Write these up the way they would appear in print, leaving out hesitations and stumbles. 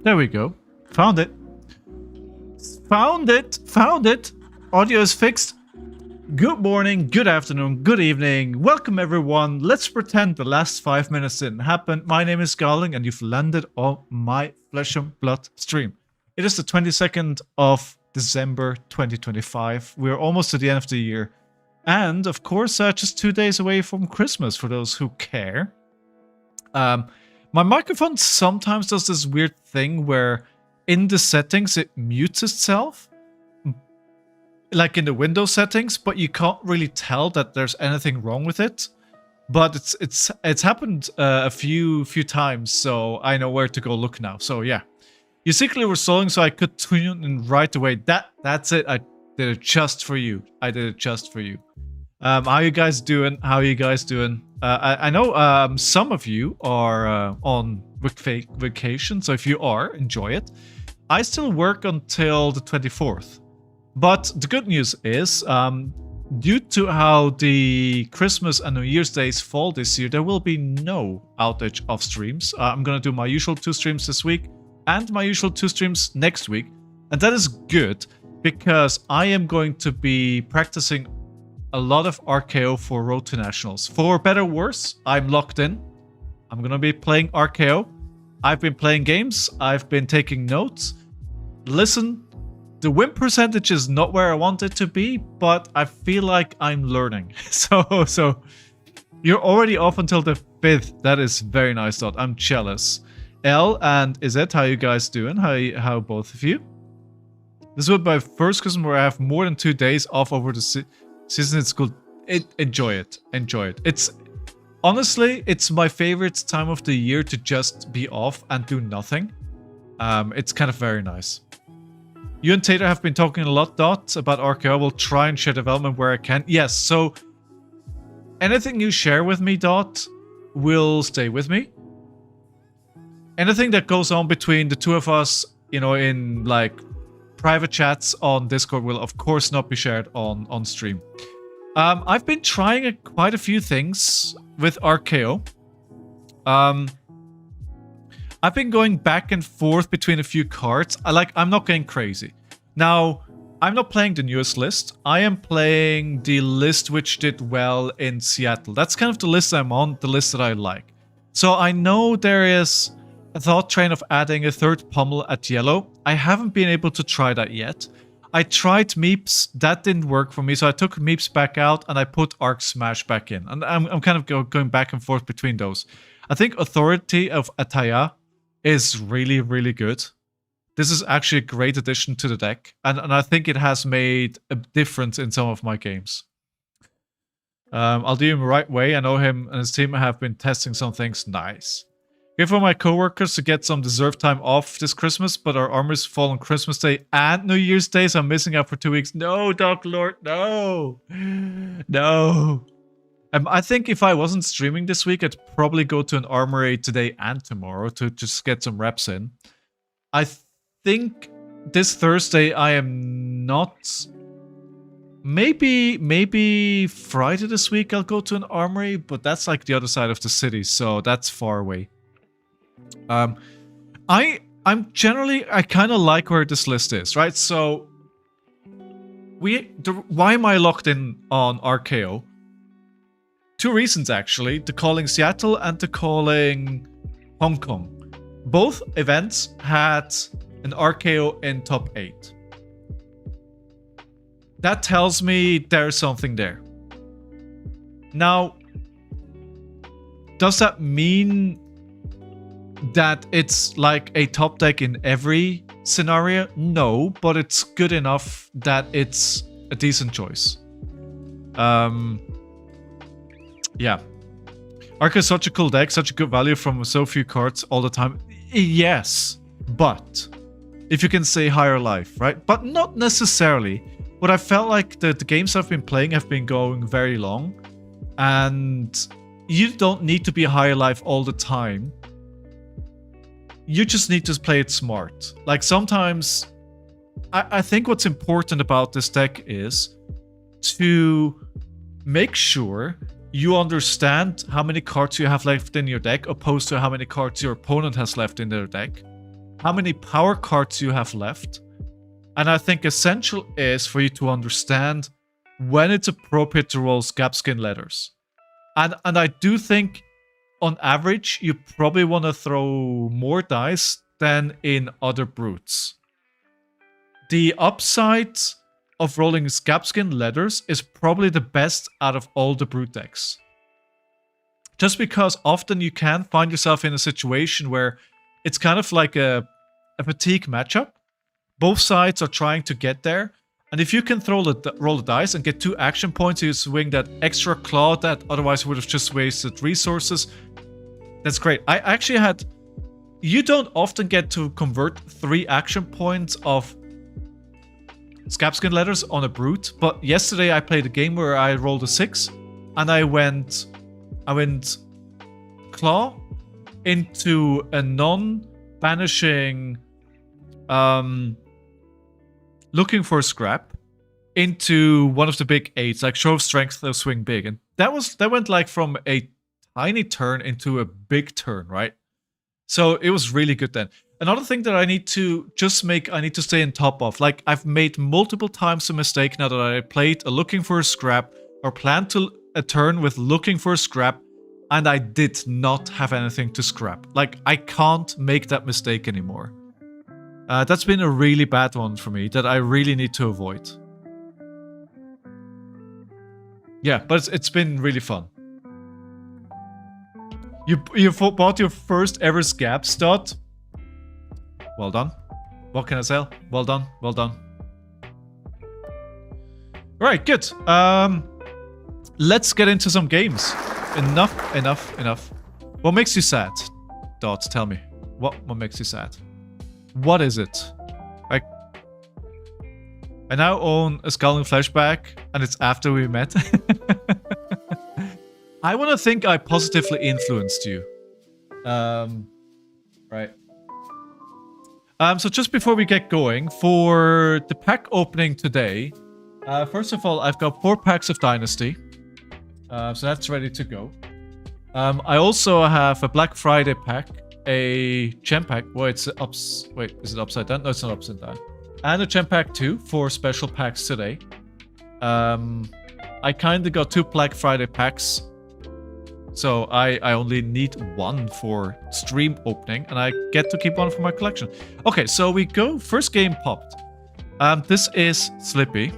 There we go. Found it. Found it. Found it. Audio is fixed. Good morning, good afternoon, good evening. Welcome everyone. Let's pretend the last 5 minutes didn't happen. My name is Scowling and you've landed on my Flesh and Blood stream. It is the 22nd of December 2025. We're almost to the end of the year. And of course, just 2 days away from Christmas for those who care. My microphone sometimes does this weird thing where in the settings it mutes itself. Like in the Windows settings, but you can't really tell that there's anything wrong with it. But it's happened a few times, so I know where to go look now. So yeah, you secretly were stalling, so I could tune in right away. That's it. I did it just for you. I did it just for you. How you guys doing? How you guys doing? I know some of you are on vacation, so if you are, enjoy it. I still work until the 24th. But the good news is, due to how the Christmas and New Year's days fall this year, there will be no outage of streams. I'm going to do my usual 2 streams this week and my usual 2 streams next week. And that is good because I am going to be practicing a lot of RKO for Road to Nationals. For better or worse, I'm locked in. I'm going to be playing RKO. I've been playing games. I've been taking notes. Listen. The win percentage is not where I want it to be, but I feel like I'm learning. So you're already off until the 5th. That is very nice, Dot. I'm jealous. L and Izet, how you guys doing? How both of you? This will be my first Christmas where I have more than 2 days off over the season. It's good. Enjoy it. Enjoy it. It's honestly, it's my favorite time of the year to just be off and do nothing. It's kind of very nice. You and Tater have been talking a lot, Dot, about RKO. I will try and share development where I can. Yes, so anything you share with me, Dot, will stay with me. Anything that goes on between the two of us, you know, in like private chats on Discord will of course not be shared on stream. I've been trying quite a few things with RKO. I've been going back and forth between a few cards. I'm not going crazy. Now, I'm not playing the newest list. I am playing the list which did well in Seattle. That's kind of the list I'm on, the list that I like. So I know there is a thought train of adding a 3rd Pummel at yellow. I haven't been able to try that yet. I tried Meeps, that didn't work for me, so I took Meeps back out and I put Arc Smash back in. And I'm kind of going back and forth between those. I think Authority of Ataya is really, really good. This is actually a great addition to the deck, and I think it has made a difference in some of my games. I'll do him the right way. I know him and his team have been testing some things. Nice. Give for my coworkers to get some deserved time off this Christmas, but our armors fall on Christmas Day and New Year's Day, so I'm missing out for 2 weeks. No, Doc Lord, no. No. I think if I wasn't streaming this week, I'd probably go to an armory today and tomorrow to just get some reps in. I think this Thursday I am not. Maybe Friday this week I'll go to an armory, but that's like the other side of the city, so that's far away. I'm generally, I kind of like where this list is, right? So why am I locked in on RKO? 2 reasons, actually. The calling Seattle and the calling Hong Kong. Both events had an RKO in top 8. That tells me there's something there. Now, does that mean that it's like a top deck in every scenario? No, but it's good enough that it's a decent choice. Yeah. Arc is such a cool deck, such a good value from so few cards all the time. Yes, but if you can say higher life, right? But not necessarily. What I felt like the games I've been playing have been going very long, and you don't need to be higher life all the time. You just need to play it smart. Like sometimes, I think what's important about this deck is to make sure you understand how many cards you have left in your deck opposed to how many cards your opponent has left in their deck. how many power cards you have left. And I think essential is for you to understand when it's appropriate to roll Scabskin letters. And I do think, on average, you probably want to throw more dice than in other brutes. The upside of rolling Scabskin letters is probably the best out of all the brute decks. Just because often you can find yourself in a situation where it's kind of like a fatigue matchup. Both sides are trying to get there. And if you can roll the dice and get 2 action points, you swing that extra claw that otherwise would have just wasted resources. That's great. I actually had... You don't often get to convert 3 action points of Scabskin letters on a brute, but yesterday I played a game where I rolled a 6, and I went claw into a non-banishing looking for a scrap into one of the big 8s, like show of strength, they'll swing big. And that went like from a tiny turn into a big turn, right? So it was really good then. Another thing that I need to stay on top of. Like, I've made multiple times a mistake now that I played a looking for a scrap or planned to a turn with looking for a scrap, and I did not have anything to scrap. Like, I can't make that mistake anymore. That's been a really bad one for me that I really need to avoid. Yeah, but it's been really fun. You bought your first ever scab stud. Well done. What can I say? Well done. Well done. Alright, good. Let's get into some games. Enough. What makes you sad? Dot, tell me. What makes you sad? What is it? Like, I now own a ScowlingFleshBag, and it's after we met. I want to think I positively influenced you. Right. So just before we get going, for the pack opening today, first of all, I've got 4 packs of Dynasty. So that's ready to go. I also have a Black Friday pack, a Gem pack. Wait, is it upside down? No, it's not upside down. And a Gem pack 2 for special packs today. I kind of got 2 Black Friday packs. So I only need 1 for stream opening, and I get to keep 1 for my collection. Okay, so we go. First game popped. This is Slippy.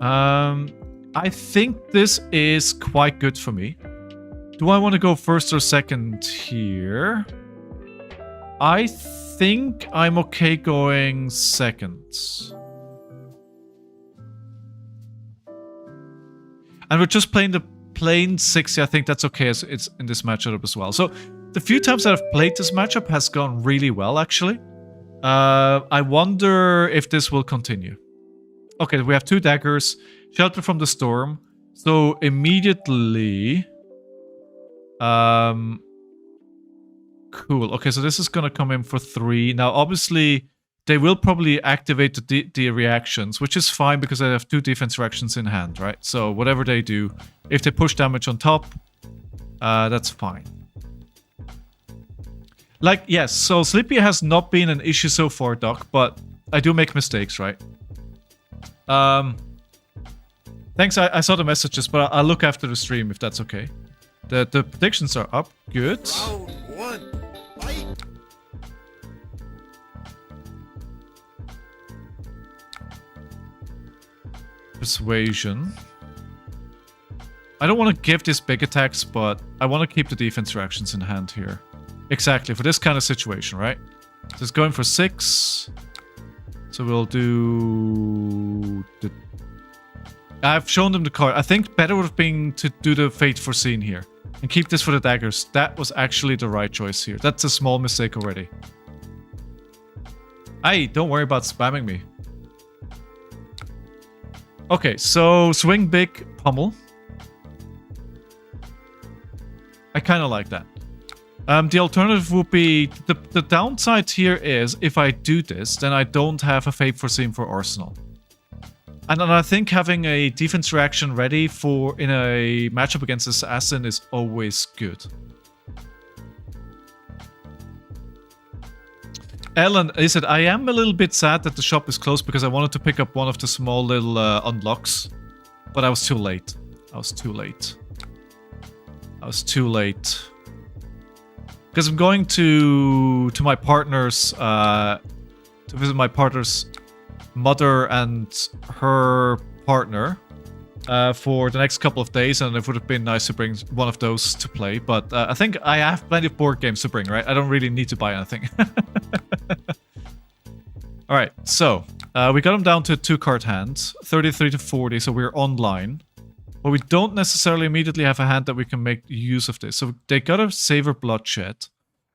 I think this is quite good for me. Do I want to go first or second here? I think I'm okay going second. And we're just playing the plain 60. I think that's okay as it's in this matchup as well. So the few times that I've played this matchup has gone really well, actually. I wonder if this will continue. Okay, we have 2 daggers. Shelter from the storm. So immediately... Cool. Okay, so this is gonna come in for 3. Now, obviously, they will probably activate the reactions, which is fine because I have 2 defense reactions in hand, right? So whatever they do, if they push damage on top, that's fine. Like, yes, so Slippy has not been an issue so far, Doc, but I do make mistakes, right? Thanks, I saw the messages, but I'll look after the stream if that's okay. The predictions are up. Good. Round 1. Fight. Persuasion. I don't want to give these big attacks, but I want to keep the defense reactions in hand here. Exactly, for this kind of situation, right? So it's going for 6. So we'll do... I've shown them the card. I think better would have been to do the Fate Foreseen here. And keep this for the daggers. That was actually the right choice here. That's a small mistake already. Hey, don't worry about spamming me. Okay, so swing big, pummel. I kind of like that. The alternative would be... The downside here is, if I do this, then I don't have a Fate Foreseen for Arsenal. And then I think having a defense reaction ready for in a matchup against Assassin is always good. Ellen, he said, I am a little bit sad that the shop is closed because I wanted to pick up one of the small little unlocks. But I was too late. I was too late. Because I'm going to my partner's, to visit my partner's mother and her partner for the next couple of days, and it would have been nice to bring one of those to play, but I think I have plenty of board games to bring, right? I don't really need to buy anything. Alright, so we got them down to a 2-card hand, 33 to 40, so we're online. But we don't necessarily immediately have a hand that we can make use of this. So they gotta savor bloodshed.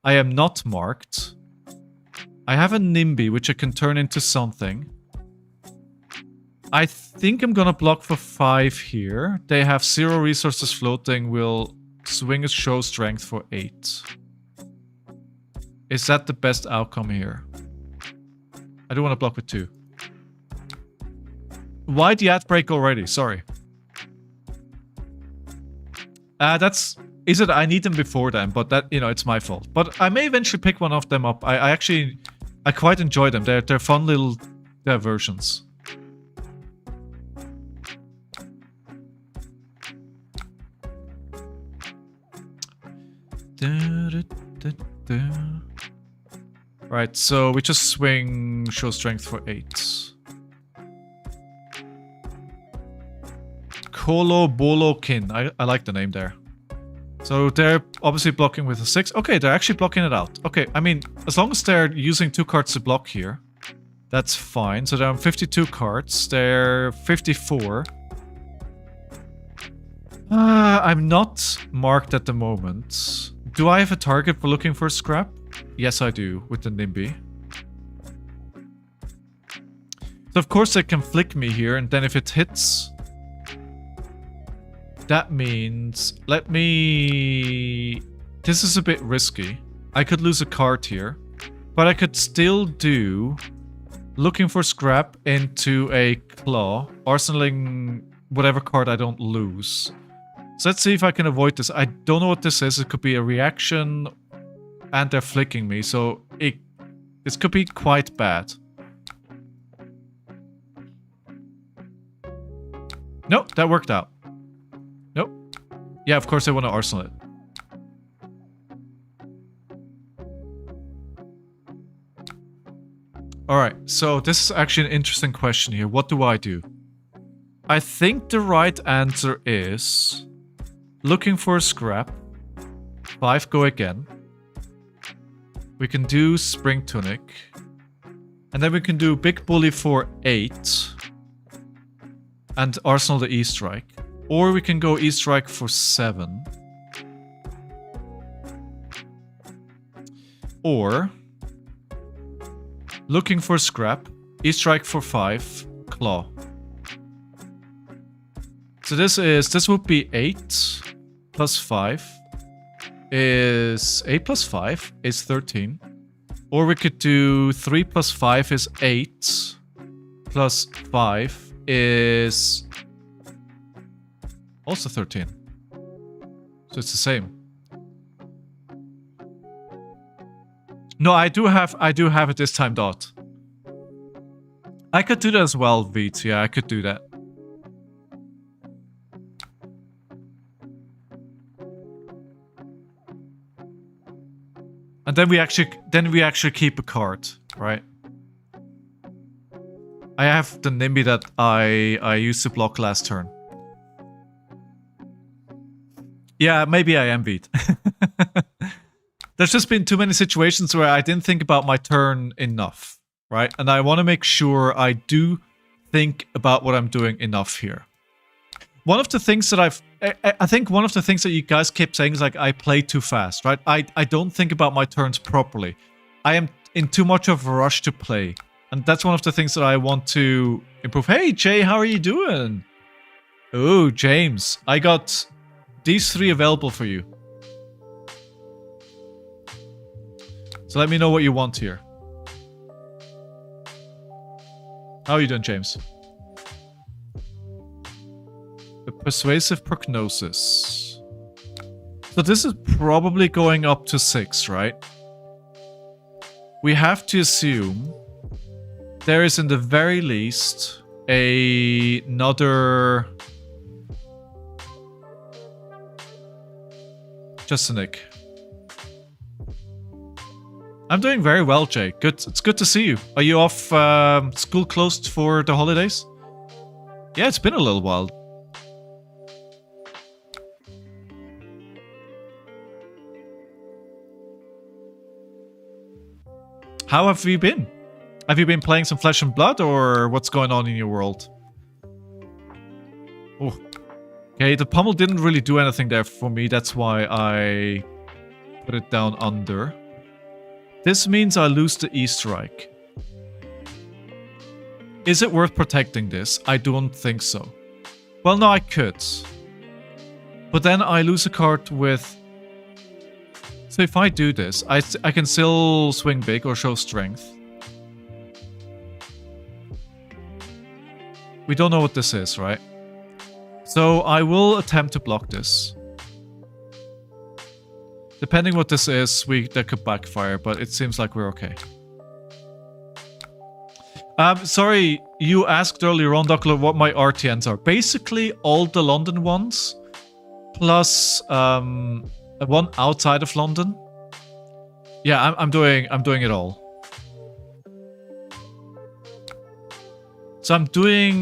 I am not marked. I have a NIMBY, which I can turn into something. I think I'm gonna block for 5 here. They have 0 resources floating. We'll swing a show strength for 8. Is that the best outcome here? I do want to block with 2. Why the ad break already? Sorry. Is it I need them before then, but that, you know, it's my fault. But I may eventually pick one of them up. I quite enjoy them. They're fun little diversions. Right, so we just swing show strength for 8. Kolo Bolokin. I like the name there. So they're obviously blocking with a 6. Okay, they're actually blocking it out. Okay, I mean, as long as they're using 2 cards to block here, that's fine. So they're on 52 cards. They're 54. I'm not marked at the moment. Do I have a target for looking for scrap? Yes, I do, with the NIMBY. So of course they can flick me here, and then if it hits... That means... Let me... This is a bit risky. I could lose a card here. But I could still do... Looking for scrap into a claw. Arsenaling whatever card I don't lose. So let's see if I can avoid this. I don't know what this is. It could be a reaction... And they're flicking me, so this could be quite bad. Nope, that worked out. Nope. Yeah, of course I want to arsenal it. Alright, so this is actually an interesting question here. What do I do? I think the right answer is... Looking for a scrap. 5 go again. We can do Spring Tunic. And then we can do Big Bully for 8. And Arsenal the E-Strike. Or we can go E-Strike for 7. Or... Looking for scrap. E-Strike for 5. Claw. So this would be 8 plus 5. Is 8 plus 5 is 13. Or we could do 3 plus 5 is 8. Plus 5 is also 13. So it's the same. No, I do have it this time, Dot. I could do that as well, Veet. Yeah, I could do that. And then we actually keep a card, right? I have the NIMBY that I used to block last turn. Yeah, maybe I am beat. There's just been too many situations where I didn't think about my turn enough, right? And I want to make sure I do think about what I'm doing enough here. One of the things that I think one of the things that you guys keep saying is like, I play too fast, right? I don't think about my turns properly. I am in too much of a rush to play. And that's one of the things that I want to improve. Hey, Jay, how are you doing? Oh, James, I got these 3 available for you. So let me know what you want here. How are you doing, James? The Persuasive Prognosis. So this is probably going up to 6, right? we have to assume there is in the very least another just a nick. I'm doing very well, Jay. Good. It's good to see you. Are you off school closed for the holidays? Yeah, it's been a little while. How have you been? Have you been playing some Flesh and Blood, or what's going on in your world? Oh. Okay, the pommel didn't really do anything there for me. That's why I put it down under. This means I lose the E-Strike. Is it worth protecting this? I don't think so. Well, no, I could. But then I lose a card with... So if I do this, I can still swing big or show strength. We don't know what this is, right? So I will attempt to block this. Depending what this is, that could backfire, but it seems like we're okay. Sorry, you asked earlier on, Doctor, what my RTNs are. Basically, all the London ones, plus one outside of London. Yeah, I'm doing it all. So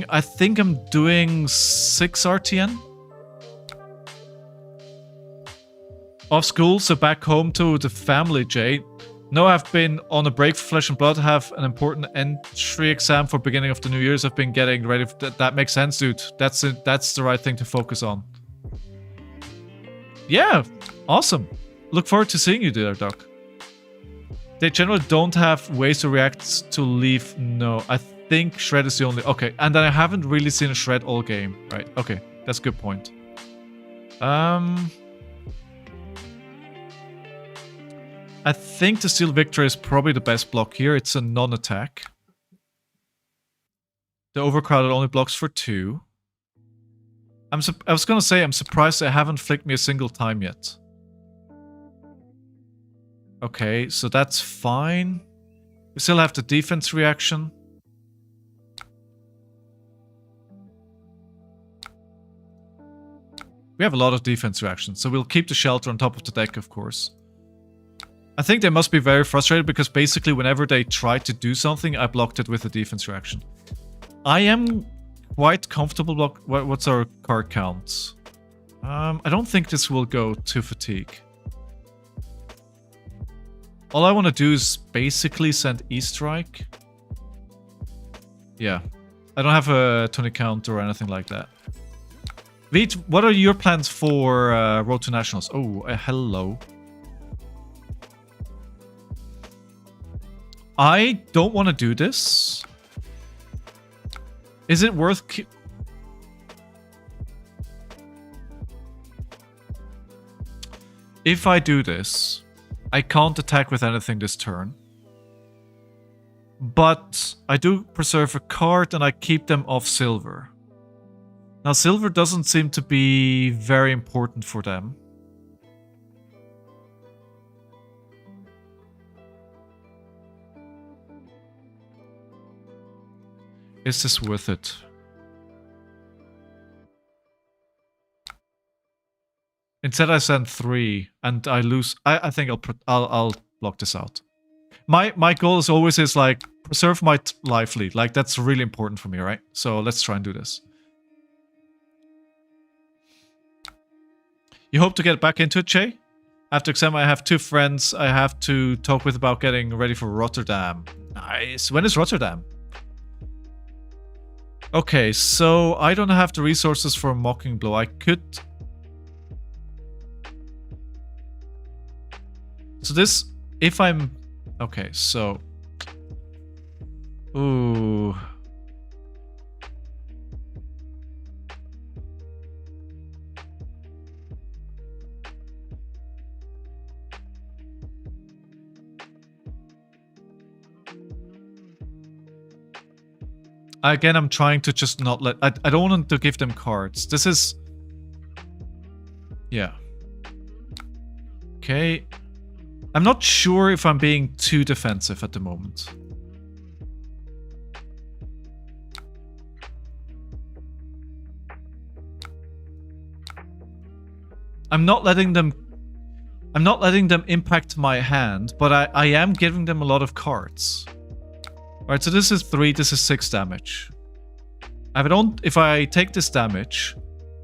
I think I'm doing 6 RTN. Off school, so back home to the family, Jay. No, I've been on a break for Flesh and Blood, have an important entry exam for beginning of the New Year's. I've been getting ready for that. That makes sense, dude. That's it. That's the right thing to focus on. Yeah, awesome. Look forward to seeing you there, Doc. They generally don't have ways to react to leave. No, I think Shred is the only... Okay, and then I haven't really seen a Shred all game. Right, okay. That's a good point. I think the Steel Victor is probably the best block here. It's a non-attack. The Overcrowded only blocks for 2. I was gonna say, I'm surprised they haven't flicked me a single time yet. Okay, so that's fine. We still have the defense reaction. We have a lot of defense reactions, so we'll keep the shelter on top of the deck, of course. I think they must be very frustrated because basically whenever they try to do something, I blocked it with a defense reaction. I am quite comfortable block. What's our card count? I don't think this will go to fatigue. All I want to do is basically send E-Strike. Yeah. I don't have a 20 count or anything like that. Veet, what are your plans for Road to Nationals? Oh, hello. I don't want to do this. Is it worth... If I do this, I can't attack with anything this turn. But I do preserve a card and I keep them off silver. Now, silver doesn't seem to be very important for them. Is this worth it? Instead, I send 3 and I lose. I think I'll block this out. My goal is always like preserve my life lead. Like that's really important for me, right? So let's try and do this. You hope to get back into it, Jay? After exam, I have 2 friends I have to talk with about getting ready for Rotterdam. Nice. When is Rotterdam? Okay, so I don't have the resources for a Mocking Blow. I could... So this, if I'm... Okay, so... Ooh... Again, I'm trying to just not let... I don't want to give them cards. This is... Yeah. Okay. I'm not sure if I'm being too defensive at the moment. I'm not letting them impact my hand, but I am giving them a lot of cards. Alright, so this is 3, this is 6 damage. If I take this damage,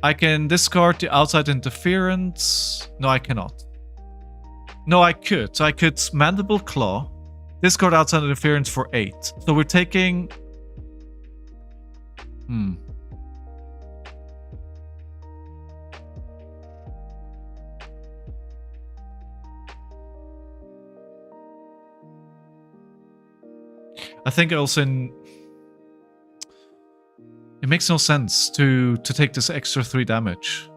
I can discard the outside interference. No, I cannot. No, I could. So I could Mandible Claw, discard outside interference for 8. So we're taking... I think also it makes no sense to take this extra 3 damage.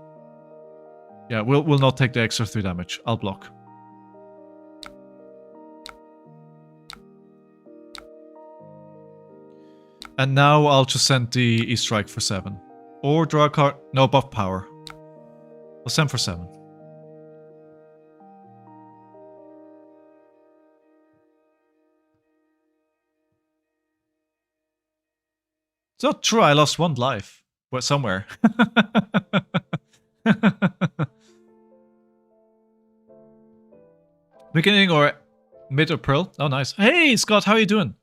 Yeah, we'll not take the extra 3 damage. I'll block. And now I'll just send the E-Strike for 7. Or draw a card. No, buff power. I'll send for 7. It's not true, I lost 1 life. Well, somewhere. Beginning or mid-April? Oh, nice. Hey, Scott, how are you doing?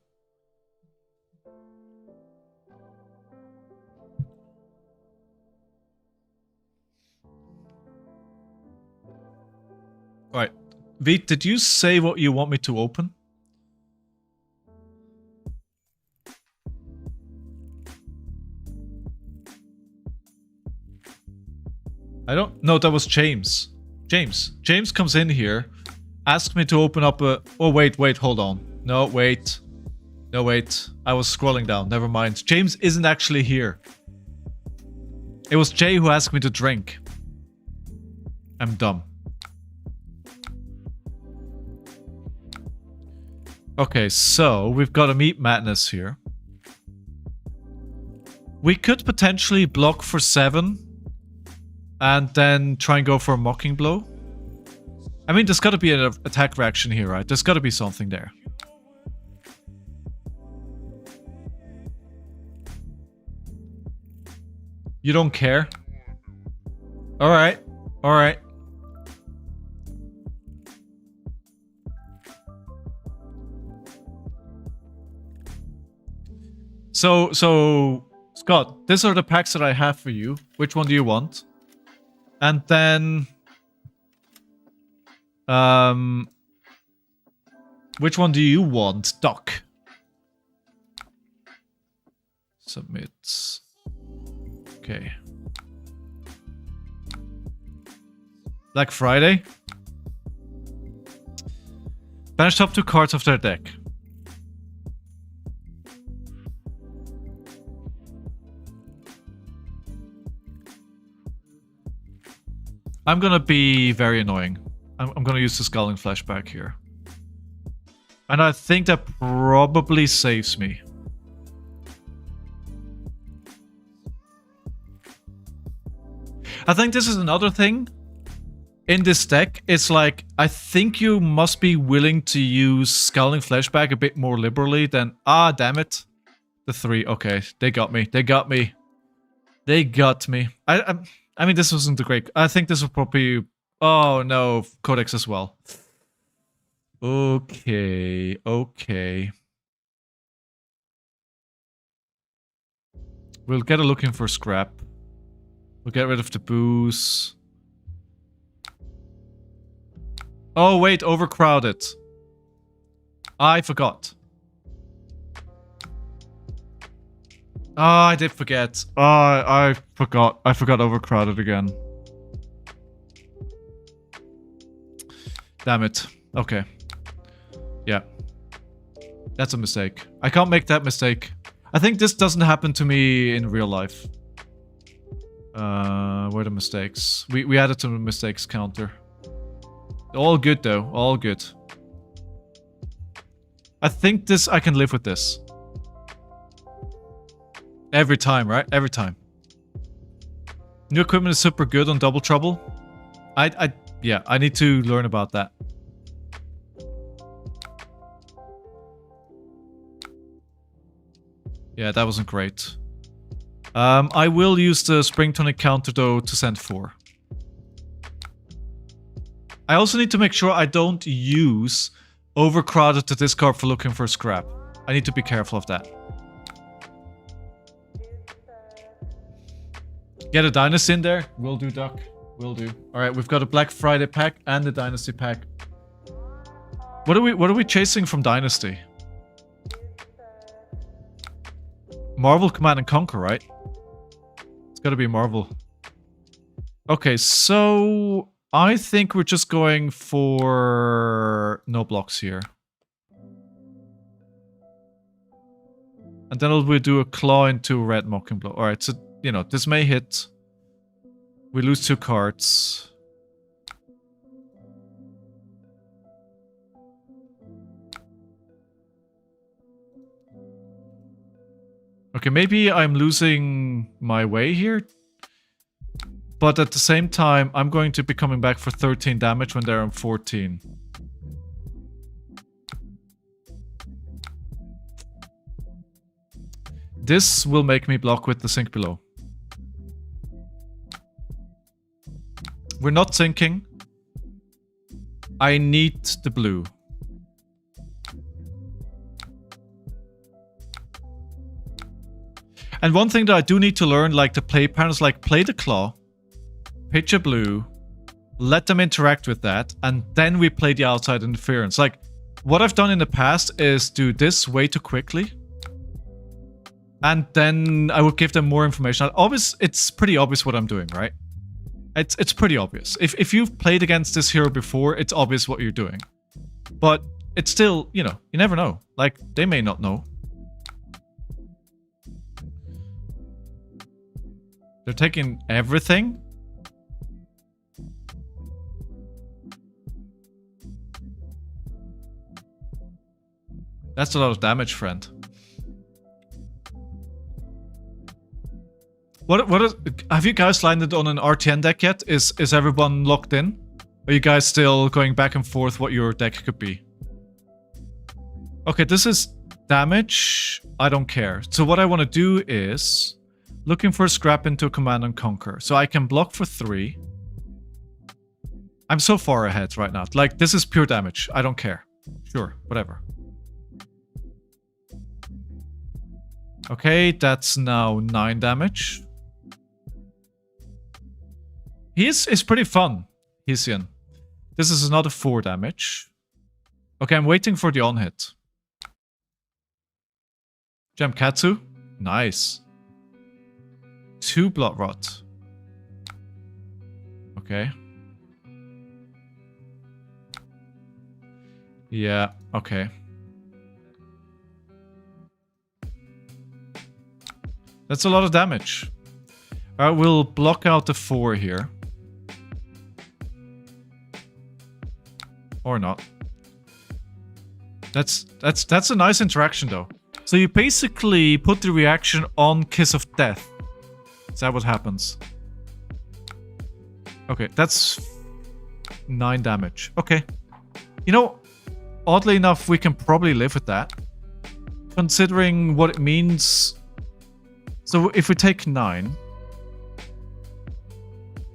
Alright. Veet, did you say what you want me to open? I don't... No, that was James. James comes in here, asks me to open up a... Oh, wait, hold on. No, wait. No, wait. I was scrolling down. Never mind. James isn't actually here. It was Jay who asked me to drink. I'm dumb. Okay, so we've got a Meat Madness here. We could potentially block for 7 and then try and go for a Mocking Blow. I mean, there's got to be an attack reaction here, right? There's got to be something there. You don't care? Alright. Alright. So, Scott, these are the packs that I have for you. Which one do you want? And then... which one do you want, Doc? Submit. Okay. Black Friday. Banish top 2 cards of their deck. I'm gonna be very annoying. I'm gonna use the ScowlingFleshBag here. And I think that probably saves me. I think this is another thing in this deck. It's like, I think you must be willing to use ScowlingFleshBag a bit more liberally than... Ah, damn it. The 3. Okay, they got me. They got me. They got me. I mean, this wasn't the great... I think this will probably... Oh, no. Codex as well. Okay. Okay. We'll get a looking for scrap. We'll get rid of the booze. Oh, wait. Overcrowded. I forgot. Oh, I did forget. Oh, I forgot. I forgot overcrowded again. Damn it. Okay. Yeah. That's a mistake. I can't make that mistake. I think this doesn't happen to me in real life. Where are the mistakes? We added to the mistakes counter. All good though. All good. I think this... I can live with this. Every time, right? Every time. New equipment is super good on Double Trouble. Yeah, I need to learn about that. Yeah, that wasn't great. I will use the Spring Tonic counter though to send 4. I also need to make sure I don't use Overcrowded to discard for looking for scrap. I need to be careful of that. Get a Dynasty in there? Will do, Duck. Will do. Alright, we've got a Black Friday pack and a Dynasty pack. What are we chasing from Dynasty? Marvel Command and Conquer, right? It's gotta be Marvel. Okay, so I think we're just going for no blocks here. And then we'll do a claw into a red Mocking Blow. Alright, so, you know, this may hit. We lose 2 cards. Okay, maybe I'm losing my way here. But at the same time, I'm going to be coming back for 13 damage when they're on 14. This will make me block with the Sink Below. We're not sinking. I need the blue. And one thing that I do need to learn, like the play patterns, like play the claw, pitch a blue, let them interact with that, and then we play the outside interference. Like, what I've done in the past is do this way too quickly. And then I would give them more information. It's pretty obvious what I'm doing, right? It's pretty obvious. If you've played against this hero before, it's obvious what you're doing. But it's still, you know, you never know. Like, they may not know. They're taking everything. That's a lot of damage, friend. Have you guys landed on an RTN deck yet? Is everyone locked in? Are you guys still going back and forth what your deck could be? Okay, this is damage. I don't care. So what I want to do is looking for a scrap into a Command and Conquer. So I can block for 3. I'm so far ahead right now. Like, this is pure damage. I don't care. Sure, whatever. Okay, that's now 9 damage. He's pretty fun, Hisian. This is another 4 damage. Okay, I'm waiting for the on-hit. Jamkatsu? Nice. 2 Blood Rot. Okay. Yeah, okay. That's a lot of damage. Alright, we'll block out the 4 here. Or not. That's a nice interaction though. So you basically put the reaction on Kiss of Death. Is that what happens? Okay, that's 9 damage. Okay. You know, oddly enough, we can probably live with that. Considering what it means. So if we take 9,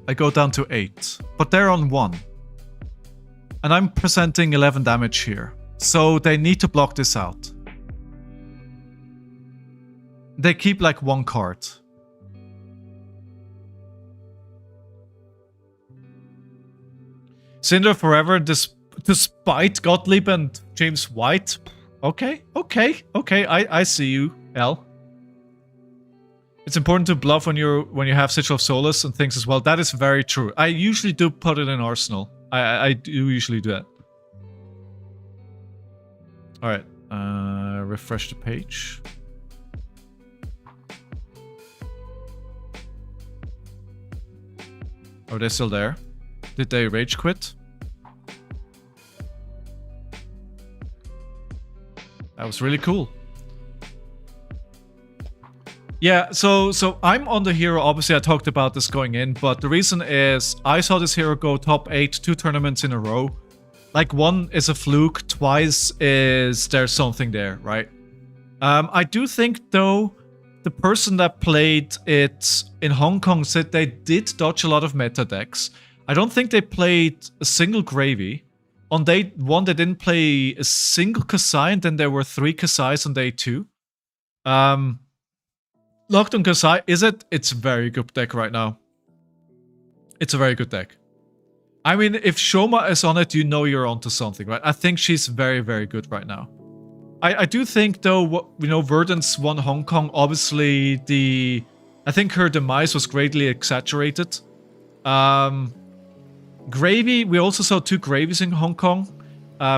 I go down to 8. But they're on 1. And I'm presenting 11 damage here. So they need to block this out. They keep like 1 card. Cinder forever, despite Gottlieb and James White. Okay, I see you, L. It's important to bluff when you have Sigil of Solace and things as well. That is very true. I usually do put it in Arsenal. I do usually do that. Alright, refresh the page. Are they still there? Did they rage quit? That was really cool. Yeah, so I'm on the hero. Obviously, I talked about this going in, but the reason is I saw this hero go top 8 2 tournaments in a row. Like, 1 is a fluke, twice is there's something there, right? I do think, though, the person that played it in Hong Kong said they did dodge a lot of meta decks. I don't think they played a single Gravy. On day 1, they didn't play a single Kasai, and then there were 3 Kasais on day 2. Locked on Kasai, is it? It's a very good deck right now. It's a very good deck. I mean, if Shoma is on it, you know you're onto something, right? I think she's very, very good right now. I do think, though, Verdance won Hong Kong. Obviously, I think her demise was greatly exaggerated. Gravy, we also saw 2 Gravies in Hong Kong.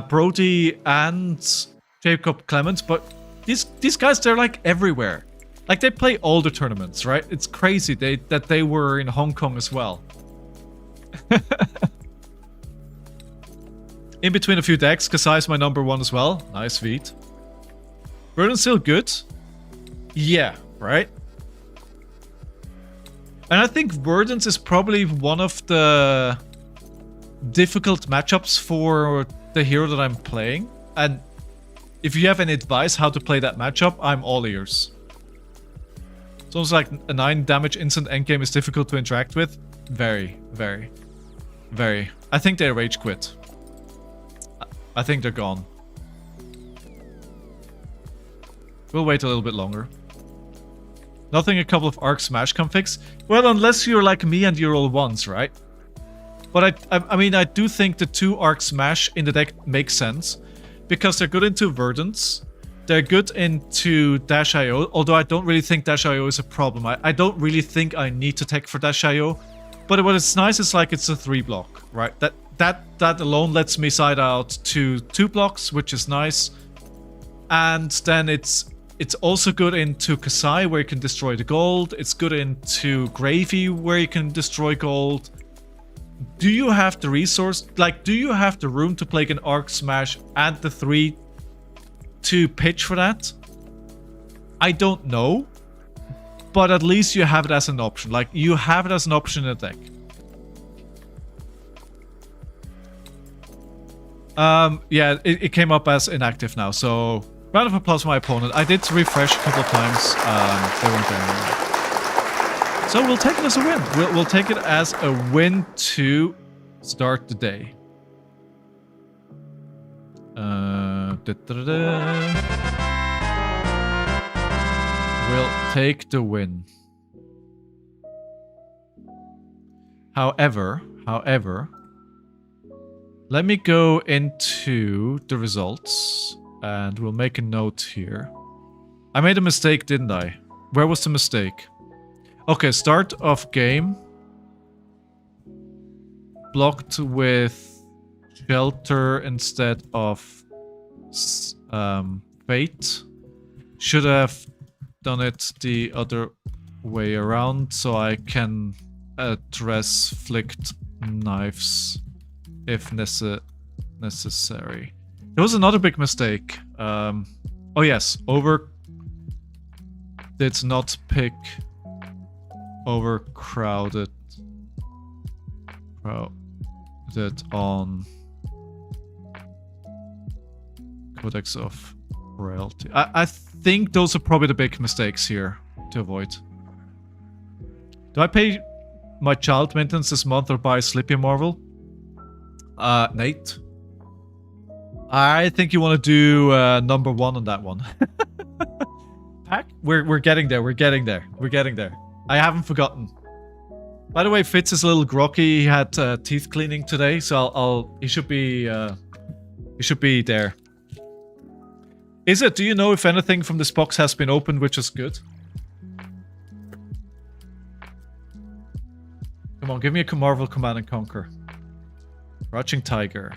Brody and Jacob Clements, but these guys, they're like everywhere. Like, they play all the tournaments, right? It's crazy that they were in Hong Kong as well. In between a few decks, Kasai is my number 1 as well. Nice feat. Burden's still good. Yeah, right? And I think Verdance is probably one of the difficult matchups for the hero that I'm playing. And if you have any advice how to play that matchup, I'm all ears. It's almost like a 9 damage instant endgame is difficult to interact with. Very, very, very. I think they rage quit. I think they're gone. We'll wait a little bit longer. Nothing a couple of Arc Smash can fix? Well, unless you're like me and you're all ones, right? But I mean, I do think the 2 Arc Smash in the deck makes sense. Because they're good into Verdance. They're good into Dash.io. Although I don't really think Dash.io is a problem. I don't really think I need to tech for Dash.io. But what is nice is like it's a 3 block, right? That alone lets me side out to 2 blocks, which is nice. And then it's also good into Kasai, where you can destroy the gold. It's good into Gravy, where you can destroy gold. Do you have the resource? Like, do you have the room to play an Arc Smash and the 3 to pitch for that? I don't know. But at least you have it as an option. Like, you have it as an option in the deck. Yeah, it came up as inactive now, so round of applause for my opponent. I did refresh a couple of times. They weren't there anymore. So we'll take it as a win. We'll take it as a win to start the day. We'll take the win. However, let me go into the results and we'll make a note here. I made a mistake, didn't I? Where was the mistake? Okay, start of game. Blocked with Shelter instead of Fate. Should have done it the other way around so I can address Flicked Knives if necessary. There was another big mistake. Oh yes, did not pick overcrowded on Codex of Royalty. I think those are probably the big mistakes here to avoid. Do I pay my child maintenance this month or buy Sleepy Marvel? Nate? I think you want to do number 1 on that one. Pack? We're getting there. We're getting there. We're getting there. I haven't forgotten. By the way, Fitz is a little groggy. He had teeth cleaning today, so he should be there. Is it? Do you know if anything from this box has been opened, which is good? Come on, give me a Marvel Command and Conquer. Crouching Tiger.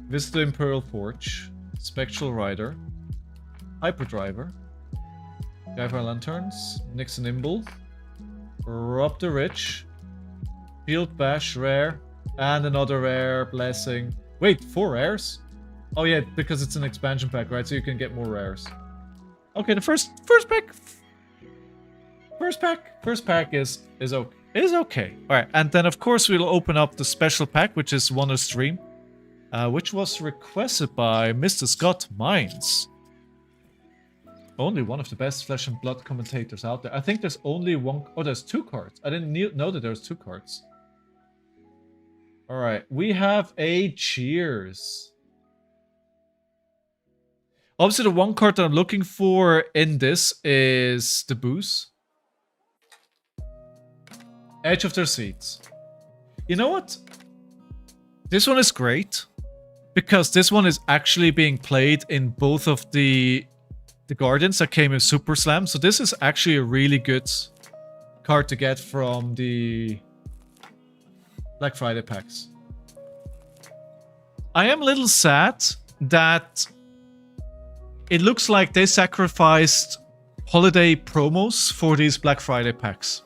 Visit the Imperial Forge. Spectral Rider. Hyperdriver. Guyfire Lanterns. Nixon Nimble. Rob the Rich. Field Bash Rare. And another rare Blessing. Wait, 4 rares? Oh yeah, because it's an expansion pack, right? So you can get more rares. Okay, the first pack. First pack is okay. All right, and then of course we'll open up the special pack, which is Wonder Stream, which was requested by Mr. Scott Mines. only one of the best Flesh and Blood commentators out there. I think there's only one... Oh, there's 2 cards. I didn't know that there's 2 cards. Alright, we have a Cheers. Obviously, the one card that I'm looking for in this is the Booze. Edge of their seats. You know what? This one is great. Because this one is actually being played in both of the Guardians that came in Super Slam. So this is actually a really good card to get from the Black Friday packs. I am a little sad that it looks like they sacrificed holiday promos for these Black Friday packs.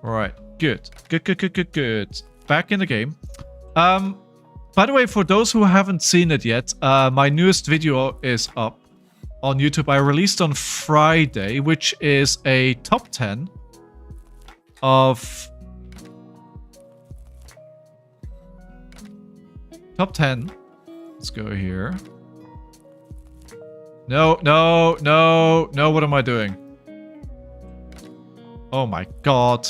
Alright, good. Good. Back in the game. By the way, for those who haven't seen it yet, my newest video is up on YouTube. I released on Friday, which is a top 10 of... Top 10. Let's go here. No, what am I doing? Oh my god.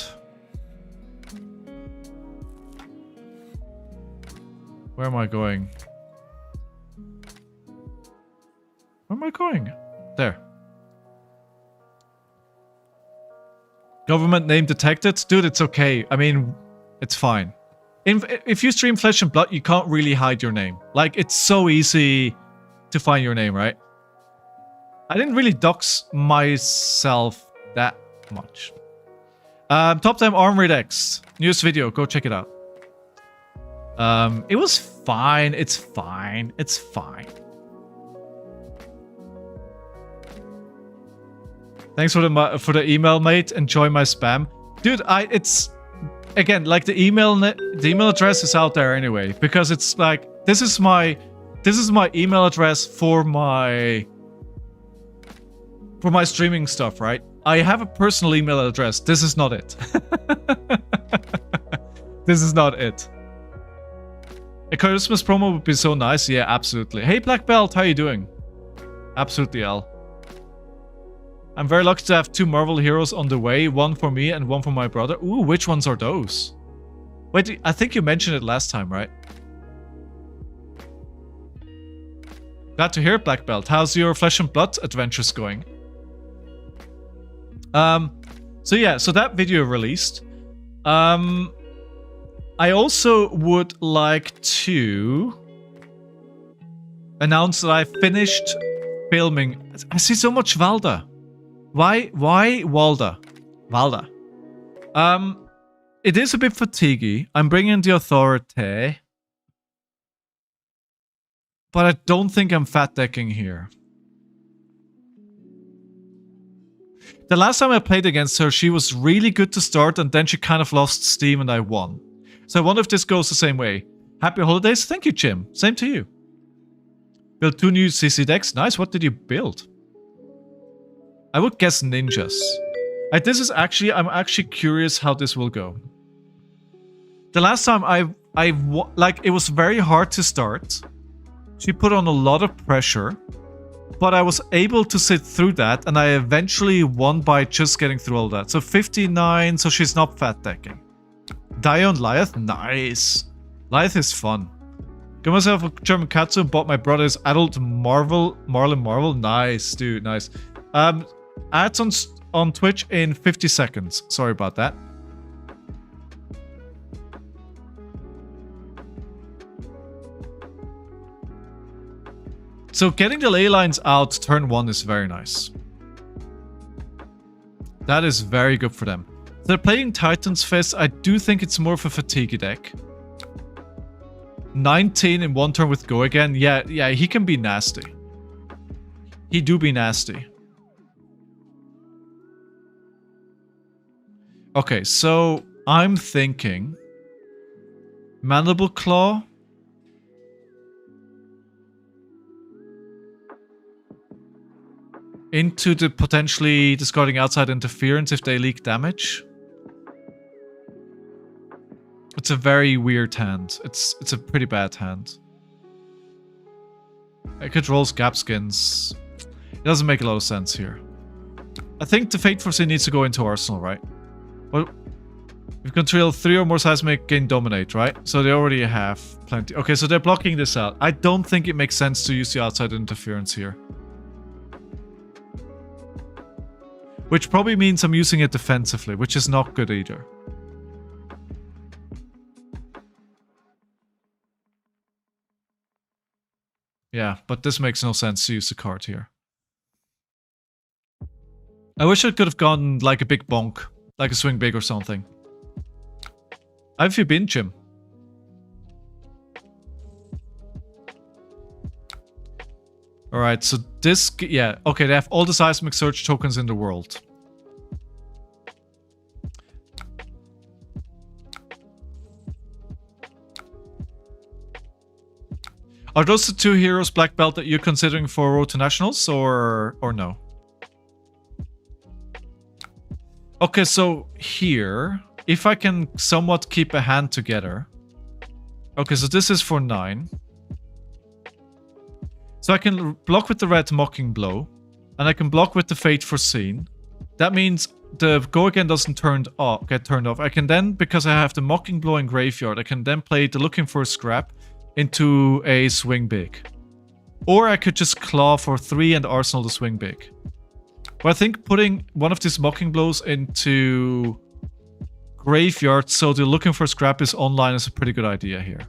Where am I going? Where am I going? There. Government name detected? Dude, it's okay. I mean, it's fine. If you stream Flesh and Blood, you can't really hide your name. Like, it's so easy to find your name, right? I didn't really dox myself that much. Top 10 Armored X. Newest video. Go check it out. It was fine. It's fine. It's fine. Thanks for the email, mate. Enjoy my spam, dude. It's again like the email address is out there anyway because it's like this is my email address for my streaming stuff, right? I have a personal email address. This is not it. This is not it. A Christmas promo would be so nice. Yeah, absolutely. Hey, Black Belt, how you doing? Absolutely, Al. I'm very lucky to have 2 Marvel heroes on the way. One for me and one for my brother. Ooh, which ones are those? Wait, I think you mentioned it last time, right? Glad to hear, Black Belt. How's your Flesh and Blood adventures going? So yeah, so that video released. I also would like to announce that I finished filming. I see so much Valda. Why Valda? Valda. It is a bit fatiguey. I'm bringing the authority. But I don't think I'm fat decking here. The last time I played against her, she was really good to start and then she kind of lost steam and I won. So I wonder if this goes the same way. Happy holidays. Thank you, Jim. Same to you. Built 2 new CC decks. Nice. What did you build? I would guess ninjas. I'm actually curious how this will go. The last time it was very hard to start. She put on a lot of pressure. But I was able to sit through that and I eventually won by just getting through all that. So 59, so she's not fat decking. Dion Lyeth, nice. Lyeth is fun. Got myself a German Katsu and bought my brother's adult Marvel, Marlin Marvel. Nice, dude, nice. Ads on Twitch in 50 seconds. Sorry about that. So getting the ley lines out turn 1 is very nice. That is very good for them. They're playing Titan's Fist. I do think it's more of a fatigue deck. 19 in 1 turn with Go again. Yeah, he can be nasty. He do be nasty. Okay, so I'm thinking Mandible Claw. Into the potentially discarding outside interference if they leak damage. It's a very weird hand. It's a pretty bad hand. I could roll Gap Skins. It doesn't make a lot of sense here. I think the Fate Foreseen needs to go into Arsenal, right? Well, you control 3 or more Seismic, gain Dominate, right? So they already have plenty. Okay, so they're blocking this out. I don't think it makes sense to use the outside interference here. Which probably means I'm using it defensively, which is not good either. Yeah, but this makes no sense to use the card here. I wish I could have gone like a big bonk, like a swing big or something. How have you been, Jim? Alright, so this... Yeah, okay, they have all the Seismic Search tokens in the world. Are those the 2 heroes black belt that you're considering for Road to Nationals, or no? Okay, so here, if I can somewhat keep a hand together. Okay, so this is for 9. So I can block with the red Mocking Blow, and I can block with the Fate Foreseen. That means the Go Again doesn't get turned off. I can then, because I have the Mocking Blow in Graveyard, I can then play the Looking for a Scrap into a Swing Big. Or I could just claw for 3 and Arsenal the Swing Big. But I think putting one of these Mocking Blows into Graveyard so the Looking for a Scrap is online is a pretty good idea here.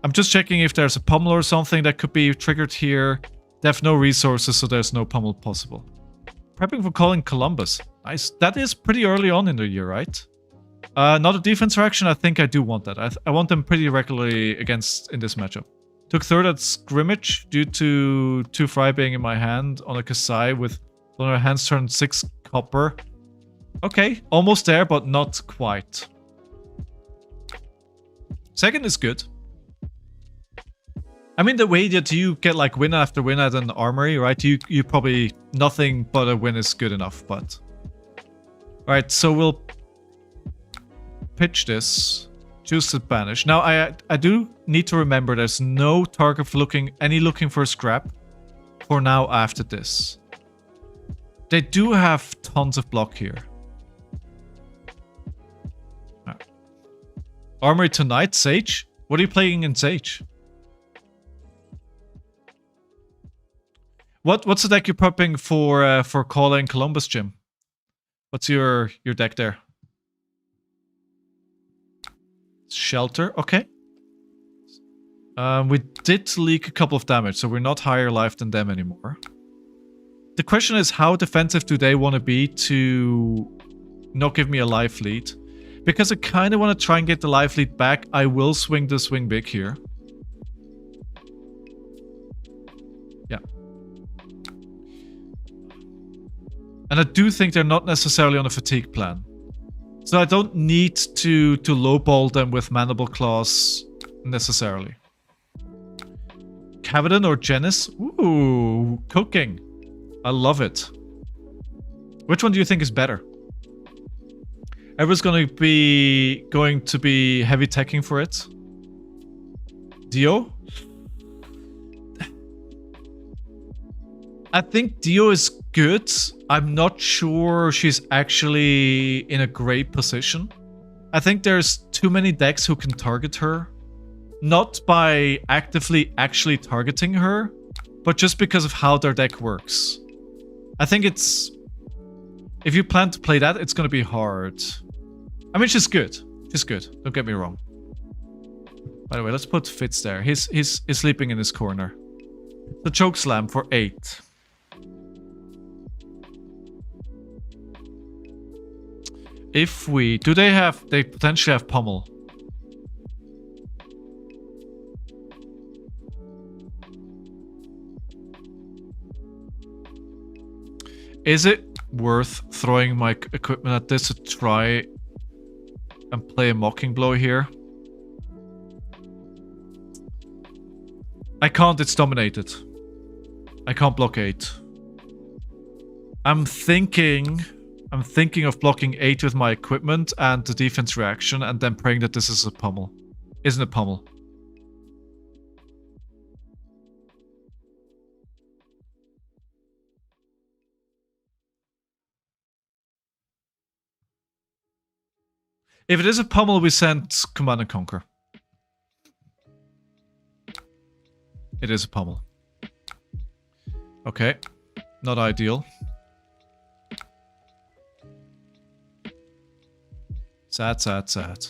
I'm just checking if there's a pummel or something that could be triggered here. They have no resources, so there's no pummel possible. Prepping for calling Columbus. Nice. That is pretty early on in the year, right? Not a defense reaction. I think I do want that. I want them pretty regularly against in this matchup. Took 3rd at Scrimmage due to 2 Fry being in my hand on a Kasai with on our hands turn 6 copper. Okay, almost there, but not quite. 2nd is good. I mean, the way that you get like win after win at an armory, right? You probably nothing but a win is good enough, but... Alright, so we'll pitch this. Choose to banish. Now, I do need to remember there's no target for looking for a scrap for now after this. They do have tons of block here. Armory tonight, Sage? What are you playing in Sage? What's the deck you're prepping for calling Columbus, Jim? What's your deck there? Shelter, okay. We did leak a couple of damage, so we're not higher life than them anymore. The question is, how defensive do they want to be to not give me a life lead? Because I kind of want to try and get the life lead back, I will swing the swing big here. Yeah. And I do think they're not necessarily on a fatigue plan. So I don't need to lowball them with Mandible Claws necessarily. Cavadan or Genis? Ooh, cooking. I love it. Which one do you think is better? Everyone's going to be heavy teching for it. Dio? I think Dio is good. I'm not sure she's actually in a great position. I think there's too many decks who can target her. Not by actively actually targeting her, but just because of how their deck works. I think it's... If you plan to play that, it's going to be hard. I mean, she's good. She's good. Don't get me wrong. By the way, let's put Fitz there. He's sleeping in his corner. The Choke Slam for 8. If we... Do they have... They potentially have Pummel. Is it worth throwing my equipment at this to try and play a Mocking Blow here? I can't, it's dominated. I can't block 8. I'm thinking of blocking 8 with my equipment and the defense reaction and then praying that this is a pummel. Isn't a pummel. If it is a pummel, we send Command and Conquer. It is a pummel. Okay. Not ideal. Sad, sad, sad.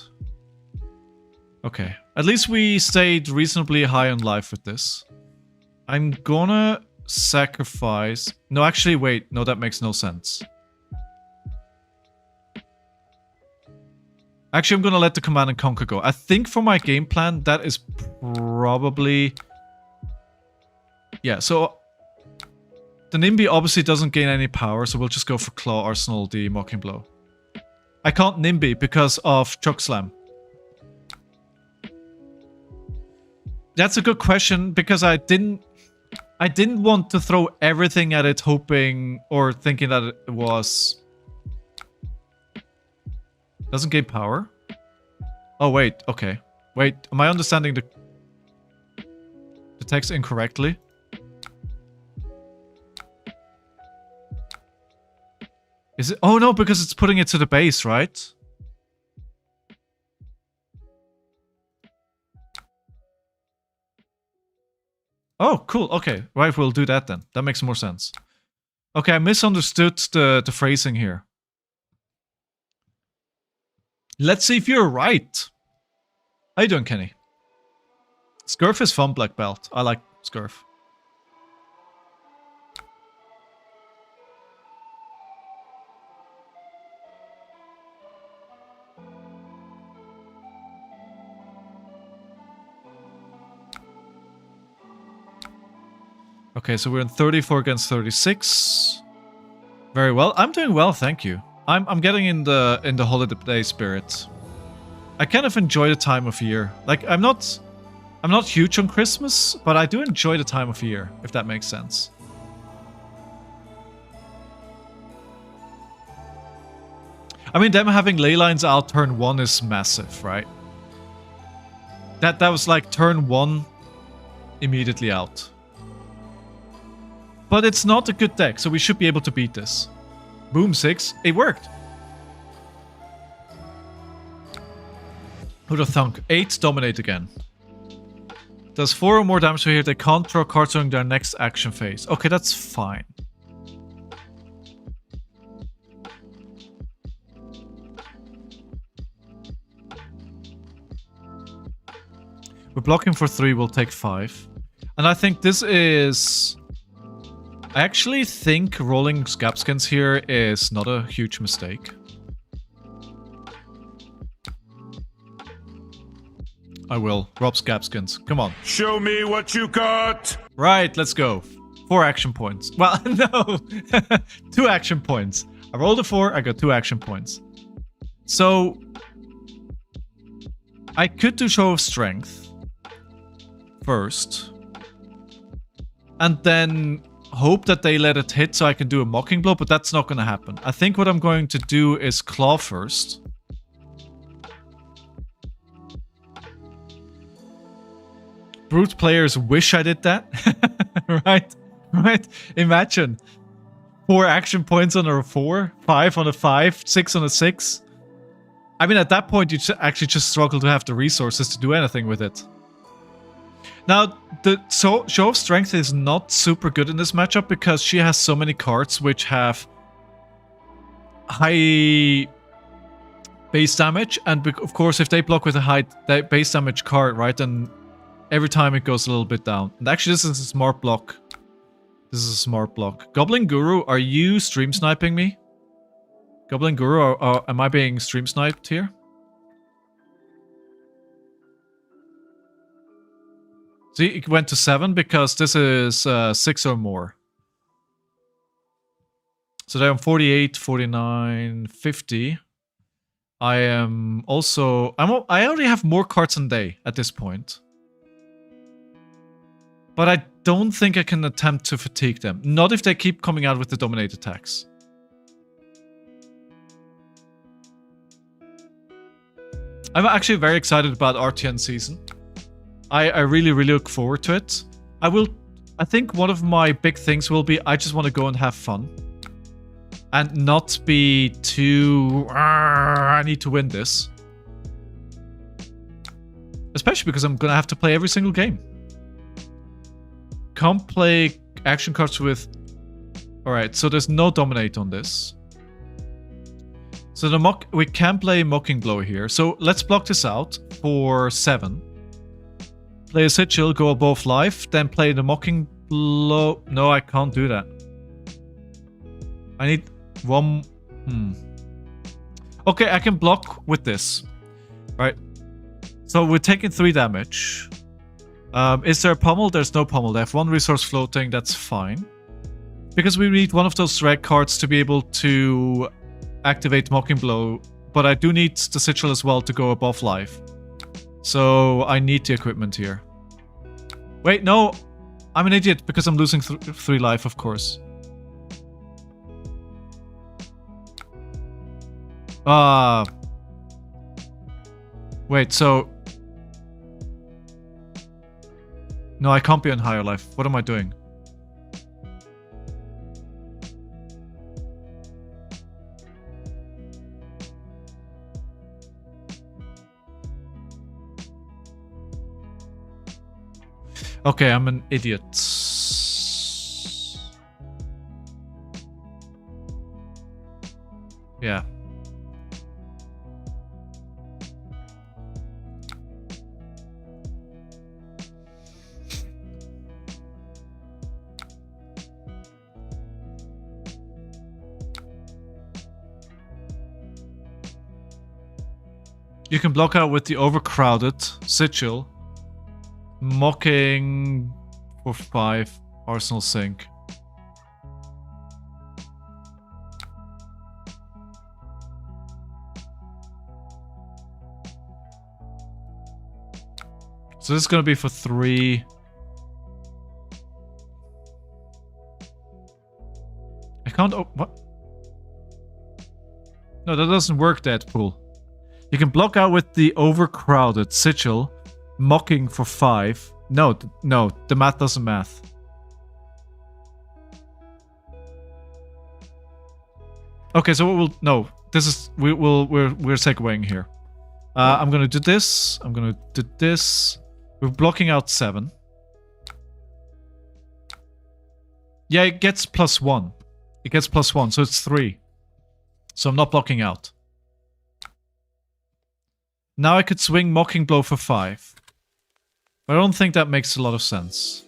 Okay. At least we stayed reasonably high on life with this. I'm gonna sacrifice... No, actually, wait. No, that makes no sense. Actually, I'm gonna let the Command and Conquer go. I think for my game plan, that is probably... Yeah, so... The Nimby obviously doesn't gain any power, so we'll just go for Claw, Arsenal, the Mocking Blow. I can't Nimby because of Choke Slam. That's a good question, because I didn't want to throw everything at it hoping or thinking that it was... Doesn't gain power? Oh, wait. Okay. Wait, am I understanding the text incorrectly? Is it? Oh, no, because it's putting it to the base, right? Oh, cool. Okay. Right, we'll do that then. That makes more sense. Okay, I misunderstood the phrasing here. Let's see if you're right. How you doing, Kenny? Scurf is fun, Black Belt. I like Scurf. Okay, so we're in 34 against 36. Very well. I'm doing well, thank you. I'm getting in the holiday spirit. I kind of enjoy the time of year. Like I'm not huge on Christmas, but I do enjoy the time of year, if that makes sense. I mean, them having ley lines out turn 1 is massive, right? That was like turn 1 immediately out. But it's not a good deck, so we should be able to beat this. Boom, 6. It worked. Who'd have thunk? 8 dominate again. Does 4 or more damage to here. They can't draw cards during their next action phase. Okay, that's fine. We're blocking for 3, we'll take 5. And I think this is... I actually think rolling Scabskins here is not a huge mistake. I will. Rob Scabskins. Come on. Show me what you got! Right, let's go. 4 action points. Well, no. 2 action points. I rolled a 4, I got 2 action points. So... I could do Show of Strength first. And then... hope that they let it hit so I can do a Mocking Blow, but that's not going to happen. I think what I'm going to do is Claw first. Brute players wish I did that. Right? Right? Imagine. 4 action points on a 4, 5 on a 5, 6 on a 6. I mean, at that point, you actually just struggle to have the resources to do anything with it. Now, the Show of Strength is not super good in this matchup because she has so many cards which have high base damage, and of course if they block with a high base damage card, right, then every time it goes a little bit down. And actually this is a smart block. This is a smart block. Goblin Guru, are you stream sniping me? Goblin Guru, or am I being stream sniped here? See, it went to 7 because this is 6 or more. So they're on 48, 49, 50. I am also... I already have more cards than they at this point. But I don't think I can attempt to fatigue them. Not if they keep coming out with the dominate attacks. I'm actually very excited about RTN season. I really, really look forward to it. I think one of my big things will be I just want to go and have fun. And not be too... I need to win this. Especially because I'm gonna have to play every single game. Can't play action cards with... Alright, so there's no dominate on this. So we can play Mocking Blow here. So let's block this out for 7. Play a Sigil, go above life, then play the Mocking Blow. No, I can't do that. I need one... Okay, I can block with this. Right. So we're taking 3 damage. Is there a pummel? There's no pummel. They have 1 resource floating. That's fine. Because we need one of those red cards to be able to activate Mocking Blow. But I do need the Sigil as well to go above life. So I need the equipment here. Wait, no. I'm an idiot because I'm losing 3 life, of course. Wait, so... No, I can't be on higher life. What am I doing? Okay, I'm an idiot. Yeah. You can block out with the overcrowded Sigil. Mocking for 5. Arsenal Sink. So this is going to be for 3. I can't... Oh, what? No, that doesn't work, Deadpool. You can block out with the overcrowded Sigil, Mocking for 5. No, no, the math doesn't math. Okay, so we'll... No, this is... We're segueing here. I'm gonna do this. I'm gonna do this. We're blocking out 7. Yeah, it gets +1. It gets +1, so it's 3. So I'm not blocking out. Now I could swing Mocking Blow for 5. But I don't think that makes a lot of sense.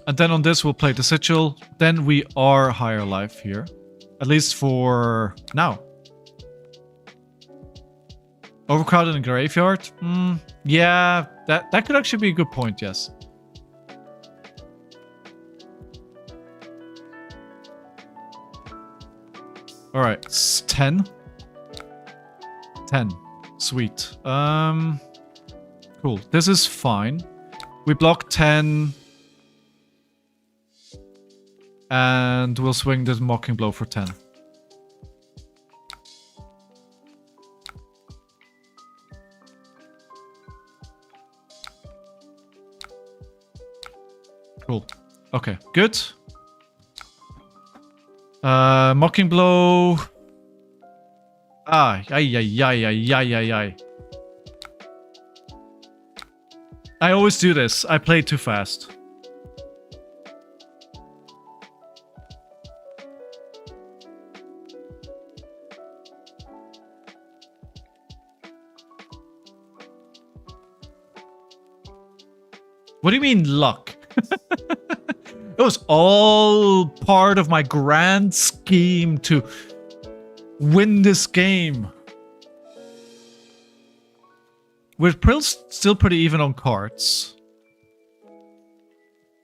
And then on this we'll play the Sigil. Then we are higher life here. At least for now. Overcrowded in Graveyard? Yeah, that could actually be a good point, yes. Alright, 10. 10. Sweet. Cool. This is fine. We block 10. And we'll swing this Mocking Blow for 10. Cool. Okay, good. Mocking Blow. Ay. I always do this. I play too fast. What do you mean, luck? It was all part of my grand scheme to win this game. We're still pretty even on cards.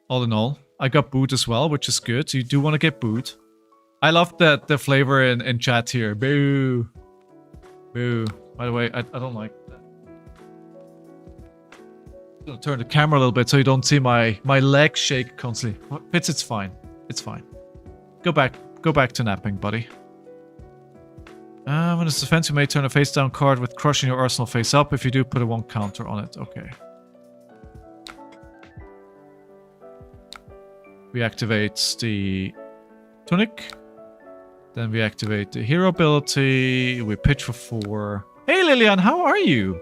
All in all. I got booed as well, which is good. So you do want to get booed. I love that the flavor in chat here. Boo. Boo. By the way, I don't like that. I'm gonna turn the camera a little bit so you don't see my leg shake constantly. It's fine. It's fine. Go back to napping, buddy. When it's defense, you may turn a face down card with crushing your arsenal face up. If you do, put a 1 counter on it. Okay. We activate the Tunic. Then we activate the hero ability. We pitch for 4. Hey Lillian, how are you?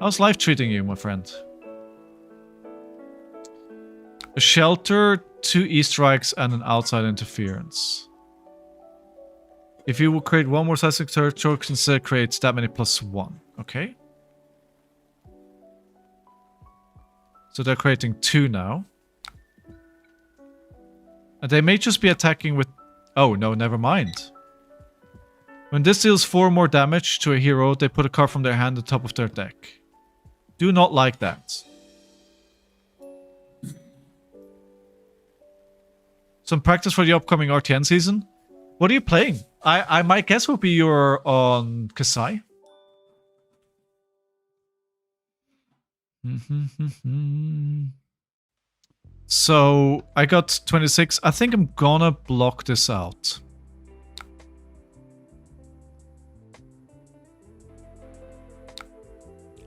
How's life treating you, my friend? A shelter, 2 E-strikes, and an outside interference. If you will create 1 more seismic territory, consider creates that many +1. Okay. So they're creating 2 now. And they may just be attacking with... Oh, no, never mind. When this deals 4 more damage to a hero, they put a card from their hand on top of their deck. Do not like that. Some practice for the upcoming RTN season. What are you playing? I might guess would be you're on Kasai. So I got 26. I think I'm gonna block this out.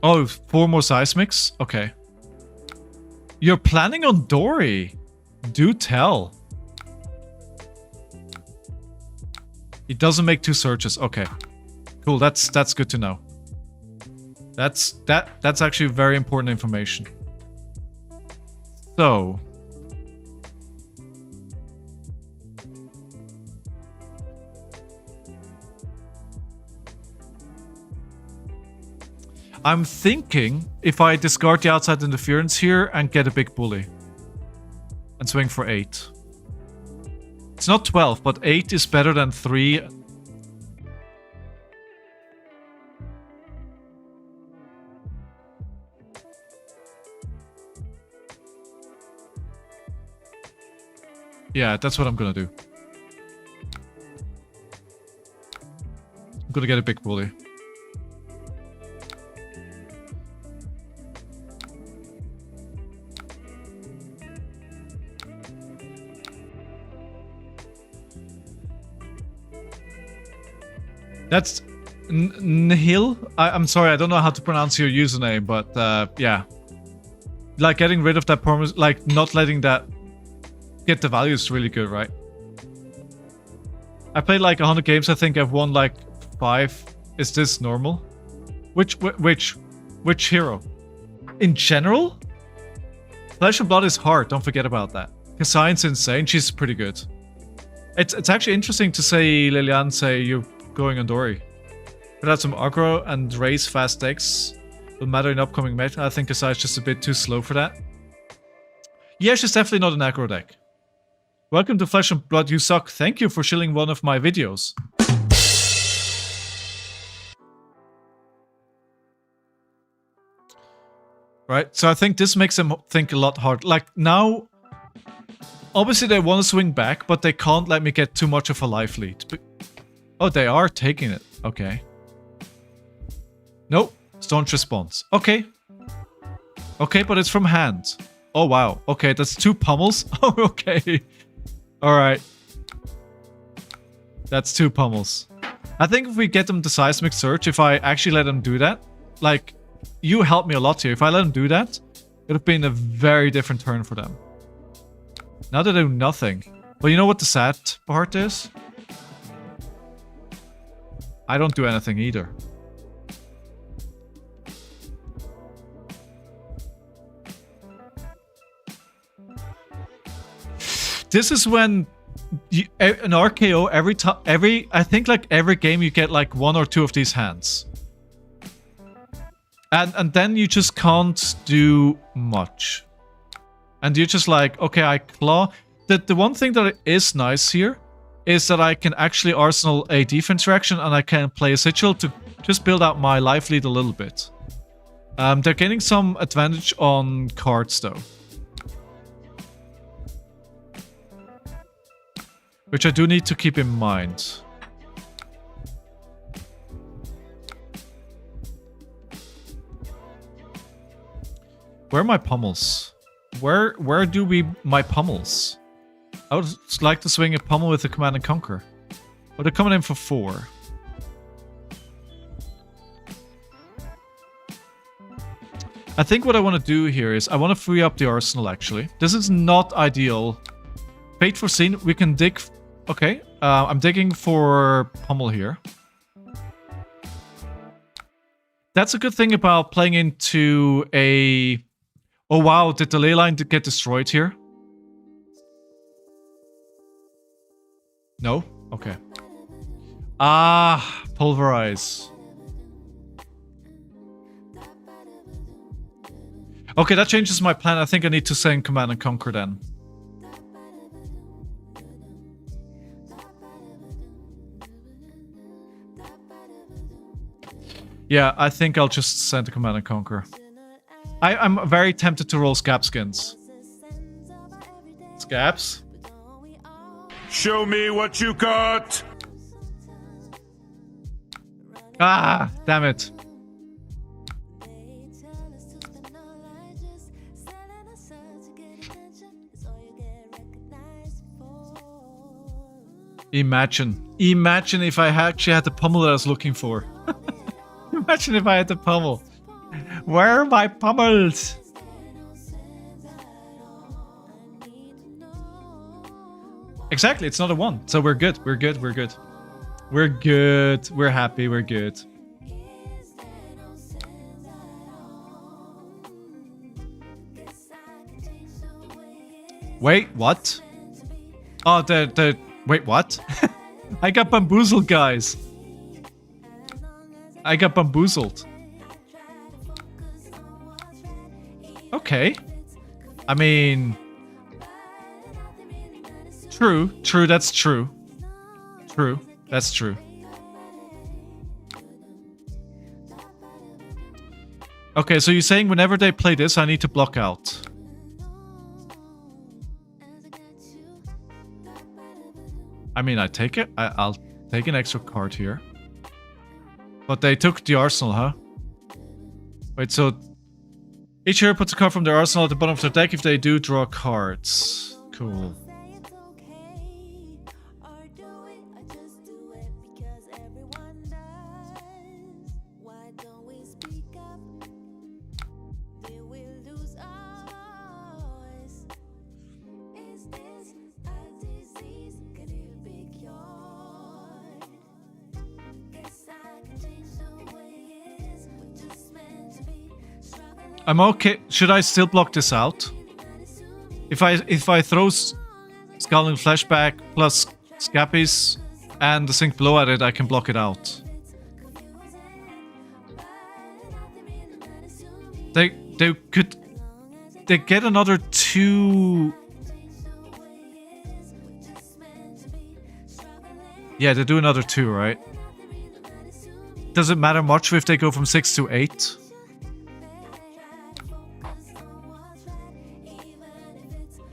Oh, 4 more seismics? Okay. You're planning on Dory. Do tell. It doesn't make 2 searches. Okay. Cool, that's good to know. That's actually very important information. So I'm thinking if I discard the outside interference here and get a big bully. And swing for 8. It's not 12, but 8 is better than 3. Yeah, that's what I'm gonna do. I'm gonna get a big bully. That's Nihil. I'm sorry, I don't know how to pronounce your username, but yeah. Like getting rid of that permanent, like not letting that get the value is really good, right? I played like 100 games. I think I've won like 5. Is this normal? Which hero? In general? Flesh and Blood is hard. Don't forget about that. Kasai's insane. She's pretty good. It's actually interesting to say Lilian say you're going on Dory. Put out some aggro and raise fast decks. Will matter in upcoming meta. I think Kasai's just a bit too slow for that. Yeah, she's definitely not an aggro deck. Welcome to Flesh and Blood, you suck. Thank you for shilling one of my videos. Right, so I think this makes them think a lot harder. Like, now, obviously they want to swing back, but they can't let me get too much of a life lead. Oh, they are taking it. Okay. Nope. Staunch response. Okay. Okay, but it's from hand. Oh, wow. Okay, that's 2 pummels. Oh, okay. Alright. That's 2 pummels. I think if we get them the Seismic Search, if I actually let them do that, like, you helped me a lot here. If I let them do that, it would have been a very different turn for them. Now they do nothing. But you know what the sad part is? I don't do anything either. This is when an RKO I think like every game you get like 1 or 2 of these hands. And then you just can't do much. And you're just like, okay, I claw. The one thing that is nice here is that I can actually arsenal a defense reaction and I can play a sigil to just build out my life lead a little bit. They're gaining some advantage on cards though. Which I do need to keep in mind. Where are my pummels? Where do we my pummels? I would like to swing a pummel with a Command and Conquer. Oh, they're coming in for 4. I think what I want to do here is I want to free up the arsenal actually. This is not ideal Fate foreseen. We can dig. Okay. I'm digging for Pummel here. That's a good thing about playing into a... Oh wow, did the ley line get destroyed here? No? Okay. Ah, pulverize. Okay, that changes my plan. I think I need to send Command and Conquer then. Yeah, I think I'll just send a Command and Conquer. I'm very tempted to roll Scab Skins. Scabs? Show me what you got. Ah, damn it. Imagine if I actually had the pummel that I was looking for. Imagine if I had the pummel. Where are my pummels? Exactly, it's not a 1. So we're good. We're good. We're good. We're good. We're happy. We're good. Wait, what? Oh, wait, what? I got bamboozled, guys. I got bamboozled. Okay. I mean... True, that's true. True, that's true. Okay, so you're saying whenever they play this, I need to block out. I mean, I take it. I'll take an extra card here. But they took the arsenal, huh? Wait, so... Each hero puts a card from their arsenal at the bottom of their deck. If they do, draw cards. Cool. I'm okay. Should I still block this out? If I throw ScowlingFleshBag plus Scappies and the Sink Blow at it, I can block it out. They get another 2. Yeah, they do another 2, right? Does it matter much if they go from 6 to 8?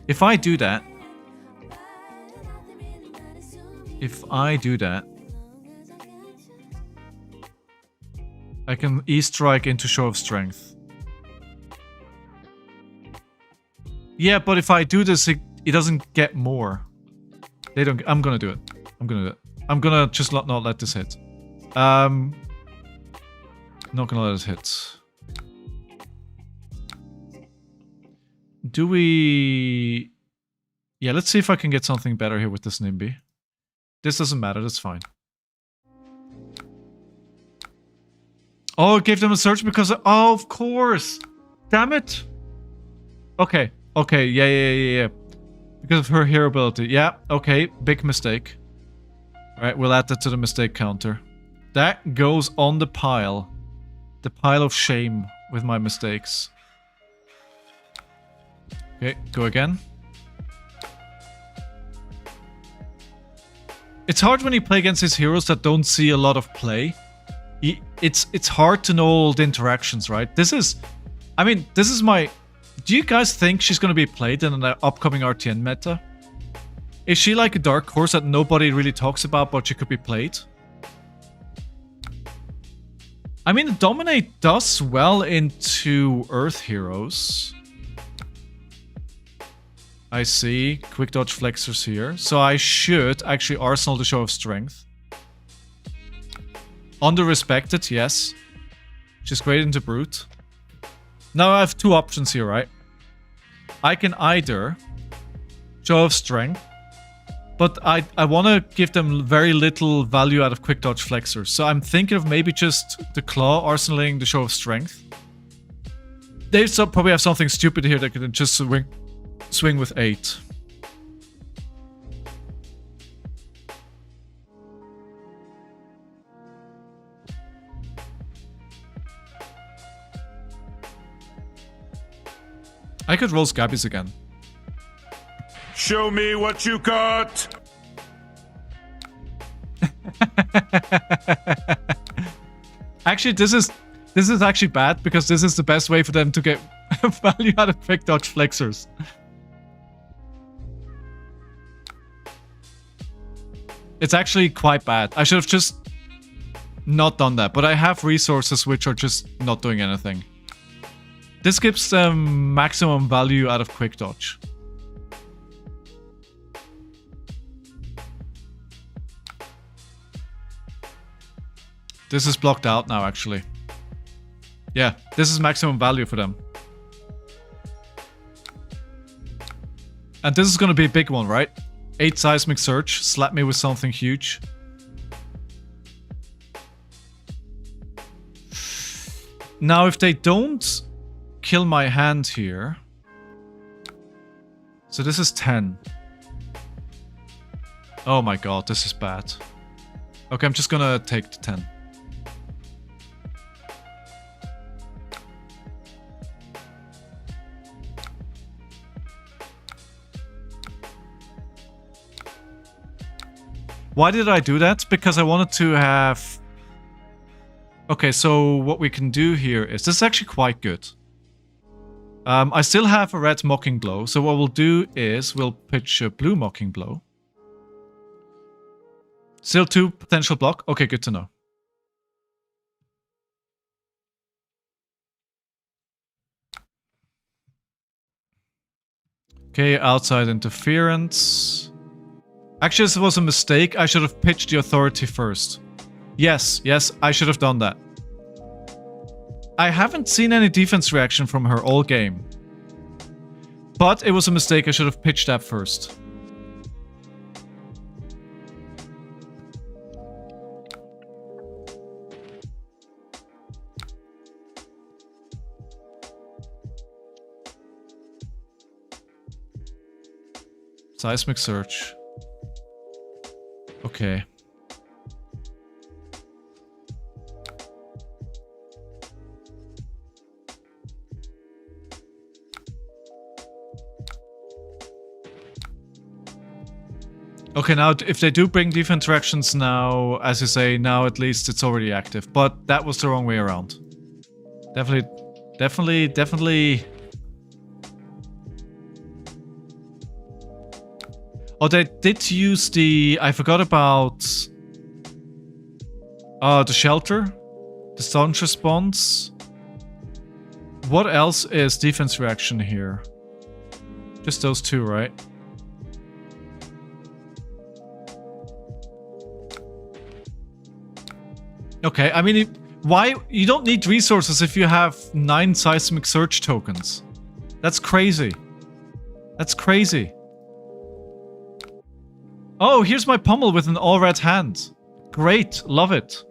If I do that, I can E-strike into Show of Strength. Yeah, but if I do this, it doesn't get more. They don't. I'm gonna do it. I'm gonna just not let this hit. Not gonna let it hit. Do we... Yeah, let's see if I can get something better here with this NIMBY. This doesn't matter, that's fine. Oh, it gave them a search because of... Oh, of course! Damn it! Okay, yeah. Because of her hero ability. Yeah, okay, big mistake. Alright, we'll add that to the mistake counter. That goes on the pile. The pile of shame with my mistakes. Okay, go again. It's hard when you play against these heroes that don't see a lot of play. It's hard to know all the interactions, right? This is my... Do you guys think she's going to be played in an upcoming RTN meta? Is she like a dark horse that nobody really talks about, but she could be played? I mean, Dominate does well into Earth heroes. I see. Quick dodge flexors here. So I should actually arsenal the Show of Strength. Under-respected, yes. She's great into Brute. Now I have 2 options here, right? I can either Show of Strength But I want to give them very little value out of quick dodge flexors. So I'm thinking of maybe just the claw arsenaling the show of strength. They probably have something stupid here that can just swing with 8. I could roll Scabbies again. Show me what you got. Actually, this is actually bad because this is the best way for them to get value out of quick dodge flexors. It's actually quite bad. I should have just not done that, but I have resources which are just not doing anything. This gives them maximum value out of quick dodge. This is blocked out now, actually. Yeah, this is maximum value for them. And this is going to be a big one, right? 8 Seismic Surge, slap me with something huge. Now, if they don't kill my hand here... So this is 10. Oh my god, this is bad. Okay, I'm just gonna take the 10. Why did I do that? Because I wanted to have... Okay, so what we can do here is... This is actually quite good. I still have a red Mocking Blow, so what we'll do is we'll pitch a blue Mocking Blow. Still 2 potential block? Okay, good to know. Okay, outside interference... Actually, this was a mistake. I should have pitched the authority first. Yes, I should have done that. I haven't seen any defense reaction from her all game. But it was a mistake. I should have pitched that first. Seismic Search. Okay. Okay, now if they do bring defense reactions now, as you say, now at least it's already active. But that was the wrong way around. Definitely. Oh, they did use the... I forgot about... the shelter. The staunch response. What else is defense reaction here? Just those 2, right? Okay, I mean, why... You don't need resources if you have 9 Seismic Search tokens. That's crazy. That's crazy. Oh, here's my pommel with an all-red hand. Great, love it.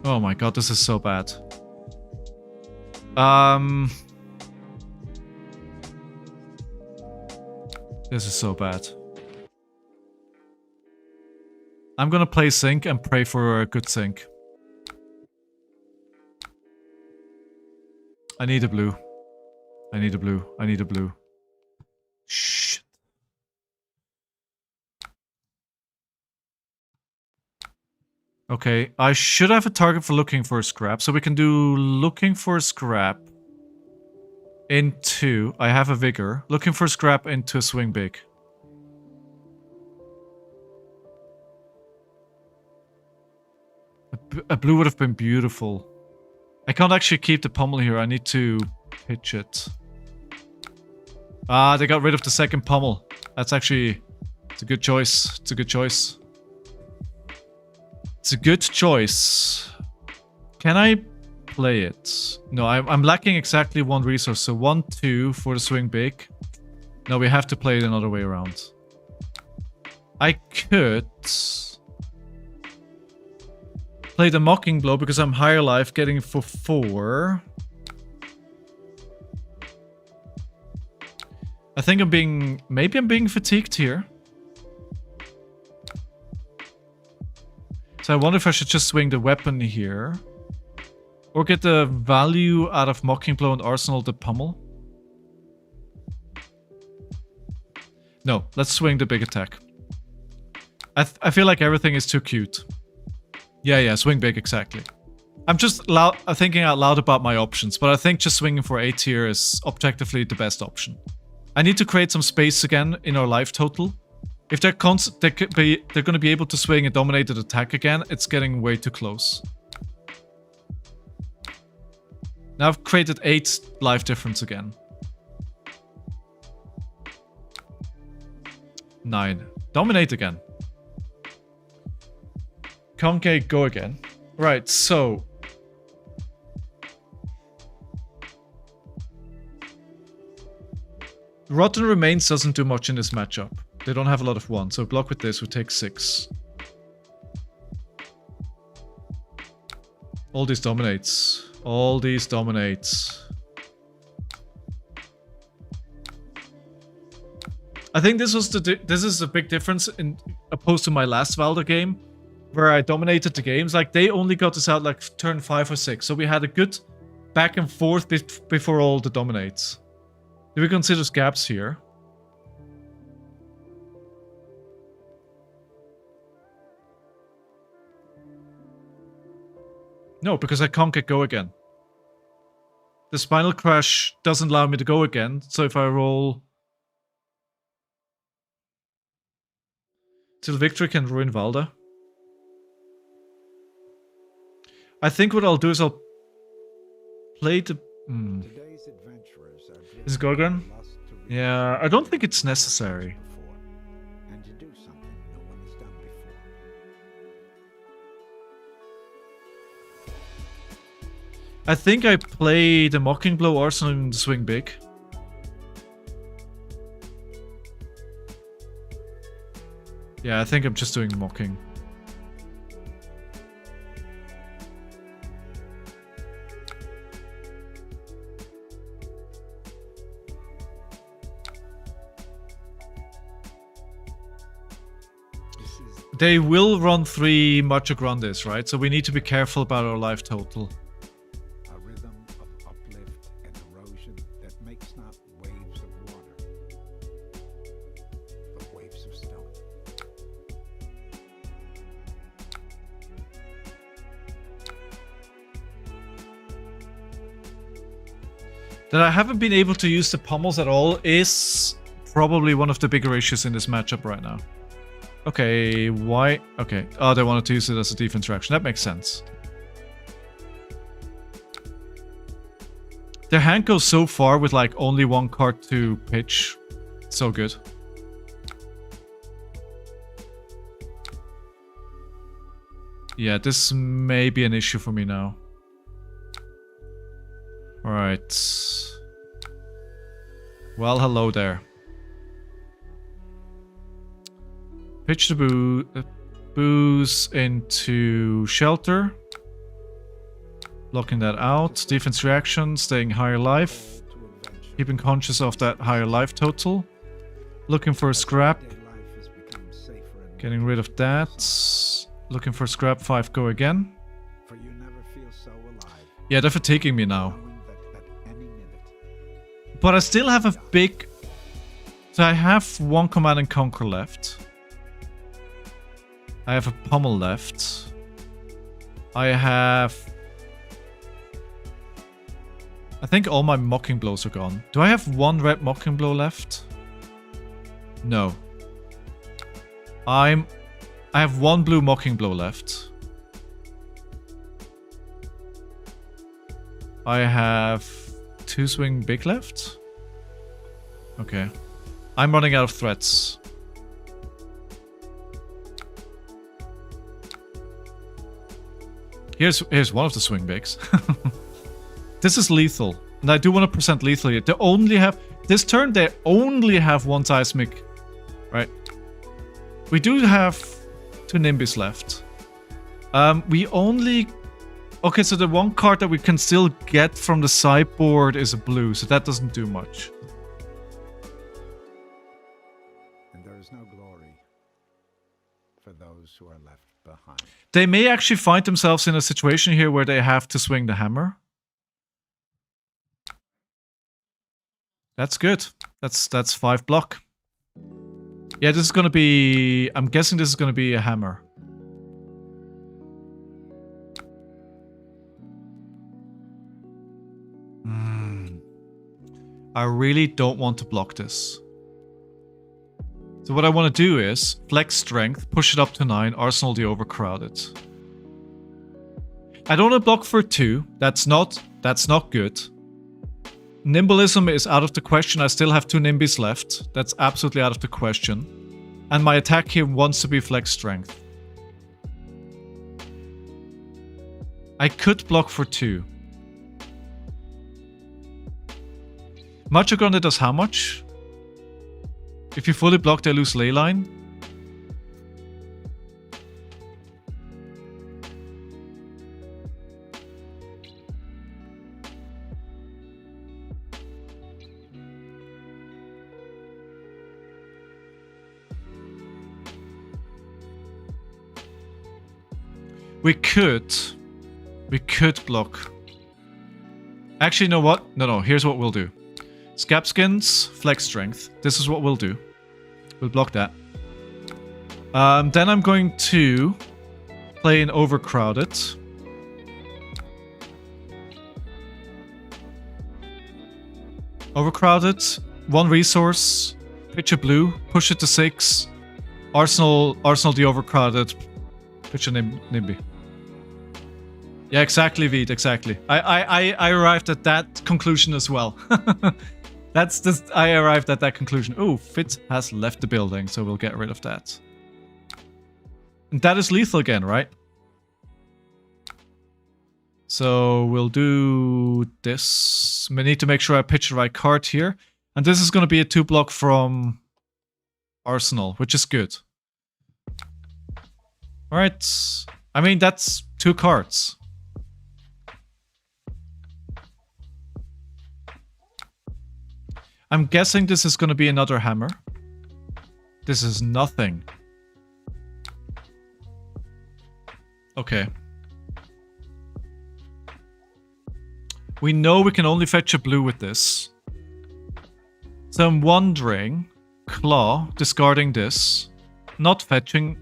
Oh my god, this is so bad. This is so bad. I'm gonna play sync and pray for a good sync. I need a blue. I need a blue. I need a blue. Shit. Okay, I should have a target for looking for a scrap. So we can do looking for a scrap into... I have a vigor. Looking for a scrap into a swing big. A blue would have been beautiful. I can't actually keep the pommel here. I need to pitch it. Ah, they got rid of the second pommel. That's actually... It's a good choice. It's a good choice. It's a good choice. Can I play it. No, I'm lacking exactly 1 resource. So 1, 2 for the swing big. No, we have to play it another way around. I could play the Mocking Blow because I'm higher life, getting for 4. I think maybe I'm being fatigued here. So I wonder if I should just swing the weapon here. Or get the value out of Mocking Blow and Arsenal the Pummel. No, let's swing the big attack. I feel like everything is too cute. Yeah, swing big, exactly. I'm just thinking out loud about my options, but I think just swinging for A tier is objectively the best option. I need to create some space again in our life total. If they're going to be able to swing a dominated attack again, it's getting way too close. Now I've created 8 life difference again. 9. Dominate again. Conke, go again. Right, so... Rotten Remains doesn't do much in this matchup. They don't have a lot of 1, so block with this, we take 6. All these dominates. All these dominates. I think this is a big difference in opposed to my last Valda game, where I dominated the games. Like, they only got us out like turn 5 or 6, so we had a good back and forth before all the dominates. Do we consider gaps here? No, because I can't get go again. The Spinal Crash doesn't allow me to go again, so if I roll... Till Victory can ruin Valda. I think what I'll do is I'll play the... Is it Gorgon? Yeah, I don't think it's necessary. I think I play the Mocking Blow Arsenal and swing big. Yeah, I think I'm just doing Mocking. They will run 3 Macho Grandes, right? So we need to be careful about our life total. A rhythm of uplift and erosion that makes not waves of water, but waves of stone. That I haven't been able to use the pummels at all is probably one of the bigger issues in this matchup right now. Okay, why? Okay. Oh, they wanted to use it as a defense reaction. That makes sense. Their hand goes so far with like only 1 card to pitch. So good. Yeah, this may be an issue for me now. Alright. Well, hello there. Pitch the booze into shelter. Blocking that out. Defense reaction, staying higher life. Keeping conscious of that higher life total. Looking for a scrap. Getting rid of that. Looking for scrap 5, go again. Yeah, they're fatiguing me now. But I still have a big... So I have 1 Command and Conquer left. I have a Pummel left. I have... I think all my Mocking Blows are gone. Do I have 1 red Mocking Blow left? No. I have 1 blue Mocking Blow left. I have 2 swing big left. Okay. I'm running out of threats. Here's one of the swing bigs. This is lethal. And I do want to present lethal here. They only have... This turn, they only have one Seismic. Right? We do have 2 Nimbus left. We only... Okay, so the one card that we can still get from the sideboard is a blue, so that doesn't do much. And there is no glory for those who are left behind. They may actually find themselves in a situation here where they have to swing the hammer. That's good. That's 5 block. Yeah, this is gonna be... I'm guessing this is gonna be a hammer. I really don't want to block this. So what I want to do is flex strength, push it up to 9, arsenal the overcrowded. I don't want to block for 2. That's not good. Nimblism is out of the question. I still have 2 Nimbys left. That's absolutely out of the question. And my attack here wants to be flex strength. I could block for 2. Machagrande does how much? If you fully block, they lose leyline. We could block. Actually, you know what? No, here's what we'll do. Scabskins, flex strength. This is what we'll do. We'll block that. Then I'm going to play an overcrowded. Overcrowded, 1 resource, pitch a blue, push it to 6, arsenal the overcrowded, pitch a Nimby. Yeah, exactly, Veed, exactly. I arrived at that conclusion as well. I arrived at that conclusion. Oh, Fitz has left the building, so we'll get rid of that. And that is lethal again, right? So we'll do this. We need to make sure I pitch the right card here. And this is going to be a 2 block from Arsenal, which is good. Alright. I mean, that's 2 cards. I'm guessing this is going to be another hammer. This is nothing. Okay. We know we can only fetch a blue with this. So I'm wondering... Claw, discarding this. Not fetching.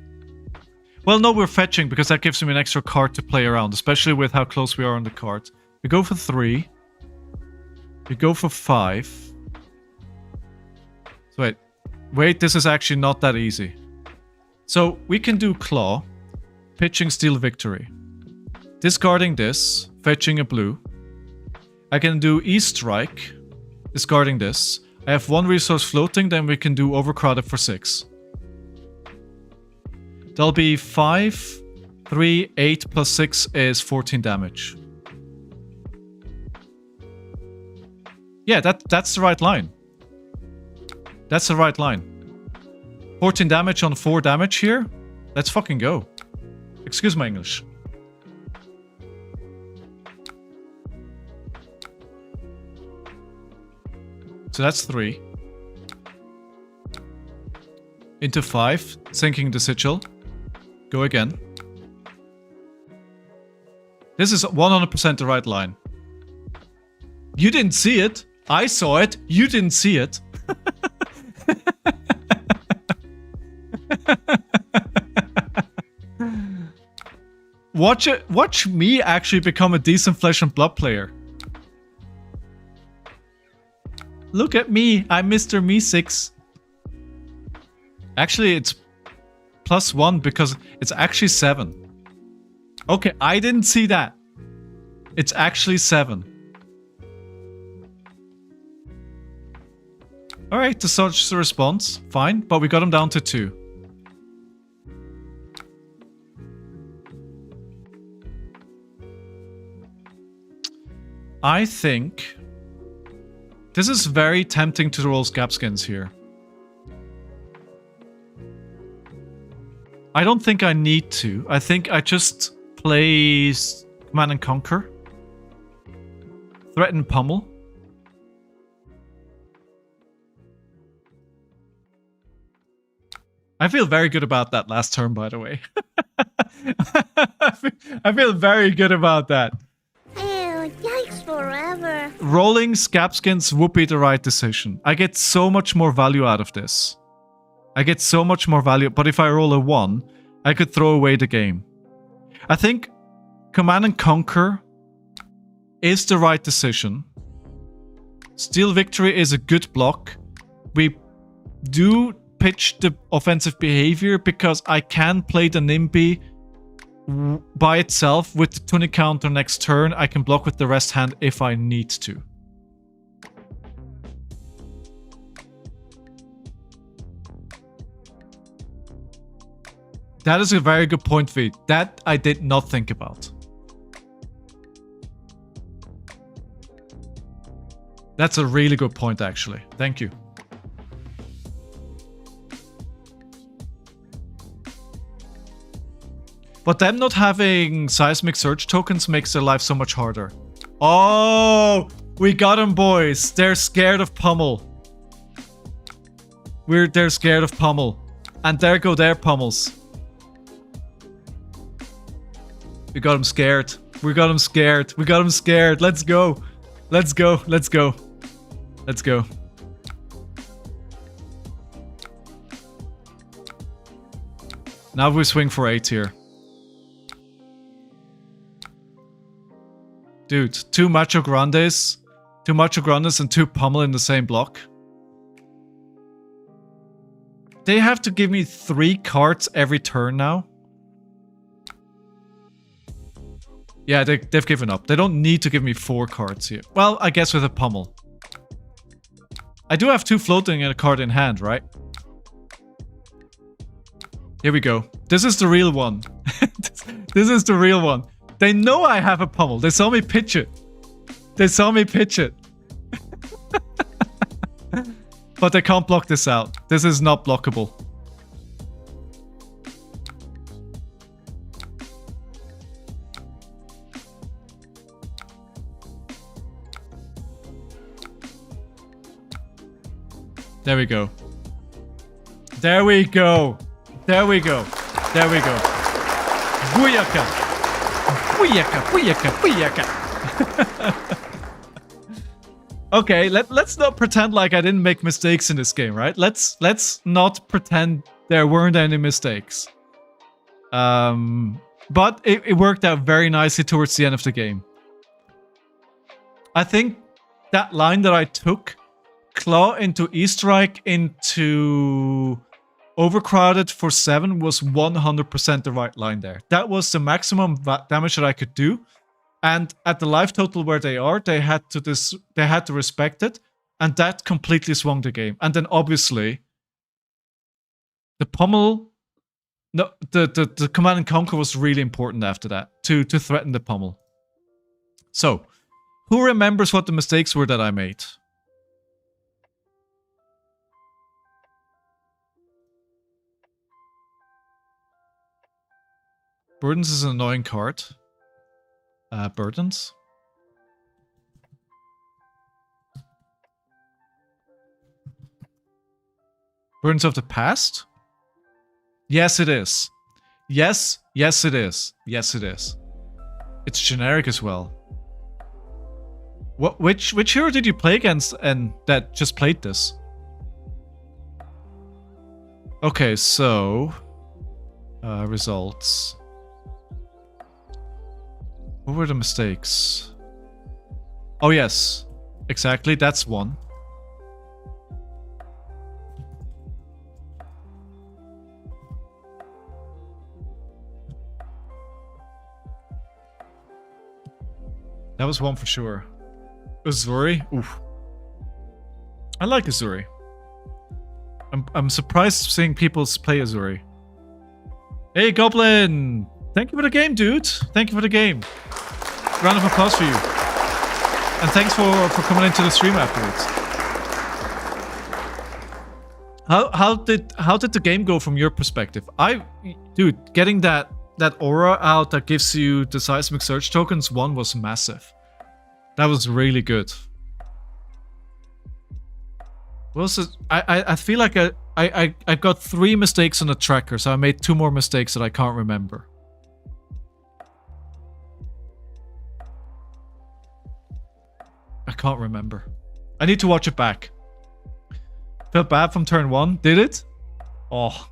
Well, no, we're fetching because that gives him an extra card to play around, especially with how close we are on the card. We go for 3. We go for 5. So wait, this is actually not that easy. So we can do Claw, pitching Steel Victory. Discarding this, fetching a blue. I can do E-Strike, discarding this. I have 1 resource floating, then we can do Overcrowded for 6. That'll be 5, 3, 8 plus 6 is 14 damage. Yeah, that's the right line. That's the right line. 14 damage on 4 damage here. Let's fucking go. Excuse my English. So that's 3. Into 5, sinking the sigil. Go again. This is 100% the right line. You didn't see it. I saw it. You didn't see it. Watch me actually become a decent Flesh and Blood player. Look at me, I'm Mr. Me6. Actually, it's +1 because it's actually 7. Okay, I didn't see that. It's actually 7. Alright, to such the response. Fine, but we got him down to 2. I think this is very tempting to roll Scabskins here. I don't think I need to. I think I just play Command and Conquer. Threaten Pummel. I feel very good about that last turn, by the way. I feel very good about that. Ew, yikes forever. Rolling Scabskins would be the right decision. I get so much more value out of this. I get so much more value, but if I roll a 1, I could throw away the game. I think Command and Conquer is the right decision. Steal Victory is a good block. We do pitch the offensive behavior because I can play the NIMBY by itself with the tunic counter next turn. I can block with the rest hand if I need to. That is a very good point, V. That I did not think about. That's a really good point, actually. Thank you. But them not having Seismic Surge tokens makes their life so much harder. Oh, we got them, boys. They're scared of Pummel. They're scared of Pummel. And there go their Pummels. We got them scared. We got them scared. We got them scared. Let's go. Let's go. Let's go. Let's go. Now we swing for 8 here. Dude, 2 Macho Grandes. 2 Macho Grandes and 2 Pummel in the same block. They have to give me 3 cards every turn now. Yeah, they've given up. They don't need to give me 4 cards here. Well, I guess with a Pummel. I do have 2 floating and a card in hand, right? Here we go. This is the real one. This is the real one. They know I have a Pummel. They saw me pitch it. They saw me pitch it. But they can't block this out. This is not blockable. There we go. There we go. There we go. There we go. Booyaka. Booyaka, booyaka, booyaka. Okay, let's not pretend like I didn't make mistakes in this game, right? Let's not pretend there weren't any mistakes. But it worked out very nicely towards the end of the game. I think that line that I took, Claw into E-Strike into Overcrowded for 7, was 100% the right line there. That was the maximum damage that I could do. And at the life total where they are, they had to respect it. And that completely swung the game. And then obviously, the Pummel... No, the Command and Conquer was really important after that. To threaten the Pummel. So, who remembers what the mistakes were that I made? Burdens is an annoying card. Burdens. Burdens of the Past? Yes, it is. Yes, yes it is. Yes, it is. It's generic as well. Which hero did you play against and that just played this? Okay, so... results. What were the mistakes? Oh yes, exactly, that's one. That was one for sure. Uzuri? Oof. I like Uzuri. I'm surprised seeing people play Uzuri. Hey, Goblin! Thank you for the game, dude. Thank you for the game. Round of applause for you. And thanks for coming into the stream afterwards. How did the game go from your perspective? Dude, getting that aura out that gives you the seismic search tokens was massive. That was really good. What was it? I feel like I got 3 mistakes on the tracker, so I made 2 more mistakes that I can't remember. I can't remember. I need to watch it back. Felt bad from turn 1. Did it? Oh.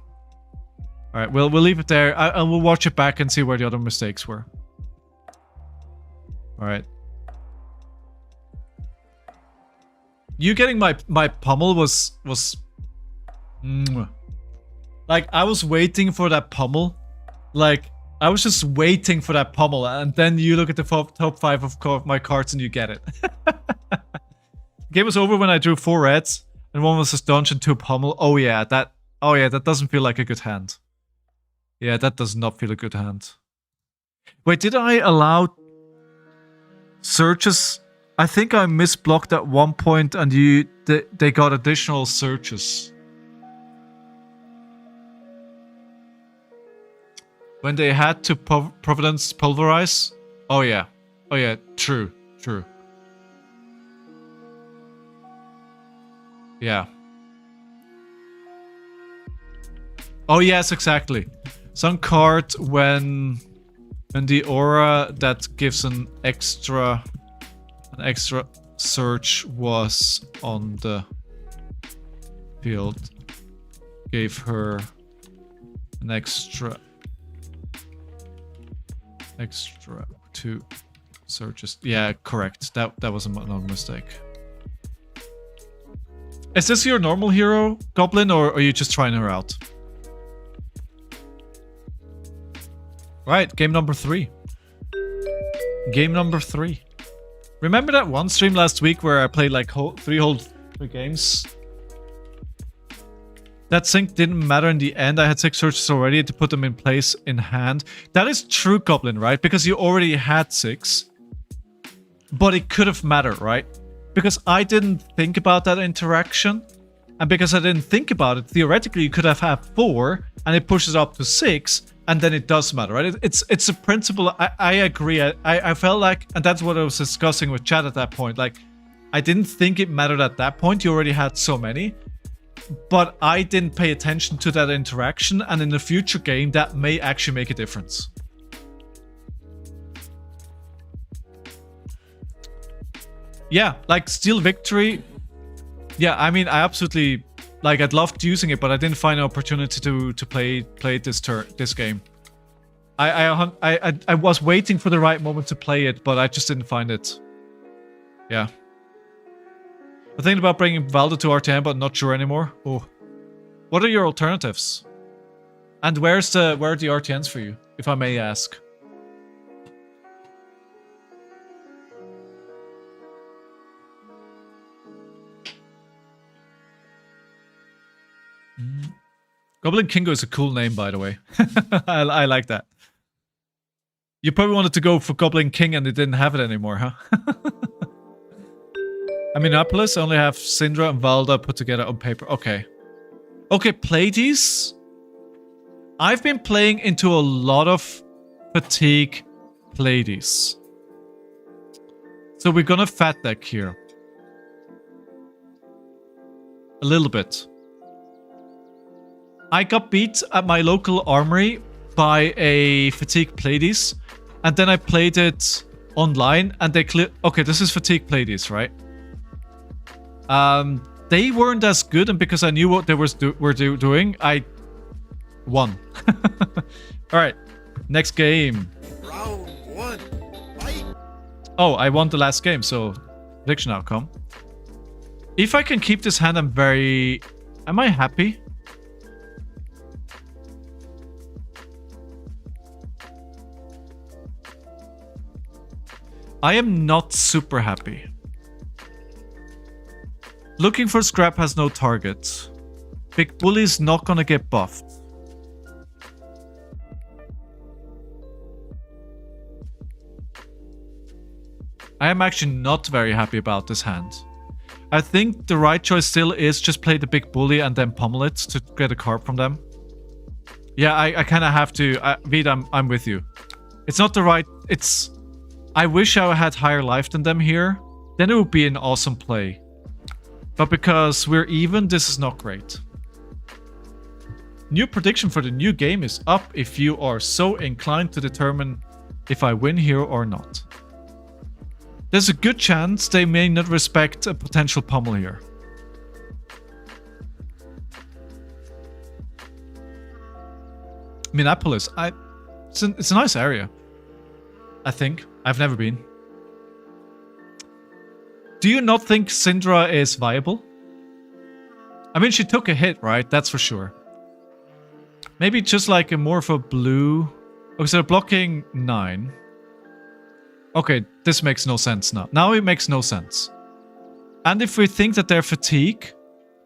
Alright, we'll leave it there. I will watch it back and see where the other mistakes were. Alright. You getting my pummel was like, I was waiting for that pummel. Like, I was just waiting for that pummel, and then you look at the top 5 of my cards and you get it. Game was over when I drew 4 reds, and 1 was a dungeon, 2 pummel. Oh yeah, that doesn't feel like a good hand. Yeah, that does not feel a good hand. Wait, did I allow searches? I think I misblocked at one point, and they got additional searches. When they had to Providence pulverize? Oh yeah. Oh yeah, true. Yeah. Oh yes, exactly. Some card when the aura that gives an extra search was on the field gave her an extra 2 searches. Yeah, correct. That was a mistake. Is this your normal hero, Goblin, or are you just trying her out? Right, game number 3. Game number 3. Remember that one stream last week where I played like 3 whole games? That sync didn't matter in the end. I had 6 searches already to put them in place in hand. That is true, Goblin, right? Because you already had 6. But it could have mattered, right? Because I didn't think about that interaction. And because I didn't think about it, theoretically you could have had 4 and it pushes up to 6. And then it does matter, right? It's a principle. I agree. I felt like, and that's what I was discussing with Chad at that point. Like, I didn't think it mattered at that point. You already had so many. But I didn't pay attention to that interaction, and in a future game, that may actually make a difference. Yeah, like Steel Victory. Yeah, I mean, I absolutely, like, I'd loved using it, but I didn't find an opportunity to play this game. I was waiting for the right moment to play it, but I just didn't find it. Yeah. I'm thinking about bringing Valda to RTM, but not sure anymore. Oh. What are your alternatives? And where are the RTNs for you, if I may ask? Goblin Kingo is a cool name, by the way. I like that. You probably wanted to go for Goblin King and they didn't have it anymore, huh? Aminopolis only have Syndra and Valda put together on paper. Okay. Okay, Pleiades. I've been playing into a lot of fatigue Pleiades. So we're gonna fat deck here. A little bit. I got beat at my local armory by a fatigue Pleiades. And then I played it online and they cleared... Okay, this is fatigue Pleiades, right? They weren't as good, and because I knew what they were doing, I won. Alright, next game. Round 1, fight! Oh, I won the last game, so prediction outcome. If I can keep this hand, I'm very... Am I happy? I am not super happy. Looking for scrap has no target. Big Bully's not gonna get buffed. I am actually not very happy about this hand. I think the right choice still is just play the big bully and then pummel it to get a card from them. Yeah, I kind of have to. Vid, I'm with you. It's not the right... It's... I wish I had higher life than them here. Then it would be an awesome play. But because we're even, this is not great. New prediction for the new game is up if you are so inclined to determine if I win here or not. There's a good chance they may not respect a potential pummel here. Minneapolis, it's a nice area. I think. I've never been. Do you not think Syndra is viable? I mean, she took a hit, right? That's for sure. Maybe just like a more of a blue... Okay, so they're blocking 9. Okay, this makes no sense now. Now it makes no sense. And if we think that they're fatigue,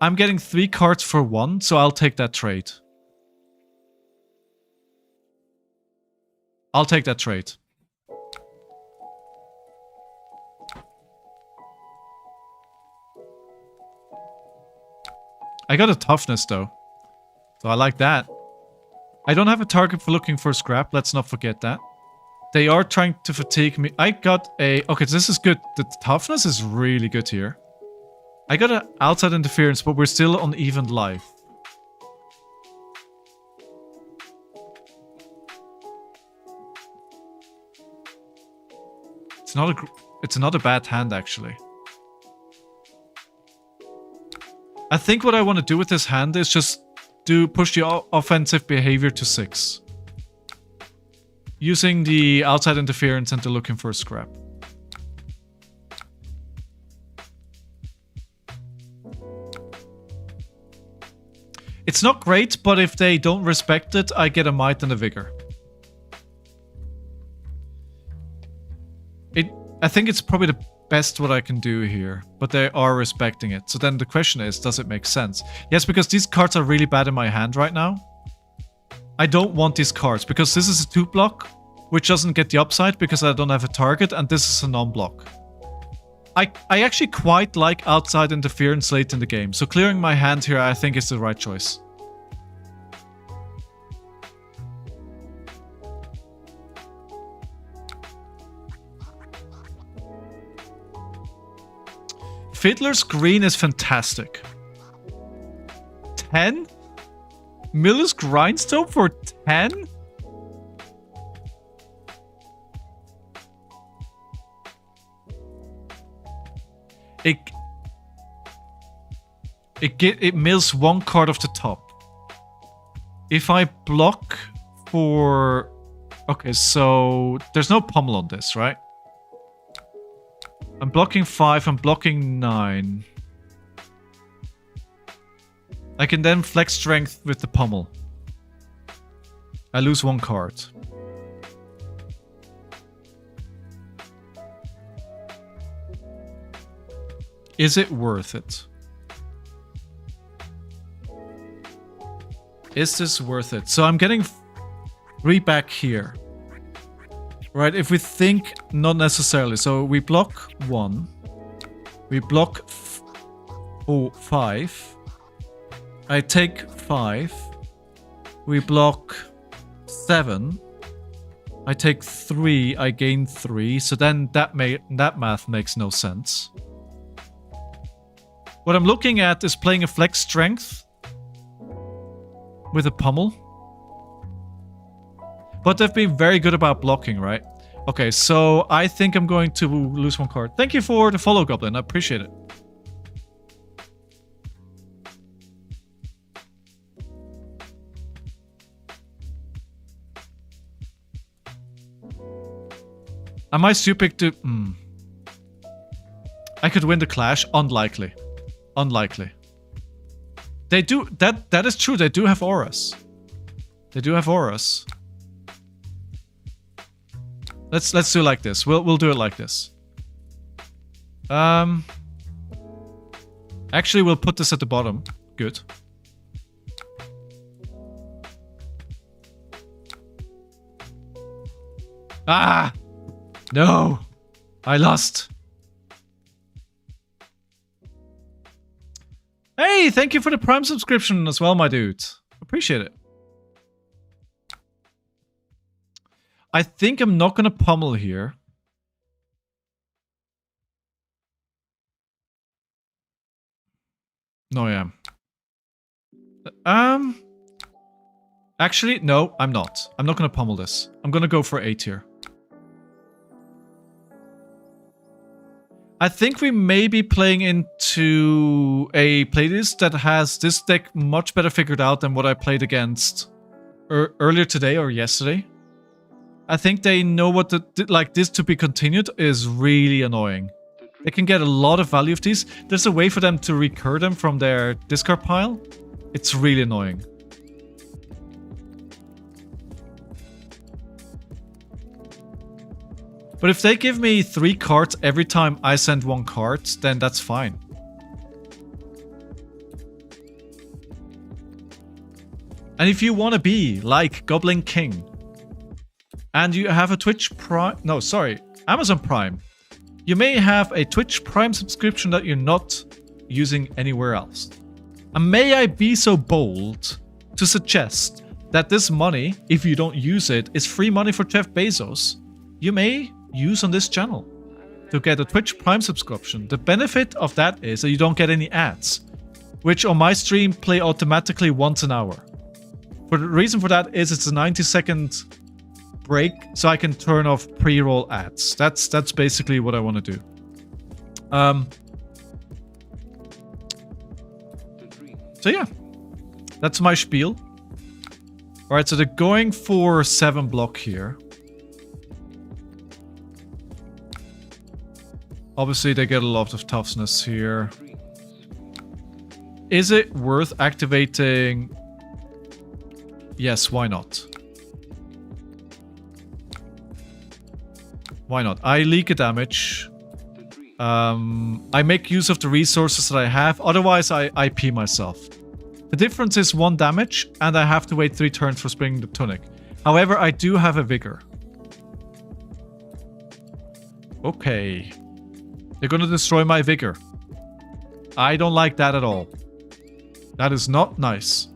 I'm getting 3 cards for 1, so I'll take that trade. I'll take that trade. I got a toughness though. So I like that. I don't have a target for looking for scrap. Let's not forget that. They are trying to fatigue me. I got a... Okay, this is good. The toughness is really good here. I got an outside interference, but we're still on even life. It's not a bad hand, actually. I think what I want to do with this hand is just push the offensive behavior to 6. Using the outside interference and the looking for a scrap. It's not great, but if they don't respect it, I get a might and a vigor. I think it's probably the best what I can do here, but they are respecting it. So then the question is, does it make sense? Yes, because these cards are really bad in my hand right now. I don't want these cards, because this is a 2-block, which doesn't get the upside because I don't have a target, and this is a non-block. I actually quite like outside interference late in the game, so clearing my hand here I think is the right choice. Fiddler's Green is fantastic. 10? Miller's Grindstone for 10? It mills 1 card off the top. If I block for... Okay, so there's no pummel on this, right? I'm blocking 5, I'm blocking 9. I can then flex strength with the pummel. I lose 1 card. Is it worth it? Is this worth it? So I'm getting 3 back here. Right, if we think not necessarily. So we block 1. We block 5. I take 5. We block 7. I take 3. I gain 3. So then that math makes no sense. What I'm looking at is playing a flex strength with a pummel. But they've been very good about blocking, right? Okay, so I think I'm going to lose 1 card. Thank you for the follow, Goblin. I appreciate it. Am I stupid to... I could win the clash. Unlikely. Unlikely. They do... That is true. They do have auras. They do have auras. Let's do it like this. We'll do it like this. Actually, we'll put this at the bottom. Good. Ah! No! I lost. Hey, thank you for the Prime subscription as well, my dude. Appreciate it. I think I'm not gonna pummel here. No, I am. Actually, no, I'm not. I'm not gonna pummel this. I'm gonna go for 8 here. I think we may be playing into a Pleiades that has this deck much better figured out than what I played against earlier today or yesterday. I think they know what like this to be continued is really annoying. They can get a lot of value of these. There's a way for them to recur them from their discard pile. It's really annoying. But if they give me 3 cards every time I send 1 card, then that's fine. And if you want to be like Goblin King, and you have a Twitch Prime... No, sorry, Amazon Prime. You may have a Twitch Prime subscription that you're not using anywhere else. And may I be so bold to suggest that this money, if you don't use it, is free money for Jeff Bezos. You may use on this channel to get a Twitch Prime subscription. The benefit of that is that you don't get any ads, which on my stream play automatically once an hour. For the reason for that is it's a 90-second break, so I can turn off pre-roll ads. That's basically what I want to do. So yeah, that's my spiel. All right, so they're going for 7 block here. Obviously, they get a lot of toughness here. Is it worth activating? Yes, why not? Why not? I leak a damage. I make use of the resources that I have. Otherwise, I IP myself. The difference is 1 damage, and I have to wait 3 turns for Spring the Tunic. However, I do have a Vigor. Okay. They're gonna destroy my Vigor. I don't like that at all. That is not nice.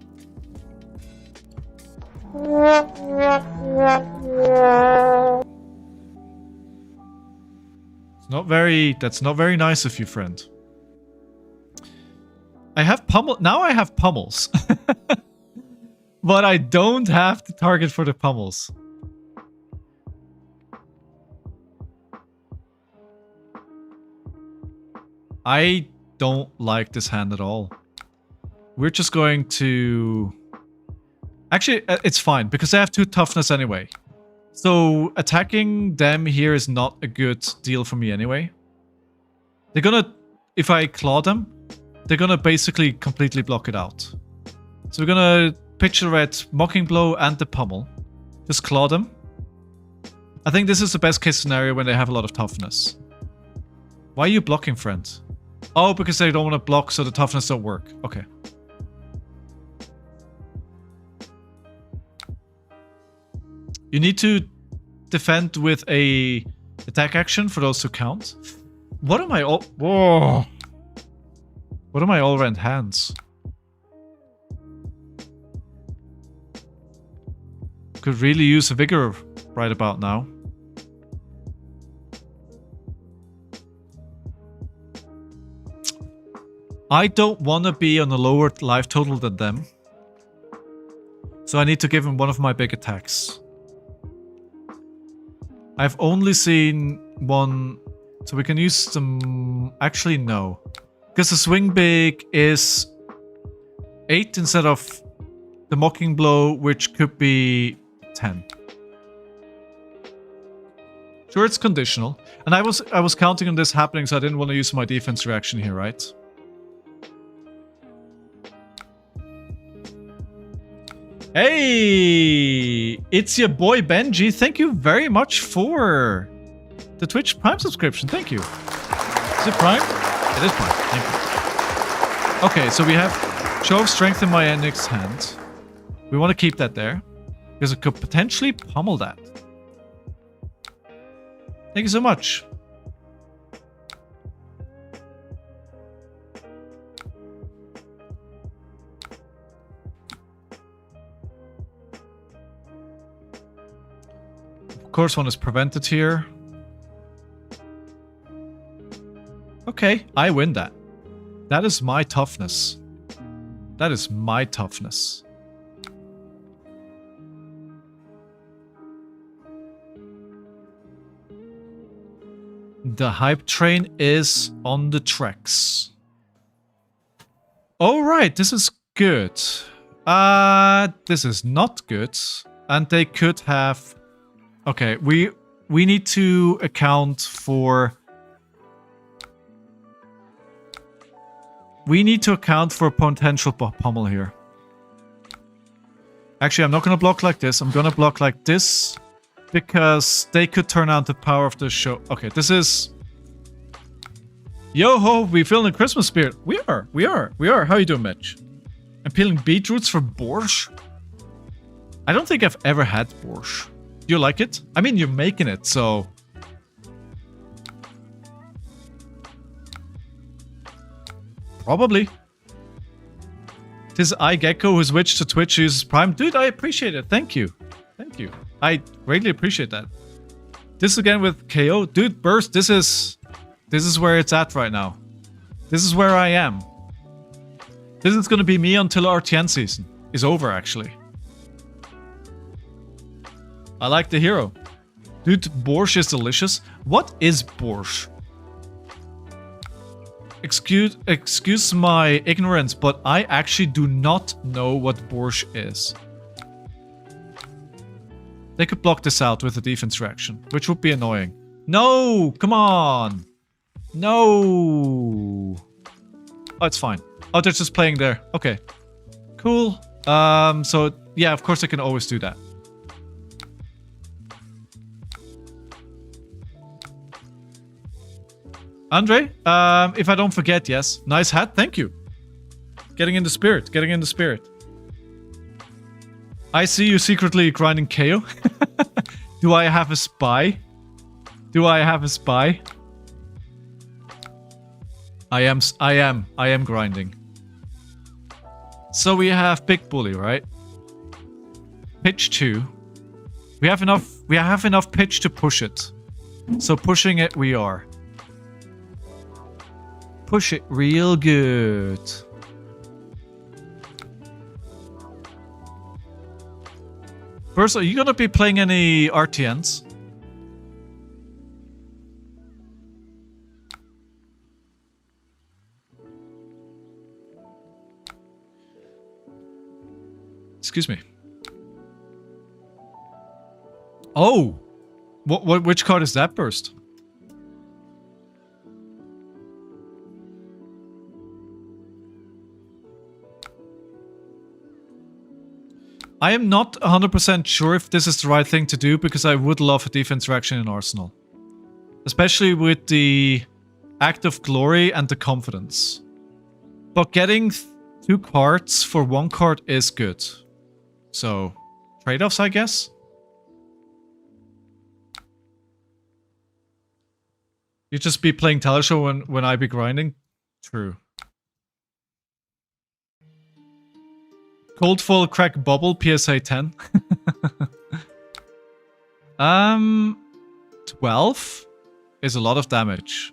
That's not very nice of you, friend. I have pummel. Now I have pummels. But I don't have the target for the pummels. I don't like this hand at all. We're just going to... Actually, it's fine, because I have 2 toughness anyway. So attacking them here is not a good deal for me anyway. They're gonna... If I claw them, they're gonna basically completely block it out. So we're gonna pitch the red Mocking Blow and the pummel. Just claw them. I think this is the best case scenario when they have a lot of toughness. Why are you blocking, friend? Oh, because they don't want to block, so the toughness don't work. Okay. You need to defend with a attack action for those to count. What am I all... Whoa. What are my all-round hands? Could really use a Vigor right about now. I don't want to be on a lower life total than them. So I need to give him one of my big attacks. I've only seen 1... So we can use some... Actually, no. Because the swing big is 8 instead of the Mocking Blow, which could be 10. Sure, it's conditional. And I was counting on this happening, so I didn't want to use my defense reaction here, right? Hey, it's your boy Benji. Thank you very much for the Twitch Prime subscription. Thank you. Is it Prime? It is Prime. Thank you. Okay, so we have Show of Strength in my next hand. We want to keep that there because it could potentially pummel that. Thank you so much. Of course, one is prevented here. Okay, I win that. That is my toughness. That is my toughness. The hype train is on the tracks. Alright, this is good. This is not good. And they could have... Okay, we need to account for... We need to account for potential pummel here. Actually, I'm not going to block like this. I'm going to block like this. Because they could turn out the power of the show. Okay, this is... Yo-ho, we feel in the Christmas spirit. We are. How you doing, Mitch? I'm peeling beetroots for borscht. I don't think I've ever had borscht. Do you like it? I mean, you're making it, so... Probably. This iGecko who switched to Twitch uses Prime. Dude, I appreciate it. Thank you. Thank you. I greatly appreciate that. This again with Kayo. Dude, Burst, this is where it's at right now. This is where I am. This is gonna be me until RTN season is over, actually. I like the hero. Dude, borscht is delicious. What is borscht? Excuse my ignorance, but I actually do not know what borscht is. They could block this out with a defense reaction, which would be annoying. No! Come on! No! Oh, it's fine. Oh, they're just playing there. Okay. Cool. So, yeah, of course I can always do that. Andre, if I don't forget, yes. Nice hat, thank you. Getting in the spirit, getting in the spirit. I see you secretly grinding Kayo. Do I have a spy? Do I have a spy? I am grinding. So we have Big Bully, right? Pitch 2. We have enough pitch to push it. So pushing it we are. Push it real good. First, are you gonna be playing any RTNs? Excuse me. Oh! Which card is that, Burst? I am not 100% sure if this is the right thing to do, because I would love a defense reaction in Arsenal. Especially with the Act of Glory and the Confidence. But getting 2 cards for 1 card is good. So, trade-offs, I guess? You just be playing Teleshow when I be grinding? True. Cold Foil Crack Bubble, PSA 10. 12 is a lot of damage.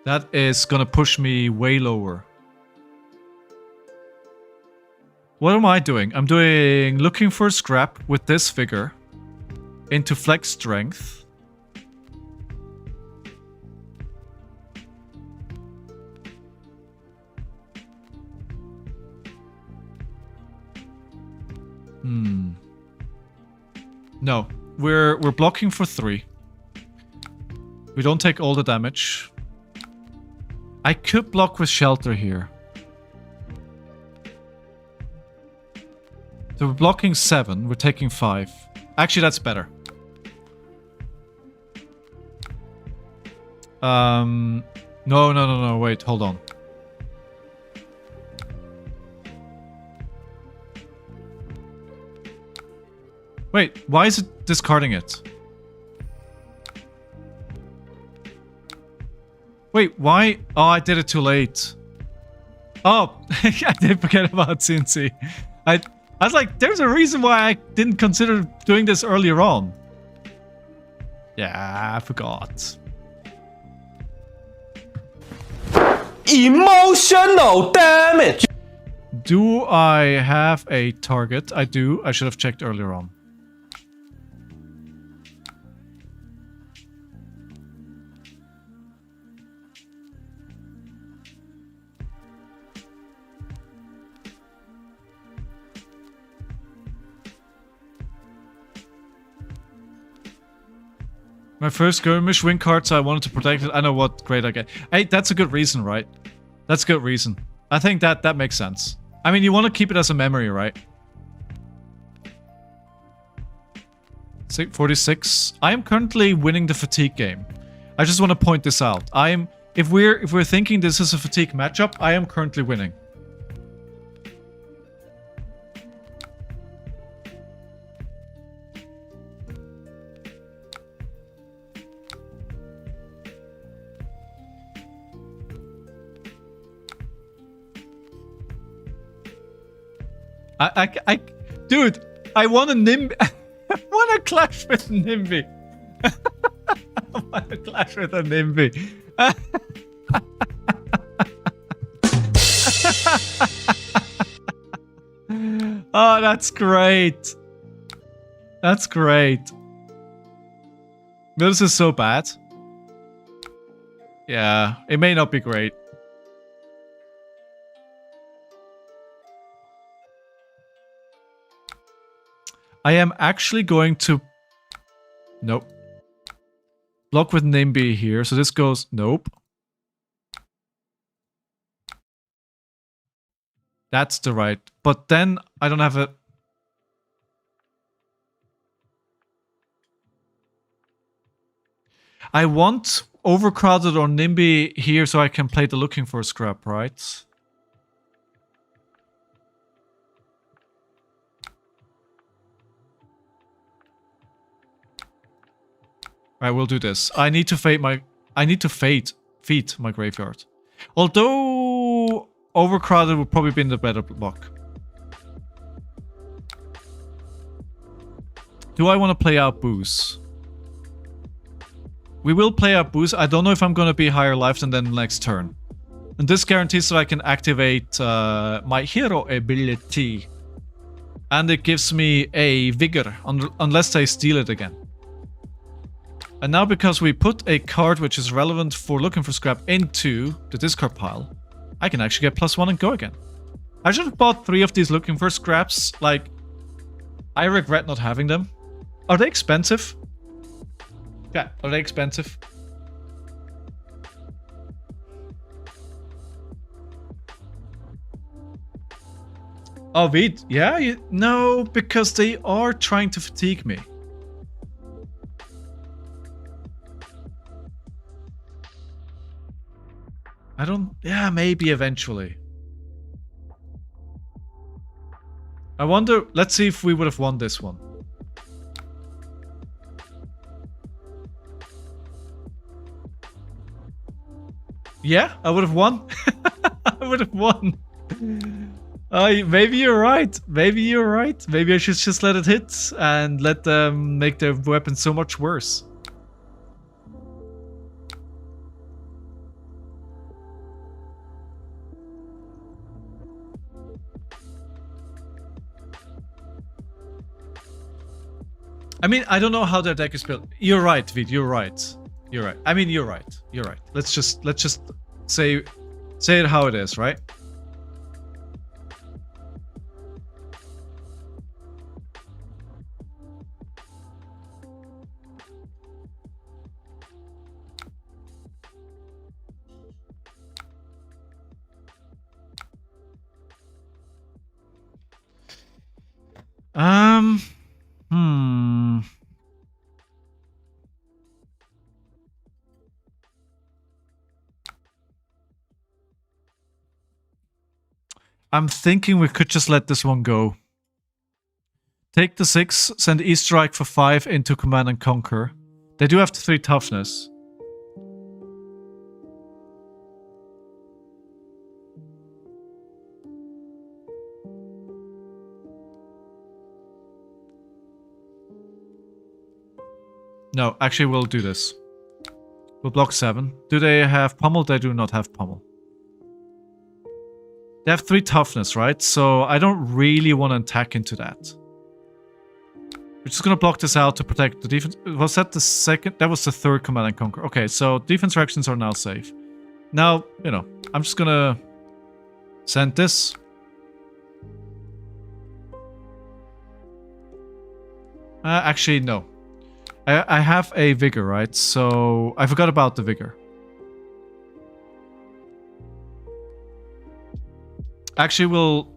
That is gonna push me way lower. What am I doing? I'm doing looking for a scrap with this figure into flex strength. No, we're blocking for 3. We don't take all the damage. I could block with shelter here. So we're blocking 7, we're taking 5. Actually, that's better. No, wait, hold on. Wait, why is it discarding it? Wait, why? Oh, I did it too late. Oh, I did forget about CNC. I was like, there's a reason why I didn't consider doing this earlier on. Yeah, I forgot. Emotional damage. Do I have a target? I do. I should have checked earlier on. My first skirmish win card, so I wanted to protect it. I know what grade I get. Hey, that's a good reason, right? That's a good reason. I think that makes sense. I mean, you want to keep it as a memory, right? 46. I am currently winning the fatigue game. I just want to point this out. If we're thinking this is a fatigue matchup, I am currently winning. Dude, I want a Nimby. I want to clash with Nimby. I want to clash with a Nimby. Oh, that's great. That's great. This is so bad. Yeah, it may not be great. I am actually going to... Nope. Block with Nimby here. So this goes... Nope. That's the right. But then I don't have a... I want Overcrowded or Nimby here so I can play the Looking for Scrap, right? I will do this. I need to feed my graveyard. Although Overcrowded would probably be in the better block. Do I want to play out Booze? We will play out Booze. I don't know if I'm going to be higher life than the next turn. And this guarantees that I can activate my hero ability. And it gives me a Vigor, unless I steal it again. And now because we put a card which is relevant for Looking for Scrap into the discard pile, I can actually get +1 and go again. I should have bought 3 of these Looking for Scraps. Like, I regret not having them. Are they expensive? Yeah, are they expensive? Oh, Vid, yeah? No, because they are trying to fatigue me. I don't... Yeah, maybe eventually. I wonder... Let's see if we would have won this one. Yeah, I would have won. I would have won. Maybe you're right. Maybe you're right. Maybe I should just let it hit and let them make their weapon so much worse. I mean, I don't know how their deck is built. You're right, Vid. You're right. You're right. I mean, you're right. You're right. Let's just say it how it is, right? I'm thinking we could just let this one go. Take the 6, send E-Strike for 5 into Command and Conquer. They do have 3 toughness. No, actually we'll do this. We'll block 7. Do they have pummel? They do not have pummel. They have 3 toughness, right? So I don't really want to attack into that. We're just going to block this out to protect the defense. Was that the second? That was the third Command and Conquer. Okay, so defense reactions are now safe. Now, you know, I'm just going to send this. Actually, no. I have a Vigor, right? So I forgot about the Vigor. Actually, we'll...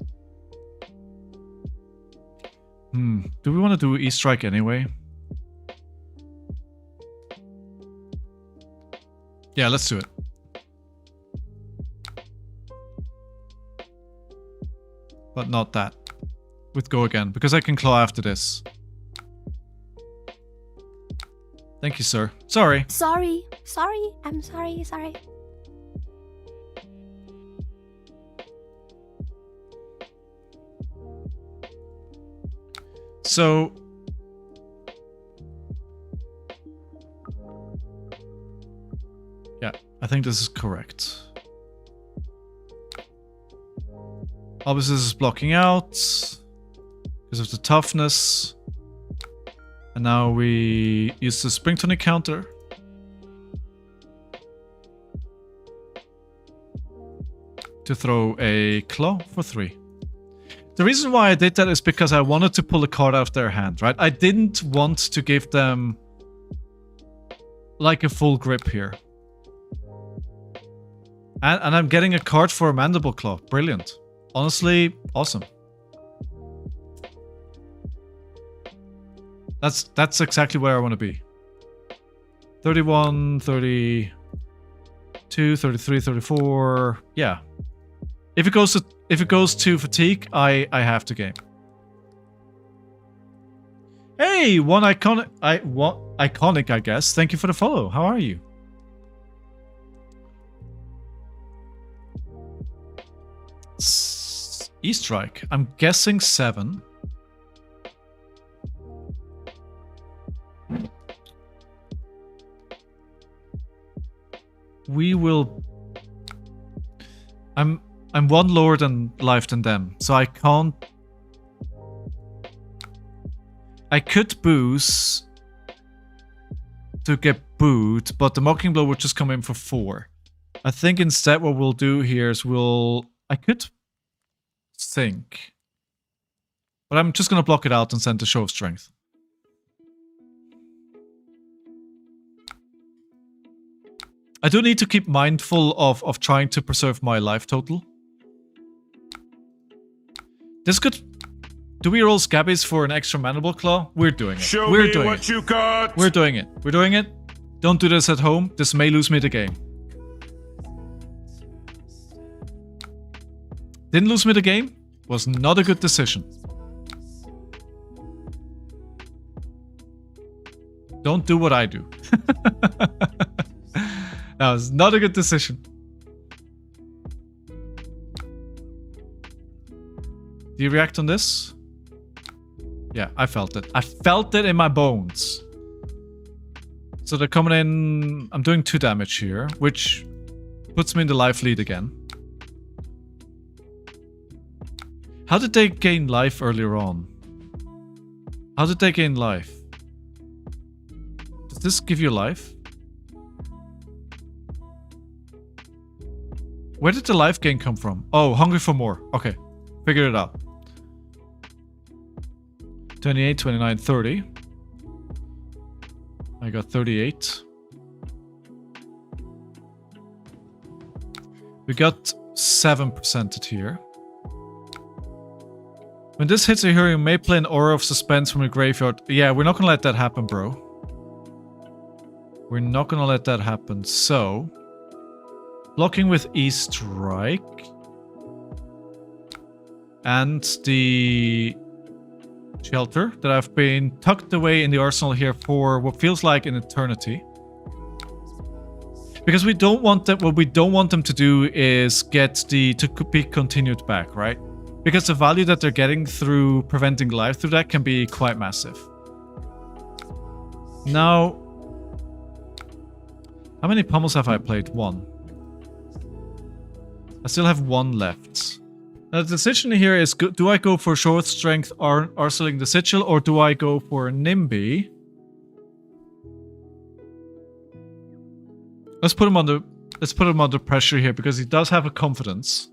Do we want to do E-Strike anyway? Yeah, let's do it. But not that. With Go again, because I can claw after this. Thank you, sir. Sorry. Sorry. Sorry. I'm sorry. Sorry. So... yeah, I think this is correct. Obviously this is blocking out because of the toughness. And now we use the Spring Tonic counter. To throw a claw for 3. The reason why I did that is because I wanted to pull a card out of their hand, right? I didn't want to give them like a full grip here. And I'm getting a card for a Mandible Claw. Brilliant. Honestly, awesome. That's exactly where I want to be. 31, 32, 33, 34. Yeah. If it goes to fatigue, I have to game. Hey, one iconic I guess. Thank you for the follow. How are you? E-Strike. I'm guessing 7. We will... I'm 1 lower than life than them, so I can't... I could boost to get booed, but the Mocking Blow would just come in for 4. I think instead what we'll do here is I could think. But I'm just going to block it out and send the Show of Strength. I do need to keep mindful of trying to preserve my life total. This could... Do we roll Scabbies for an extra Mandible Claw? We're doing it. Show We're me doing what it. you got. We're doing it. We're doing it. Don't do this at home. This may lose me the game. Didn't lose me the game. Was not a good decision. Don't do what I do. That was not a good decision. Do you react on this? Yeah, I felt it. I felt it in my bones. So they're coming in... I'm doing 2 damage here, which puts me in the life lead again. How did they gain life earlier on? How did they gain life? Does this give you life? Where did the life gain come from? Oh, hungry for more. Okay, figured it out. 28, 29, 30. I got 38. We got 7% here. When this hits a hero, you may play an Aura of Suspense from your graveyard. Yeah, we're not gonna let that happen, bro. We're not gonna let that happen. So, blocking with E-Strike. And the Shelter that I've been tucked away in the arsenal here for what feels like an eternity. Because we don't want them, what we don't want them to do is get to be continued back, right? Because the value that they're getting through preventing life through that can be quite massive. Now, How many pummels have I played? 1. I still have 1 left. Now the decision here is, do I go for short strength arsenling the sigil, or do I go for Nimby? Let's put him under pressure here, because he does have a confidence.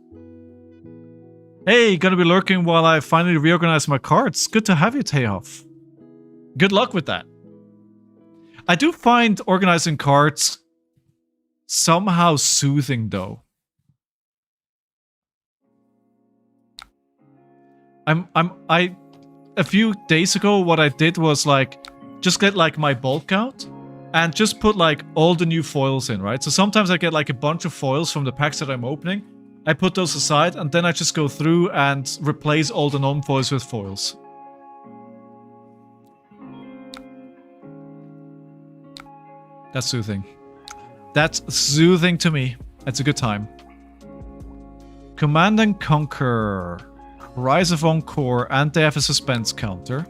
Hey, gonna be lurking while I finally reorganize my cards. Good to have you, Tehoff. Good luck with that. I do find organizing cards somehow soothing, though. A few days ago, what I did was like just get like my bulk out and just put like all the new foils in, right? So sometimes I get like a bunch of foils from the packs that I'm opening. I put those aside and then I just go through and replace all the non-foils with foils. That's soothing. That's soothing to me. It's a good time. Command and Conquer. Rise of Encore, and they have a suspense counter.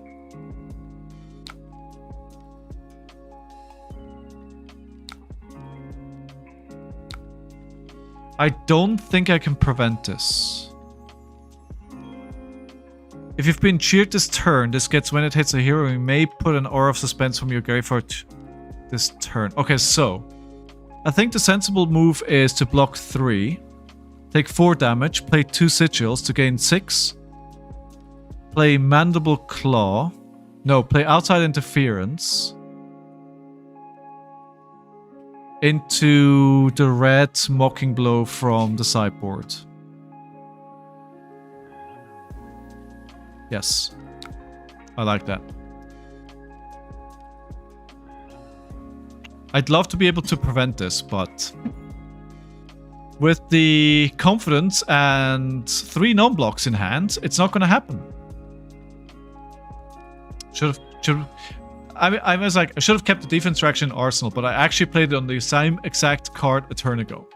I don't think I can prevent this. If you've been cheered this turn, this gets when it hits a hero, you may put an Aura of Suspense from your graveyard this turn. Okay, so I think the sensible move is to block 3. Take 4 damage, play 2 sigils to gain 6. Play Mandible Claw. No, play Outside Interference. Into the red Mocking Blow from the sideboard. Yes. I like that. I'd love to be able to prevent this, but with the confidence and 3 non-blocks in hand, it's not going to happen. I was like, I should have kept the defense traction in Arsenal, but I actually played it on the same exact card a turn ago.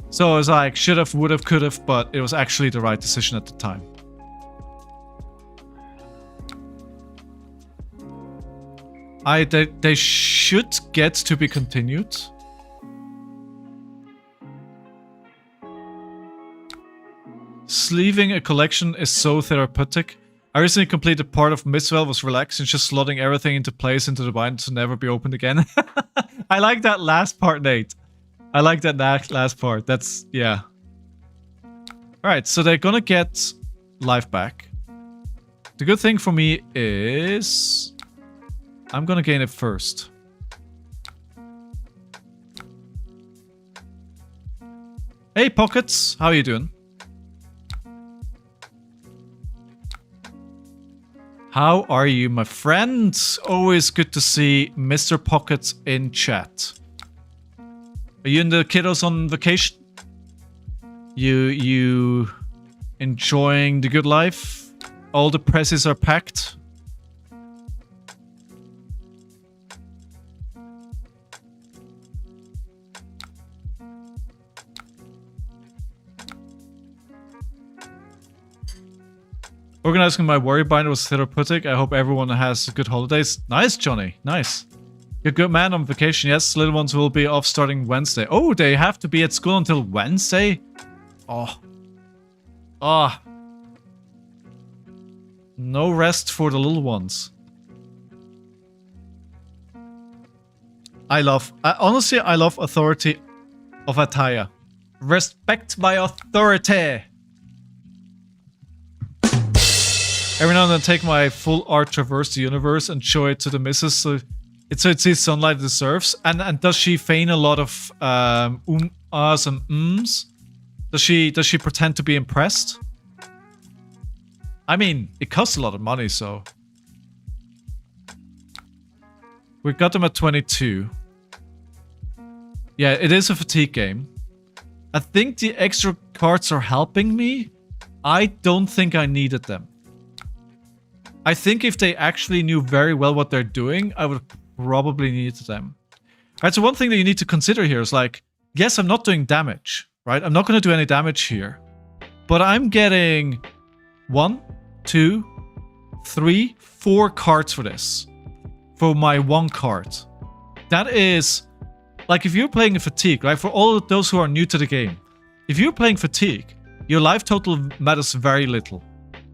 So I was like, should have, would have, could have, but it was actually the right decision at the time. They should get to be continued. Sleeving a collection is so therapeutic. I recently completed part of Mistwell, was relaxing, just slotting everything into place into the bind to never be opened again. I like that last part, Nate. I like that last part. That's, yeah. Alright, so they're gonna get life back. The good thing for me is I'm gonna gain it first. Hey, Pockets, how are you doing? How are you, my friend? Always good to see Mr. Pockets in chat. Are you and the kiddos on vacation? You enjoying the good life? All the presses are packed? Organizing my worry binder was therapeutic. I hope everyone has good holidays. Nice, Johnny. Nice. You're a good man on vacation. Yes, little ones will be off starting Wednesday. Oh, they have to be at school until Wednesday? Oh. Ah. Oh. No rest for the little ones. Honestly, I love authority of Ataya. Respect my authority. Every now and then take my full art traverse the universe and show it to the missus so it sees sunlight it deserves. And does she feign a lot of ahs and ums? Does she pretend to be impressed? I mean, it costs a lot of money, so. We got them at 22. Yeah, it is a fatigue game. I think the extra cards are helping me. I don't think I needed them. I think if they actually knew very well what they're doing, I would probably need them. Alright, so one thing that you need to consider here is like, yes, I'm not doing damage, right? I'm not going to do any damage here. But I'm getting 1, 2, 3, 4 cards for this. For my 1 card. That is like if you're playing a Fatigue, right? For all of those who are new to the game, if you're playing Fatigue, your life total matters very little.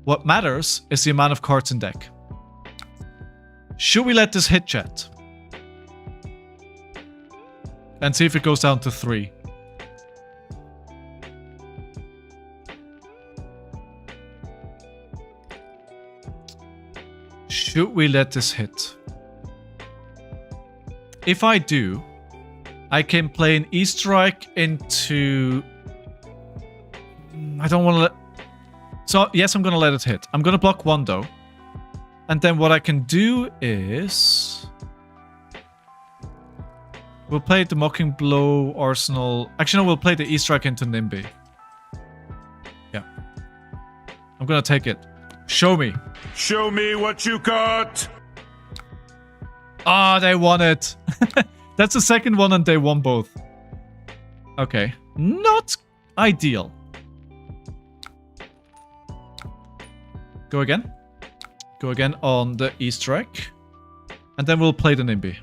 What matters is the amount of cards in deck. Should we let this hit, chat? And see if it goes down to 3. Should we let this hit? If I do, I can play an E-Strike into... I don't want to let... So, yes, I'm going to let it hit. I'm going to block 1, though. And then what I can do is... We'll play the Mocking Blow, Arsenal... Actually, no, we'll play the E-Strike into Nimby. Yeah. I'm going to take it. Show me. Show me what you got. Ah, they won it. That's the second one and they won both. Okay. Not ideal. Go again. Go again on the E-Strike. And then we'll play the Nimby.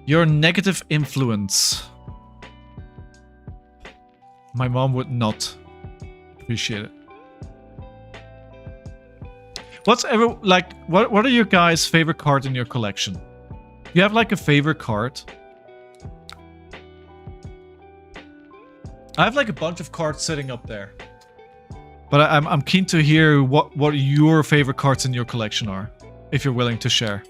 Your negative influence. My mom would not appreciate it. What are your guys' favorite cards in your collection? Do you have like a favorite card? I have like a bunch of cards sitting up there. But I'm keen to hear what your favorite cards in your collection are, if you're willing to share.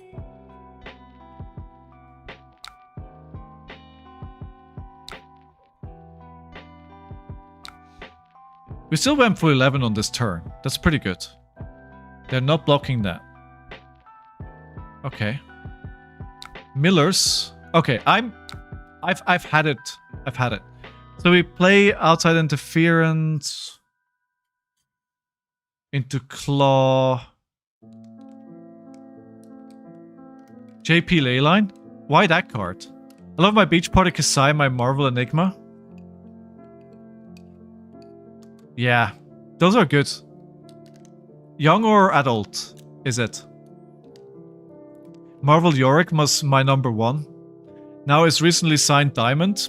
We still went for 11 on this turn. That's pretty good. They're not blocking that. Okay. Millers. Okay, I've had it. I've had it. So we play outside interference into claw. JP Leyline? Why that card? I love my Beach Party Kasai, my Marvel Enigma. Yeah, those are good. Young or adult, is it? Marvel Yorick was my number 1. Now it's recently signed Diamond.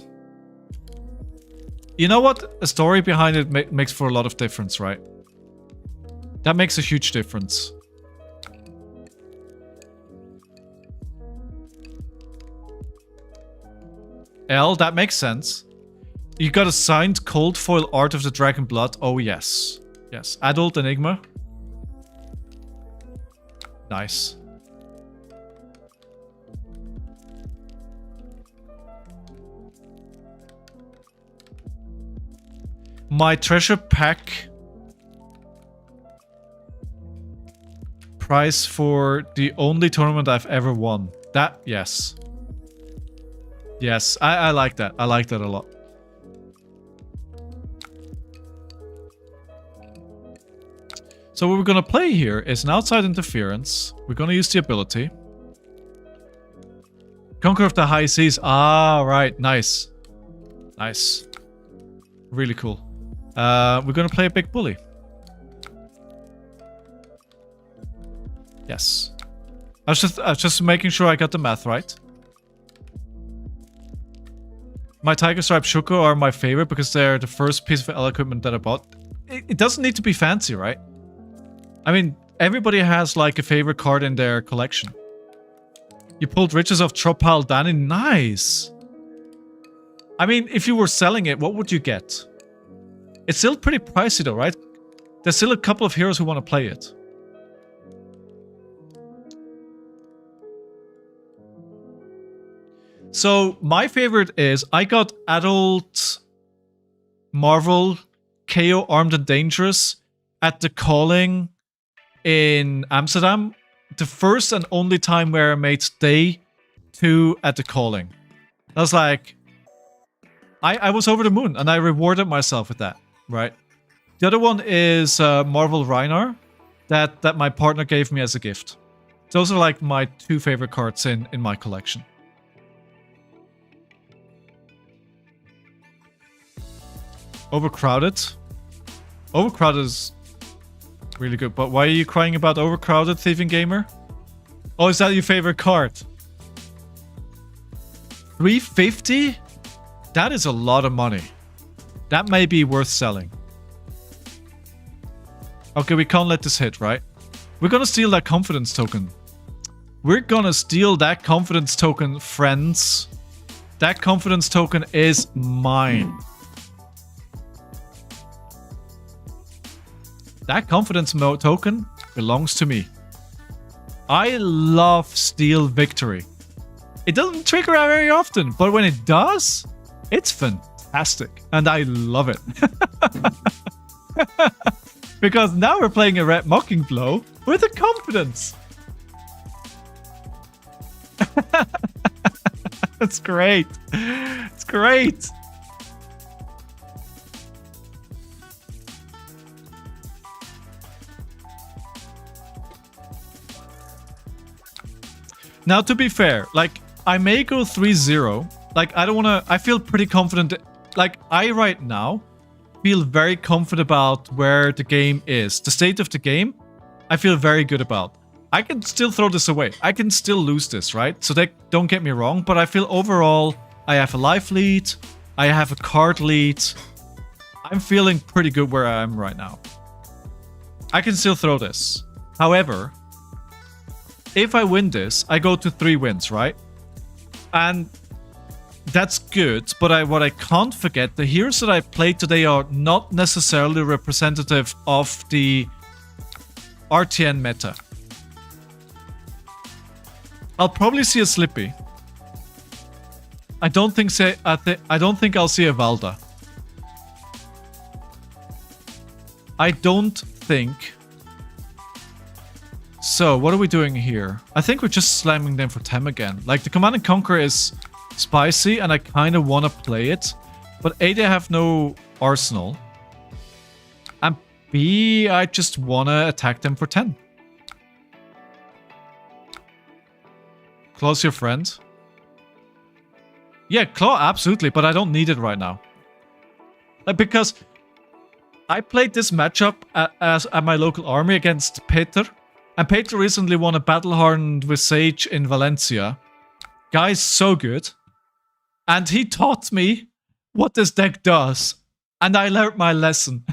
You know what? A story behind it makes for a lot of difference, right? That makes a huge difference. L, that makes sense. You got a signed cold foil Art of the Dragon Blood. Oh, yes. Yes. Adult Enigma. Nice. My treasure pack prize for the only tournament I've ever won. That, yes. Yes, I like that. I like that a lot. So what we're going to play here is an outside interference. We're going to use the ability. Conquer of the High Seas. Ah, right. Nice. Nice. Really cool. We're going to play a big bully. Yes. I was just making sure I got the math right. My Tiger Stripe Shuko are my favorite because they're the first piece of L equipment that I bought. It doesn't need to be fancy, right? I mean, everybody has like a favorite card in their collection. You pulled Riches of Tropal Danny. Nice. I mean, if you were selling it, what would you get? It's still pretty pricey though, right? There's still a couple of heroes who want to play it. So, my favorite is, I got Adult Marvel Kayo Armed and Dangerous at the Calling in Amsterdam. The first and only time where I made day 2 at the Calling. I was like, I was over the moon and I rewarded myself with that, right? The other one is Marvel Reinar that my partner gave me as a gift. Those are like my 2 favorite cards in my collection. Overcrowded. Overcrowded is really good, but why are you crying about Overcrowded, Thieving Gamer? Oh, is that your favorite card? 350? That is a lot of money. That may be worth selling. Okay, we can't let this hit, right? We're gonna steal that confidence token. We're gonna steal that confidence token, friends. That confidence token is mine. That confidence token belongs to me. I love steal victory. It doesn't trigger out very often, but when it does, it's fantastic. And I love it. Because now we're playing a red mocking blow with a confidence. That's great. It's great. Now, to be fair, like, I may go 3-0. Like, I don't want to... I feel pretty confident. Like, I right now feel very confident about where the game is. The state of the game, I feel very good about. I can still throw this away. I can still lose this, right? So don't get me wrong, but I feel overall I have a life lead. I have a card lead. I'm feeling pretty good where I am right now. I can still throw this. However, if I win this, I go to 3 wins, right? And that's good, but what I can't forget, the heroes that I played today are not necessarily representative of the RTN meta. I'll probably see a Slippy. I don't think I'll see a Valda. I don't think. So, what are we doing here? I think we're just slamming them for 10 again. Like, the Command and Conquer is spicy, and I kind of want to play it. But A, they have no arsenal. And B, I just want to attack them for 10. Claw's your friend. Yeah, Claw, absolutely, but I don't need it right now. Like, because I played this matchup at my local army against Peter. And Peter recently won a battle hardened with Sage in Valencia. Guy's so good. And he taught me what this deck does. And I learned my lesson.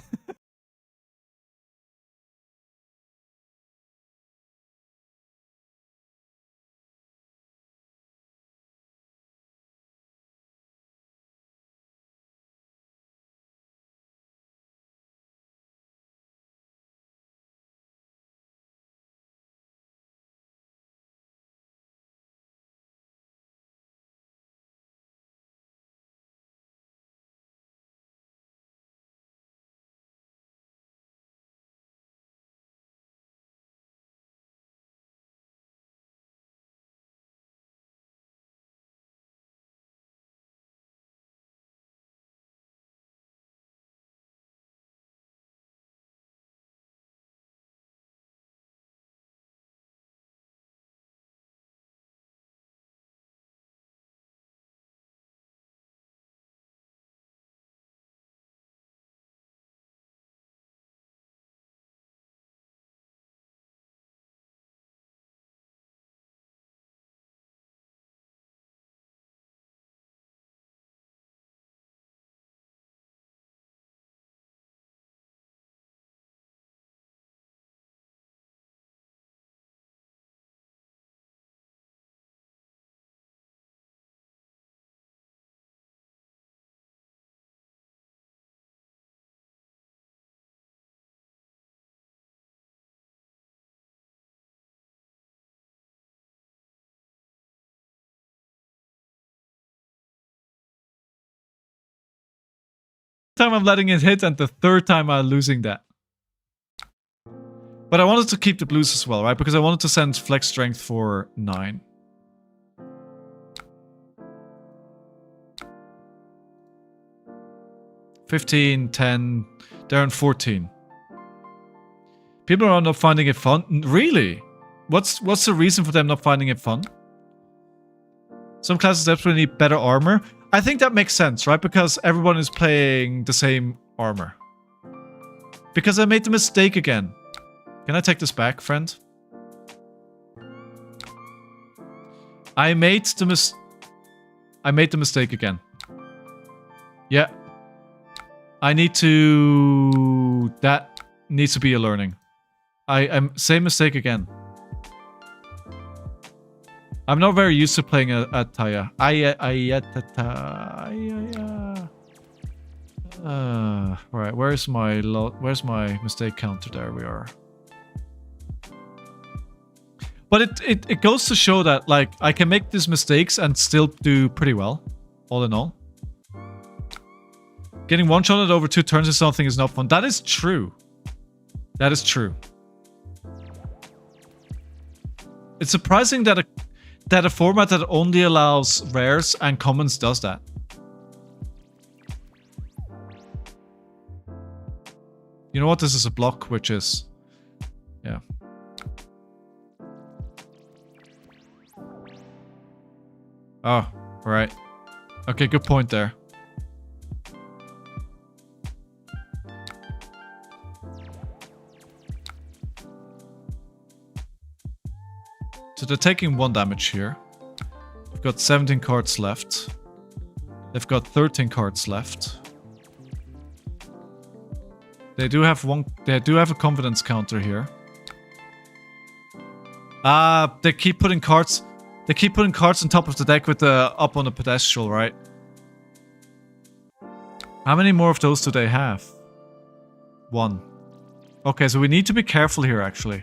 Time I'm letting it hit, and the third time I'm losing that. But I wanted to keep the blues as well, right? Because I wanted to send flex strength for 9. $15, $10, they're on 14. People are not finding it fun. Really? What's the reason for them not finding it fun? Some classes definitely need better armor. I think that makes sense, right? Because everyone is playing the same armor. Because I made the mistake again. Can I take this back, friend? I made the I made the mistake again. Yeah. I need to... That needs to be a learning. I'm same mistake again. I'm not very used to playing at Taya. Right, where's my mistake counter? There we are. But it goes to show that, like, I can make these mistakes and still do pretty well, all in all. Getting one-shotted over 2 turns or something is not fun. That is true. That is true. It's surprising that a format that only allows rares and commons does that. You know what? This is a block, which is... Yeah. Oh, right. Okay, good point there. So they're taking 1 damage here. We've got 17 cards left. They've got 13 cards left. They do have a confidence counter here. They keep putting cards. They keep putting cards on top of the deck with the up on the pedestal, right? How many more of those do they have? 1. Okay, so we need to be careful here, actually.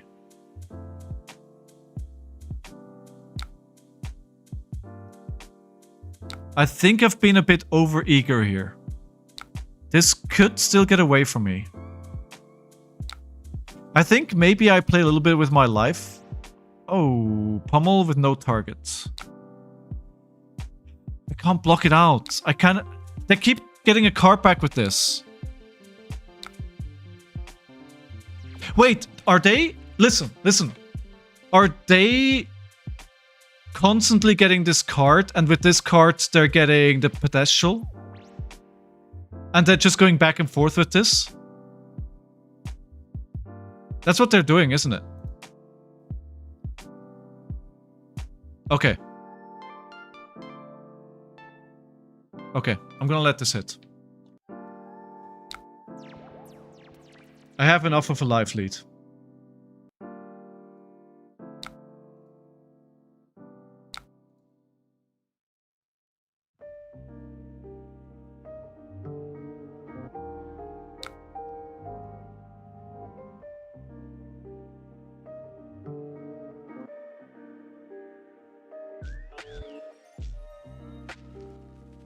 I think I've been a bit over-eager here. This could still get away from me. I think maybe I play a little bit with my life. Oh, pummel with no targets. I can't block it out. I can't... They keep getting a card back with this. Wait, are they... Listen. Are they... constantly getting this card, and with this card they're getting the pedestal, and they're just going back and forth with this? That's what they're doing, isn't it? Okay. Okay, I'm gonna let this hit. I have enough of a life lead.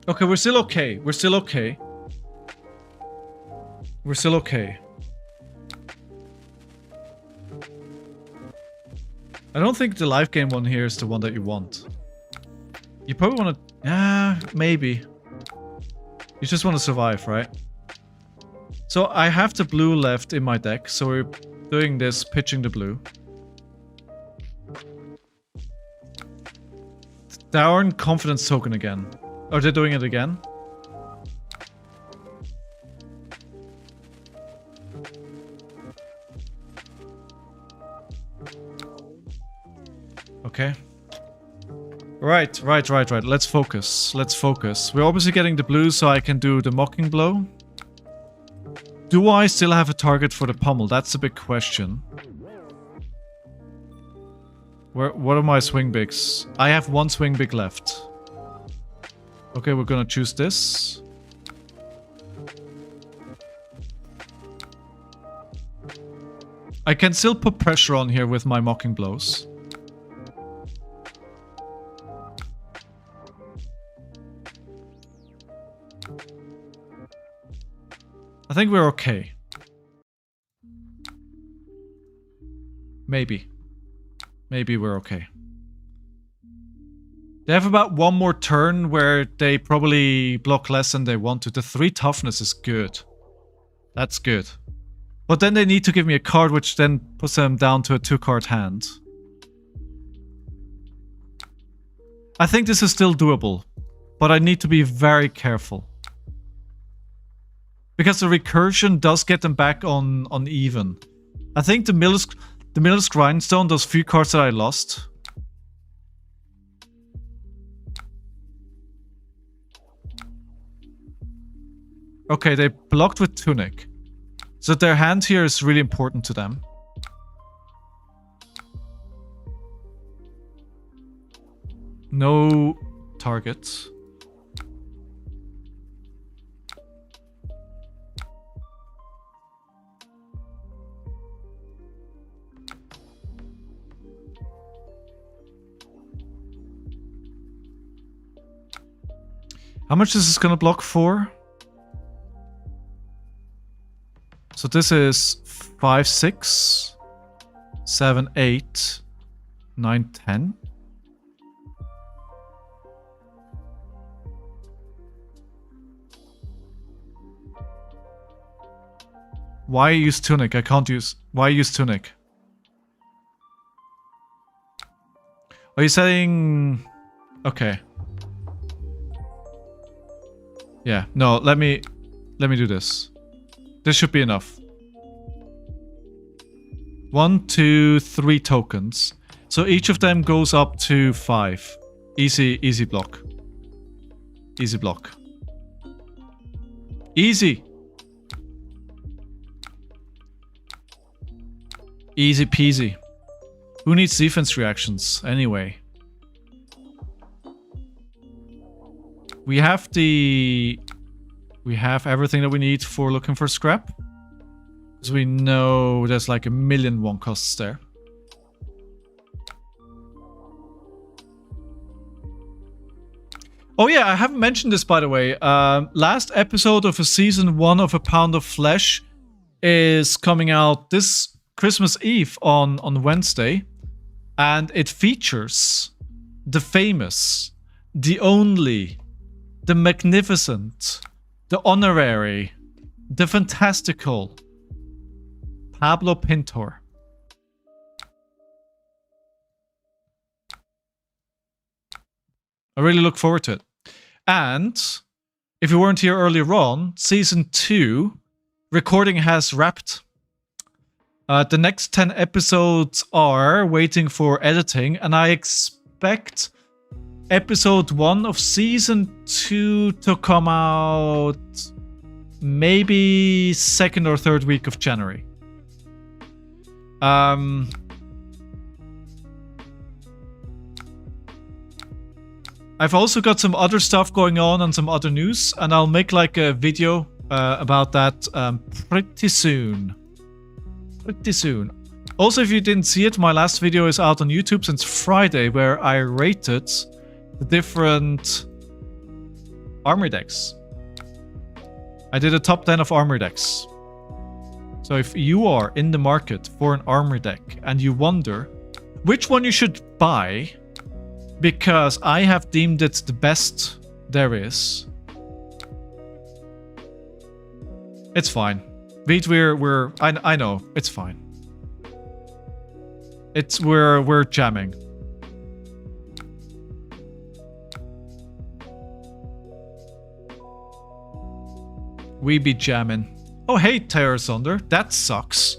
Okay, we're still okay. We're still okay. We're still okay. I don't think the life gain one here is the one that you want. You probably want to... maybe. You just want to survive, right? So I have the blue left in my deck, so we're doing this, pitching the blue. Darn confidence token again. Are they doing it again? Okay. Right. Let's focus. We're obviously getting the blue so I can do the mocking blow. Do I still have a target for the pummel? That's a big question. What are my swing bigs? I have 1 swing big left. Okay, we're gonna choose this. I can still put pressure on here with my mocking blows. I think we're okay. Maybe. Maybe we're okay. They have about 1 more turn where they probably block less than they want to. The 3 toughness is good. That's good. But then they need to give me a card which then puts them down to a 2-card hand. I think this is still doable. But I need to be very careful. Because the recursion does get them back on even. I think the Miller's Grindstone, those few cards that I lost... Okay, they blocked with Tunic. So their hand here is really important to them. No targets. How much is this gonna block for? So this is 5, 6, 7, 8, 9, 10. Why use Tunic? I can't use... Why use Tunic? Are you saying... Okay. Yeah, no, let me do this. This should be enough. 1, 2, 3 tokens. So each of them goes up to 5. Easy block. Easy block. Easy. Easy peasy. Who needs defense reactions anyway? We have everything that we need for looking for scrap. Because we know there's like a million one costs there. Oh yeah, I haven't mentioned this by the way. Last episode of a season 1 of A Pound of Flesh is coming out this Christmas Eve on Wednesday. And it features the famous, the only, the magnificent, the honorary, the fantastical Pablo Pintor. I really look forward to it. And if you weren't here earlier on, season 2 recording has wrapped. The next 10 episodes are waiting for editing, and I expect episode 1 of season 2 to come out maybe 2nd or 3rd week of January. I've also got some other stuff going on and some other news, and I'll make like a video about that pretty soon. Pretty soon. Also, if you didn't see it, my last video is out on YouTube since Friday, where I rated the different armor decks. I did a top 10 of armor decks. So if you are in the market for an armor deck and you wonder which one you should buy, because I have deemed it the best there is, it's fine. I know, it's fine. We're jamming. We be jamming. Oh hey, Terror Sonder, that sucks.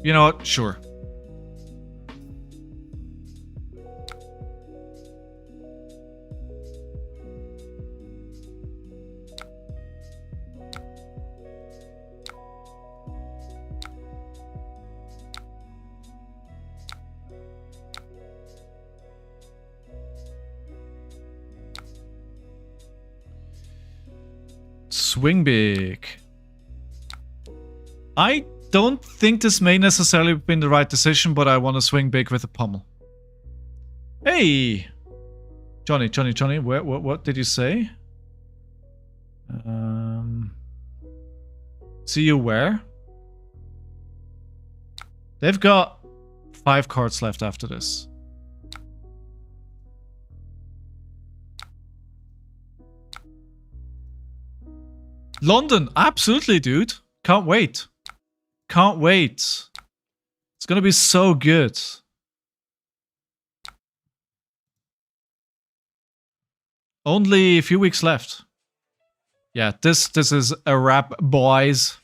You know what? Sure. Swing big. I don't think this may necessarily have been the right decision, but I want to swing big with a pommel. Hey! Johnny, what did you say? See you where? They've got 5 cards left after this. London, absolutely, dude. Can't wait. Can't wait. It's gonna be so good. Only a few weeks left. Yeah, this is a wrap, boys.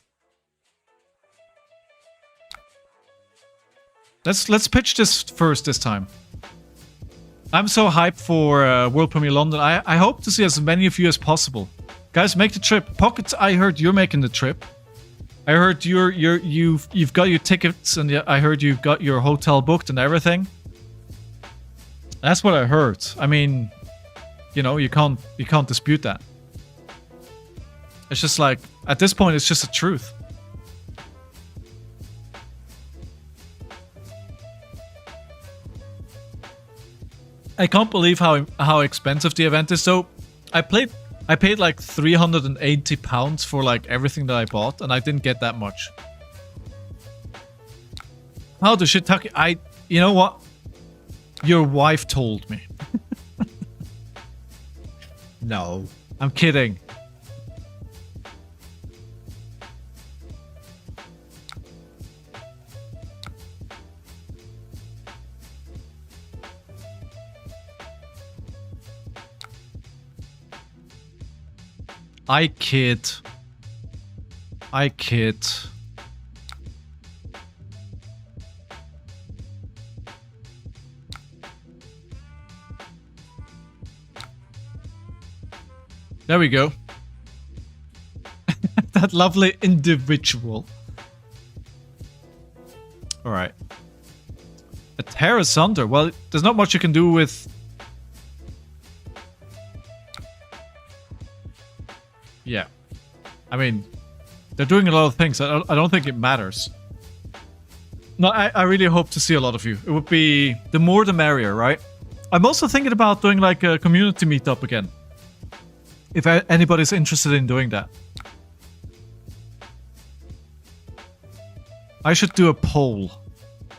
Let's pitch this first this time. I'm so hyped for World Premiere London. I hope to see as many of you as possible. Guys, make the trip. Pockets, I heard you're making the trip. I heard you've got your tickets, and I heard you've got your hotel booked and everything. That's what I heard. I mean, you know, you can't dispute that. It's just like, at this point, it's just the truth. I can't believe how expensive the event is. So I paid like £380 for like everything that I bought, and I didn't get that much. How the shiitake? You know what? Your wife told me. No, I'm kidding. I kid. There we go. That lovely individual. Alright. A tear asunder. Well, there's not much you can do with... Yeah. I mean, they're doing a lot of things. I don't think it matters. No, I really hope to see a lot of you. It would be... the more the merrier, right? I'm also thinking about doing like a community meetup again. If anybody's interested in doing that. I should do a poll.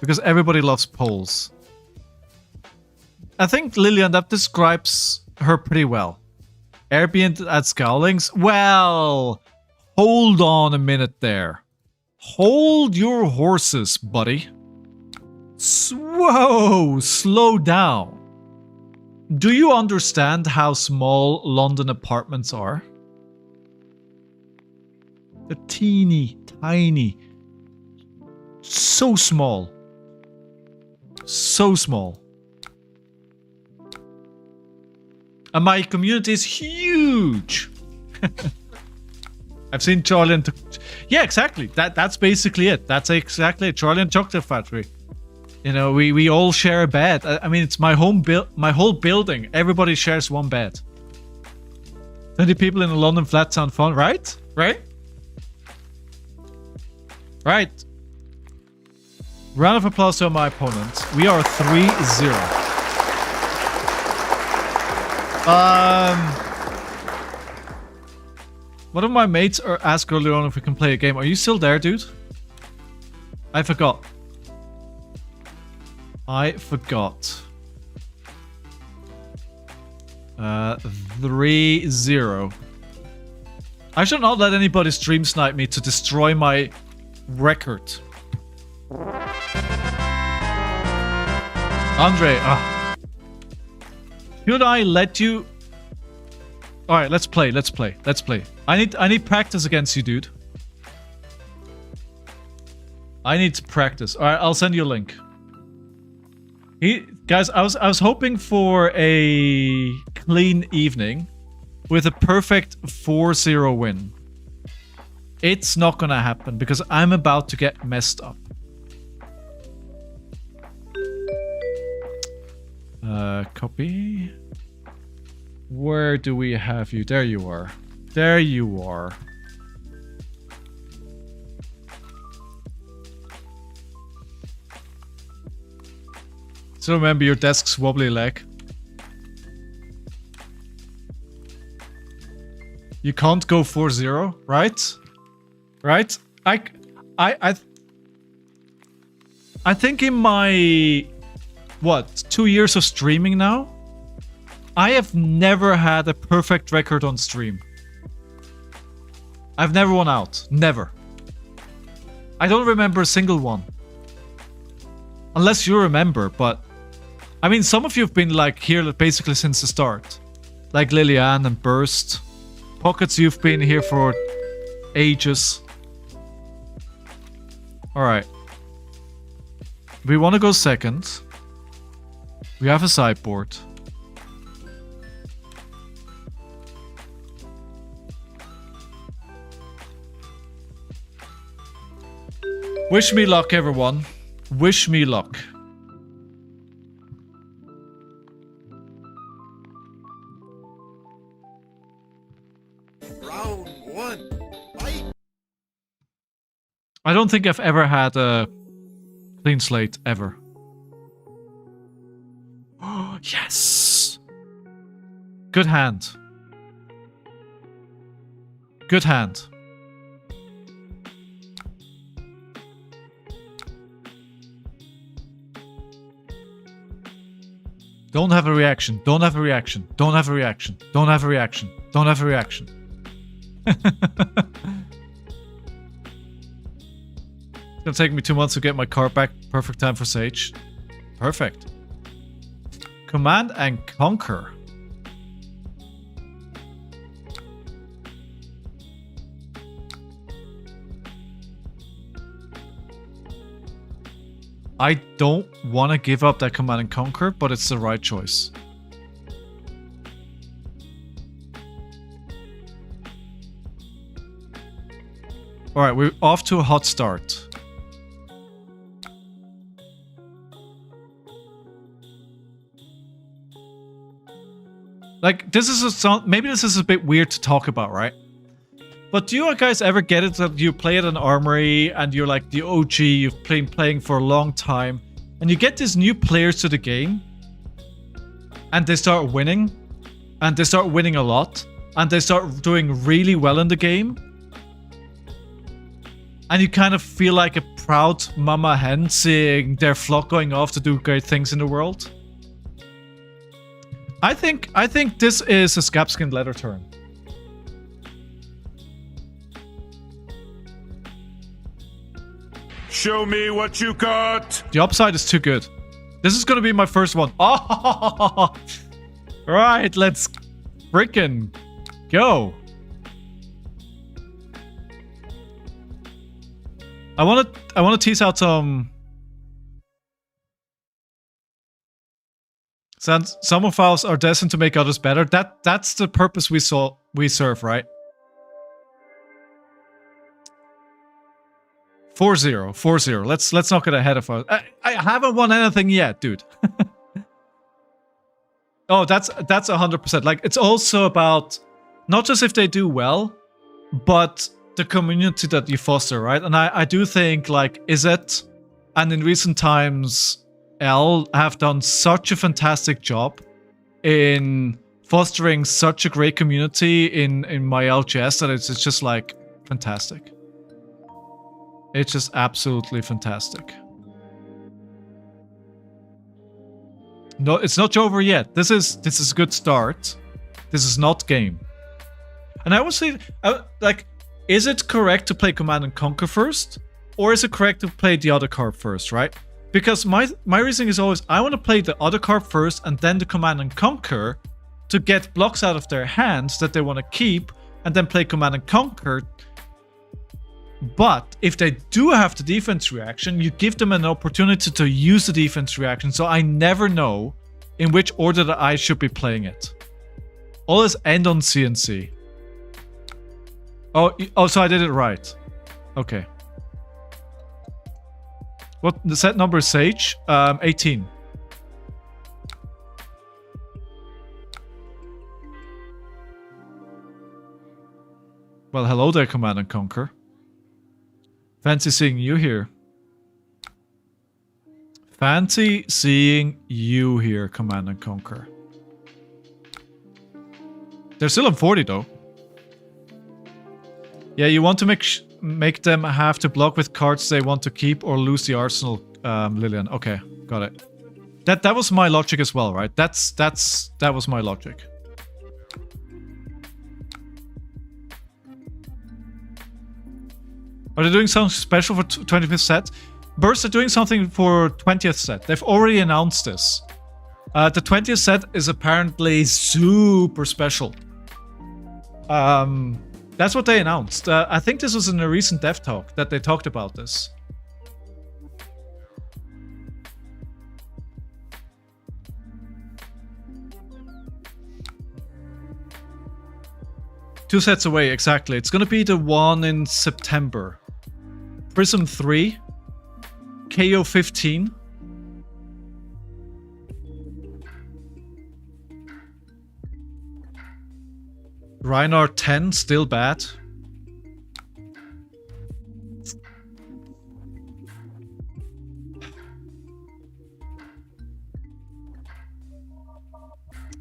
Because everybody loves polls. I think Lillian, that describes her pretty well. Airbnb at Scowlings? Well, hold on a minute there. Hold your horses, buddy. Whoa, slow down. Do you understand how small London apartments are? They're teeny, tiny. So small. So small. And my community is huge. I've seen Charlie and... yeah, exactly. That's basically it. That's exactly it. Charlie and Chocolate Factory. You know, we all share a bed. I mean, it's my whole building. Everybody shares one bed. 20 people in a London flat sound fun, right? Right? Right. Round of applause to my opponents. We are 3-0. One of my mates asked earlier on if we can play a game. Are you still there, dude? I forgot. 3-0. I should not let anybody stream snipe me to destroy my record. Andre, should I let you... Alright, let's play. I need practice against you, dude. I need to practice. Alright, I'll send you a link. Guys, I was hoping for a clean evening with a perfect 4-0 win. It's not gonna happen because I'm about to get messed up. Copy. Where do we have you? There you are. There you are. So remember your desk's wobbly leg. You can't go 4-0, right? Right? I think in my... what, 2 years of streaming now? I have never had a perfect record on stream. I've never won out. Never. I don't remember a single one. Unless you remember, but... I mean, some of you have been like here basically since the start. Like Liliane and Burst. Pockets, you've been here for ages. Alright. We want to go second. We have a sideboard. Wish me luck, everyone. Wish me luck. Round one. Fight. I don't think I've ever had a clean slate, ever. Oh, yes! Good hand. Good hand. Don't have a reaction. Don't have a reaction. Don't have a reaction. Don't have a reaction. Don't have a reaction. It's gonna take me 2 months to get my card back. Perfect time for Sage. Perfect. Command and Conquer. I don't want to give up that Command and Conquer, but it's the right choice. Alright, we're off to a hot start. Like, this is a song. Maybe this is a bit weird to talk about, right? But do you guys ever get it that you play at an armory and you're like the OG, you've been playing for a long time, and you get these new players to the game and they start winning, and they start winning a lot, and they start doing really well in the game, and you kind of feel like a proud mama hen seeing their flock going off to do great things in the world? I think this is a Scabskin letter turn. Show me what you got. The upside is too good. This is gonna be my first one. Oh, right. Let's freaking go. I want to tease out some. Some of us are destined to make others better. That's the purpose we serve, right? 4-0, 4-0. Let's not get ahead of us. I haven't won anything yet, dude. Oh, that's 100%. Like, it's also about not just if they do well, but the community that you foster, right? And I do think, like, Izzet and in recent times L have done such a fantastic job in fostering such a great community in my LGS that it's just like fantastic. It's just absolutely fantastic. No, it's not over yet. This is a good start. This is not game. And I would say, like, is it correct to play Command and Conquer first, or is it correct to play the other card first, right? Because my reasoning is always, I want to play the other card first and then the Command and Conquer to get blocks out of their hands that they want to keep, and then play Command and Conquer. But if they do have the defense reaction, you give them an opportunity to use the defense reaction, so I never know in which order that I should be playing it. Always end on CNC. Oh, so I did it right. Okay. What the set number is Sage? 18. Well, hello there, Command and Conquer. Fancy seeing you here. Fancy seeing you here, Command and Conquer. They're still on 40 though. Yeah, you want to make them have to block with cards they want to keep or lose the arsenal, Lillian. Okay, got it. That was my logic as well, right? That was my logic. Are they doing something special for 25th set? Burst are doing something for 20th set. They've already announced this. The 20th set is apparently super special. That's what they announced. I think this was in a recent dev talk that they talked about this. 2 sets away, exactly. It's gonna be the one in September. Prism 3. Kayo 15. Reinhardt 10, still bad.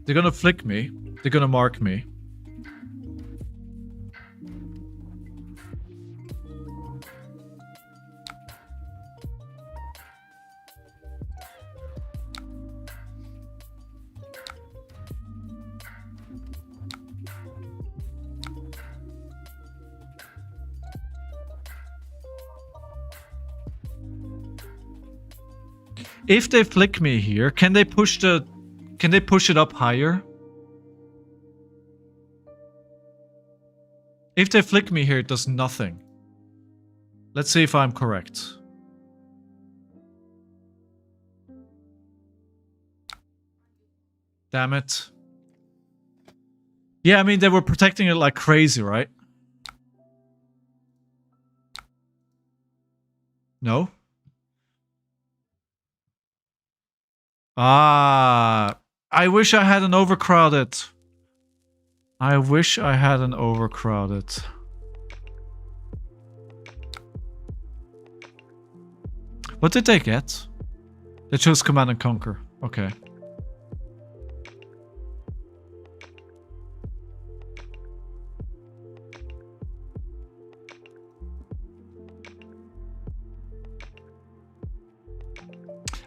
They're gonna flick me. They're gonna mark me. If they flick me here, can they push it up higher? If they flick me here, it does nothing. Let's see if I'm correct. Damn it. Yeah, I mean, they were protecting it like crazy, right? No? Ah, I wish I had an overcrowded. I wish I had an overcrowded. What did they get? They chose Command and Conquer. Okay.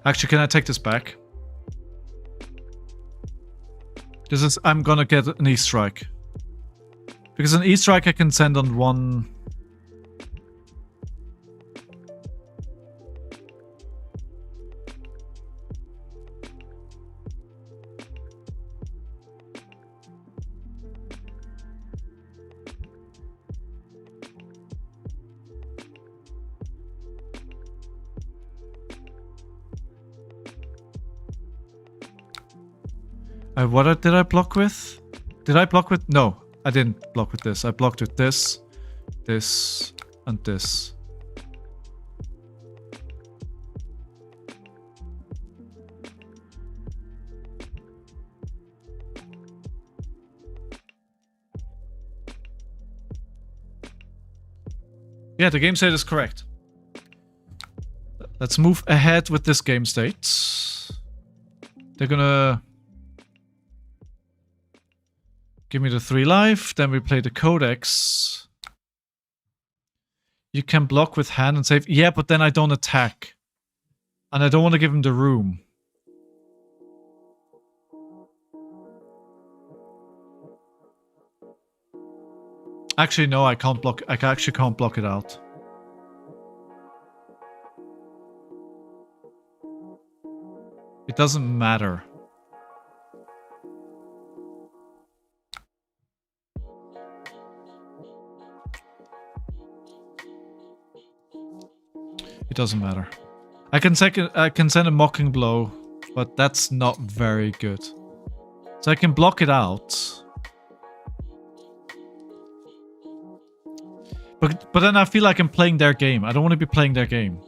Actually, can I take this back? This is, I'm gonna get an E-Strike. Because an E-Strike I can send on one... what did I block with? Did I block with? No, I didn't block with this. I blocked with this, this, and this. Yeah, the game state is correct. Let's move ahead with this game state. They're gonna... give me the 3 life, then we play the Codex. You can block with hand and save. Yeah, but then I don't attack. And I don't want to give him the room. Actually, no, I can't block. I actually can't block it out. It doesn't matter. It doesn't matter. I can send a Mocking Blow, but that's not very good. So I can block it out. But then I feel like I'm playing their game. I don't want to be playing their game.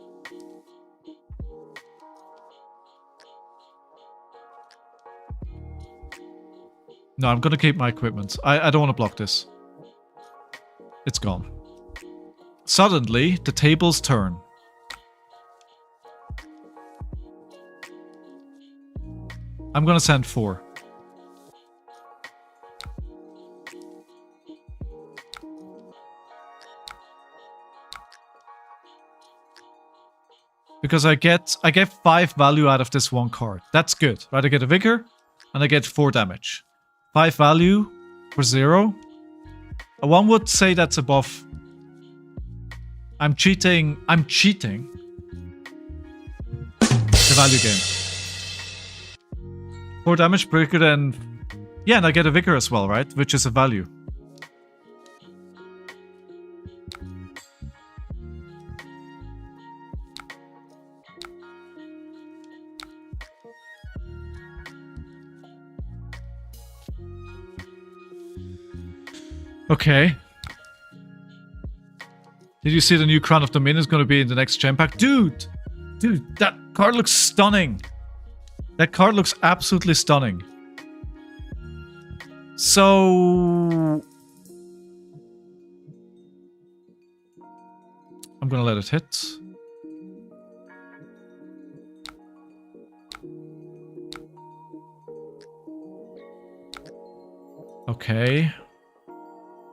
No, I'm gonna keep my equipment. I don't want to block this. It's gone. Suddenly, the tables turn. I'm gonna send 4. Because I get 5 value out of this 1 card. That's good, right? I get a Vigor, and I get 4 damage. 5 value for 0. One would say that's above. I'm cheating. I'm cheating the value game. 4 damage per Vigor, and yeah, and I get a Vigor as well, right? Which is a value. Okay. Did you see the new Crown of Dominion is going to be in the next gem pack? Dude, that card looks stunning. That card looks absolutely stunning. So I'm going to let it hit. Okay.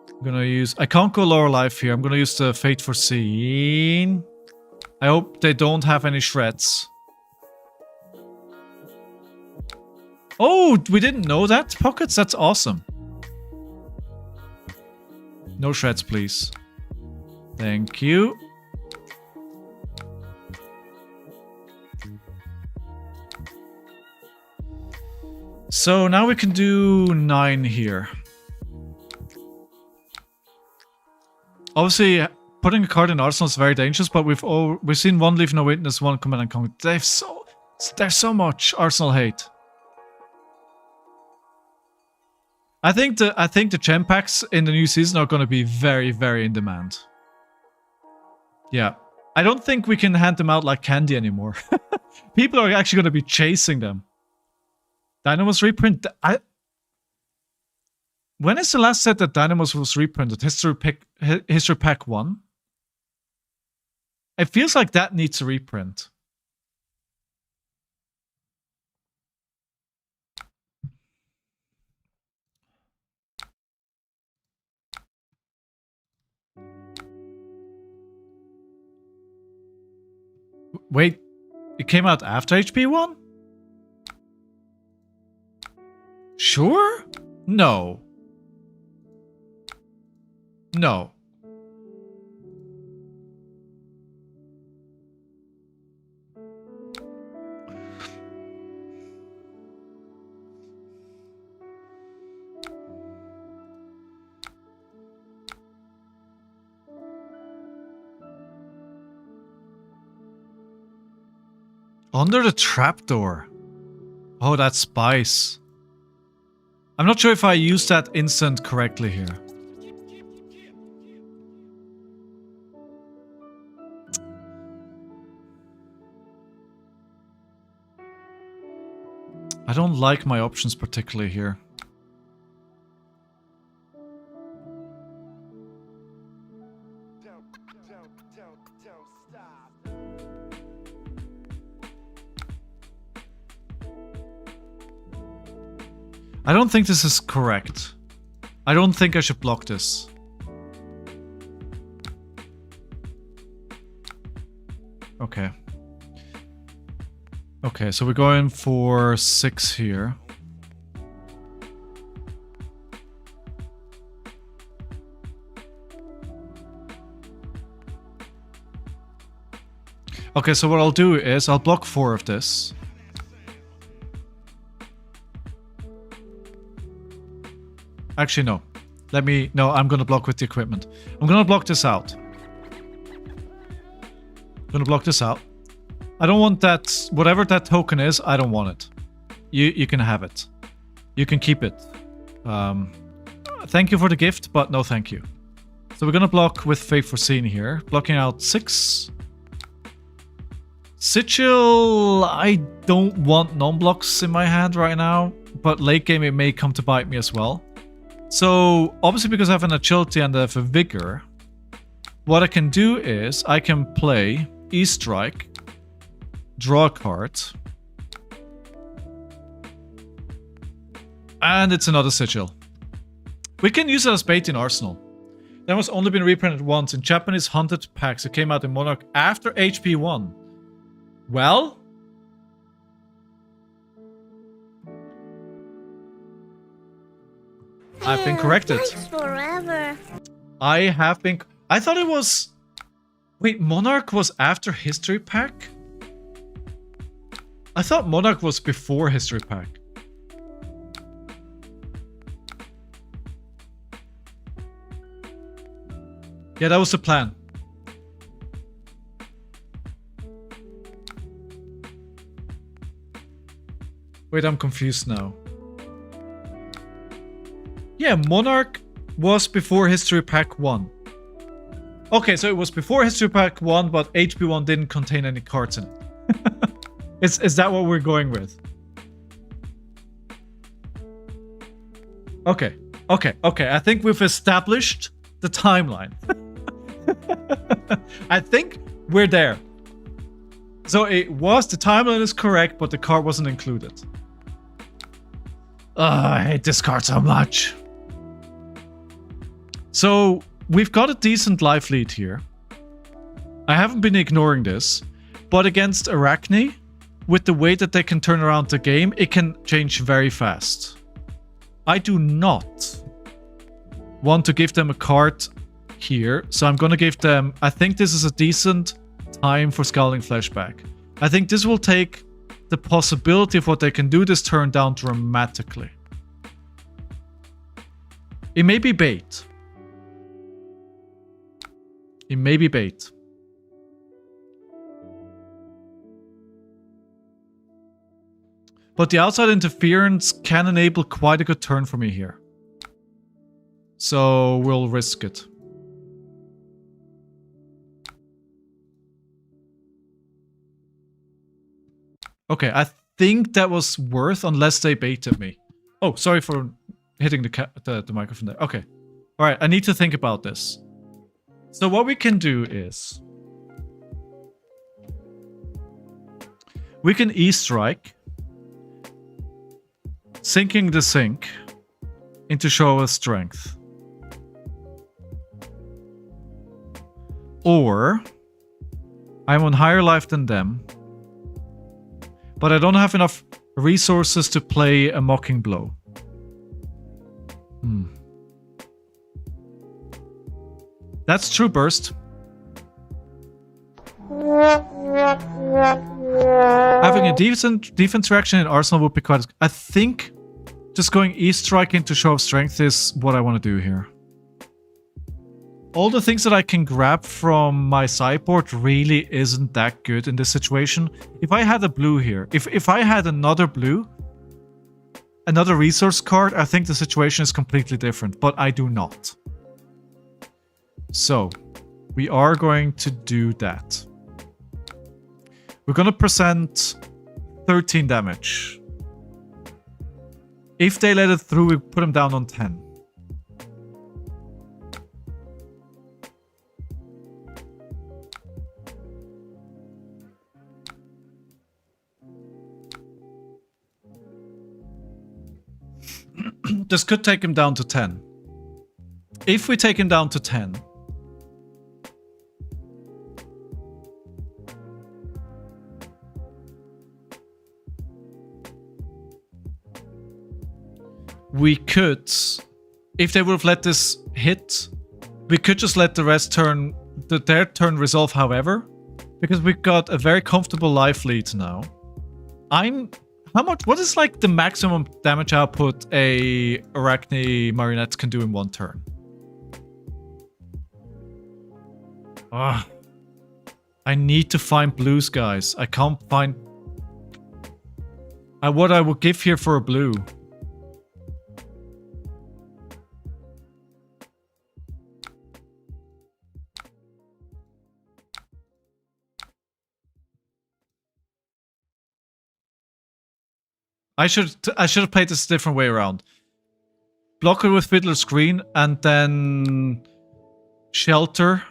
I'm gonna use... I can't go lower life here. I'm gonna use the Fate Foreseen. I hope they don't have any shreds. Oh, we didn't know that? Pockets? That's awesome. No shreds, please. Thank you. So now we can do 9 here. Obviously, putting a card in Arsenal is very dangerous, but we've seen one Leave No Witness, one Command and Conquer. There's so much Arsenal hate. I think the gem packs in the new season are going to be very, very in demand. Yeah. I don't think we can hand them out like candy anymore. People are actually going to be chasing them. Dynamos reprint. When is the last set that Dynamos was reprinted? History Pack 1? It feels like that needs a reprint. Wait, it came out after HP1? Sure? No. No. Under the trapdoor. Oh, that's spice. I'm not sure if I used that instant correctly here. I don't like my options particularly here. I don't think this is correct. I don't think I should block this. Okay. Okay, so we're going for 6 here. Okay, so what I'll do is I'll block 4 of this. Actually, no. No, I'm gonna block with the equipment. I'm gonna block this out. I'm gonna block this out. I don't want that, whatever that token is, I don't want it. You can have it. You can keep it. Thank you for the gift, but no thank you. So we're gonna block with Fate Foreseen here. Blocking out 6. Sigil, I don't want non-blocks in my hand right now, but late game it may come to bite me as well. So, obviously because I have an agility and I have a vigor, what I can do is I can play E-Strike, draw a card, and it's another Sigil. We can use it as bait in Arsenal. That was only been reprinted once in Japanese hunted packs. It came out in Monarch after HP1. Well... I've been corrected. Forever. I have been... I thought it was... Wait, Monarch was after History Pack? I thought Monarch was before History Pack. Yeah, that was the plan. Wait, I'm confused now. Yeah, Monarch was before History Pack 1. Okay, so it was before History Pack 1, but HB1 didn't contain any cards in it. Is that what we're going with? Okay. I think we've established the timeline. I think we're there. So the timeline is correct, but the card wasn't included. I hate this card so much. So we've got a decent life lead here. I haven't been ignoring this, but against Arakni, with the way that they can turn around the game, it can change very fast. I do not want to give them a card here, so I'm going to give them... I think this is a decent time for ScowlingFleshBag. I think this will take the possibility of what they can do this turn down dramatically. It may be bait. It may be bait. But the outside interference can enable quite a good turn for me here. So we'll risk it. Okay, I think that was worth unless they baited me. Oh, sorry for hitting the microphone there. Okay. Alright, I need to think about this. So what we can do is... we can E-strike, sinking the sink into show of strength. Or I'm on higher life than them, but I don't have enough resources to play a mocking blow. That's true burst. Having a decent defense reaction in Arsenal would be quite... I think just going E-strike into show of strength is what I want to do here. All the things that I can grab from my sideboard really isn't that good in this situation. If I had a blue here, if I had another blue, another resource card, I think the situation is completely different, but I do not. So, we are going to do that. We're going to present 13 damage. If they let it through, we put them down on 10. This could take him down to 10. If we take him down to 10, we could, if they would have let this hit, we could just let the rest turn, their turn resolve however, because we've got a very comfortable life lead now. What is like the maximum damage output a Arakni Marionette can do in one turn? I need to find blues, guys. I can't find... what I would give here for a blue. I should have played this a different way around. Block it with Fiddler's Green and then shelter.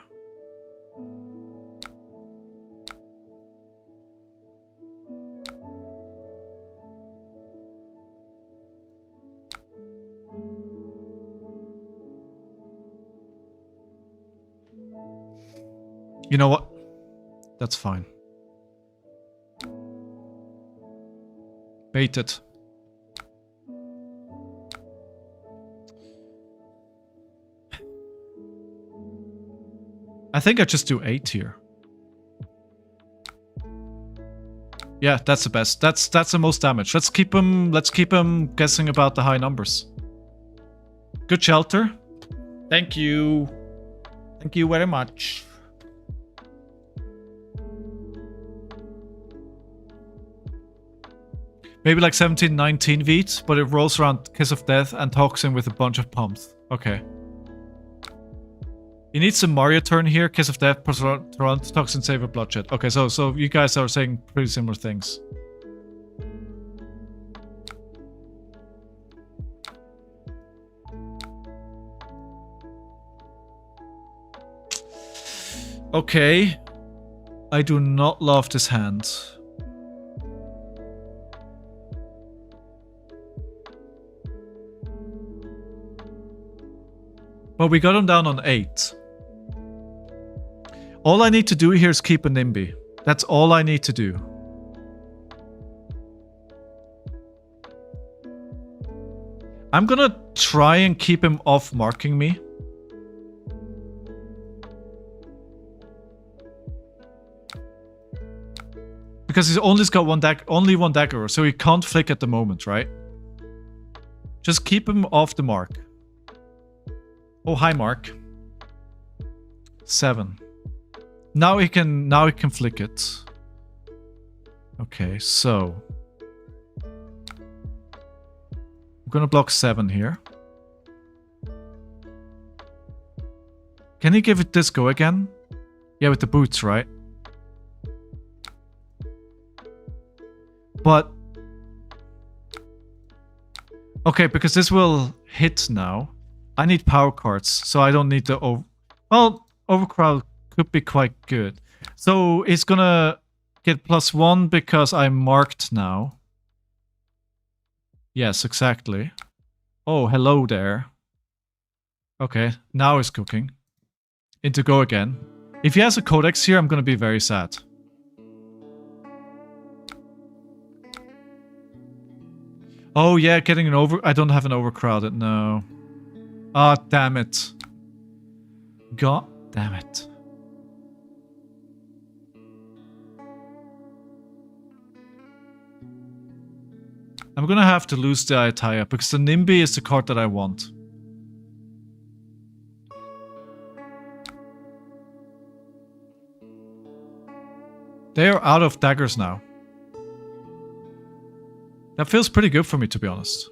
You know what? That's fine. Bait it. I think I just do 8 here. Yeah, that's the best. That's the most damage. Let's keep him guessing about the high numbers. Good shelter. Thank you. Thank you very much. Maybe like 17, 19 V's, but it rolls around Kiss of Death and talks in with a bunch of pumps. Okay. You need some Mario turn here, Kiss of Death, Toronto, Toxin, Saver, Bloodshed. Okay, so you guys are saying pretty similar things. Okay. I do not love this hand. But we got him down on 8. All I need to do here is keep a NIMBY. That's all I need to do. I'm gonna try and keep him off marking me. Because he's only got only one dagger, so he can't flick at the moment, right? Just keep him off the mark. Oh, hi, Mark. 7. Now he can flick it. Okay, so I'm gonna block 7 here. Can he give it this go again? Yeah, with the boots, right? But okay, because this will hit now. I need power cards, so I don't need the overcrowd could be quite good. So it's gonna get +1 because I'm marked now. Yes, exactly. Oh, hello there. Okay, now it's cooking. Into go again. If he has a codex here, I'm gonna be very sad. Oh yeah, getting an I don't have an overcrowded, no. Ah, oh, damn it. God damn it. I'm gonna have to lose the Ayataya because the NIMBY is the card that I want. They are out of daggers now. That feels pretty good for me, to be honest.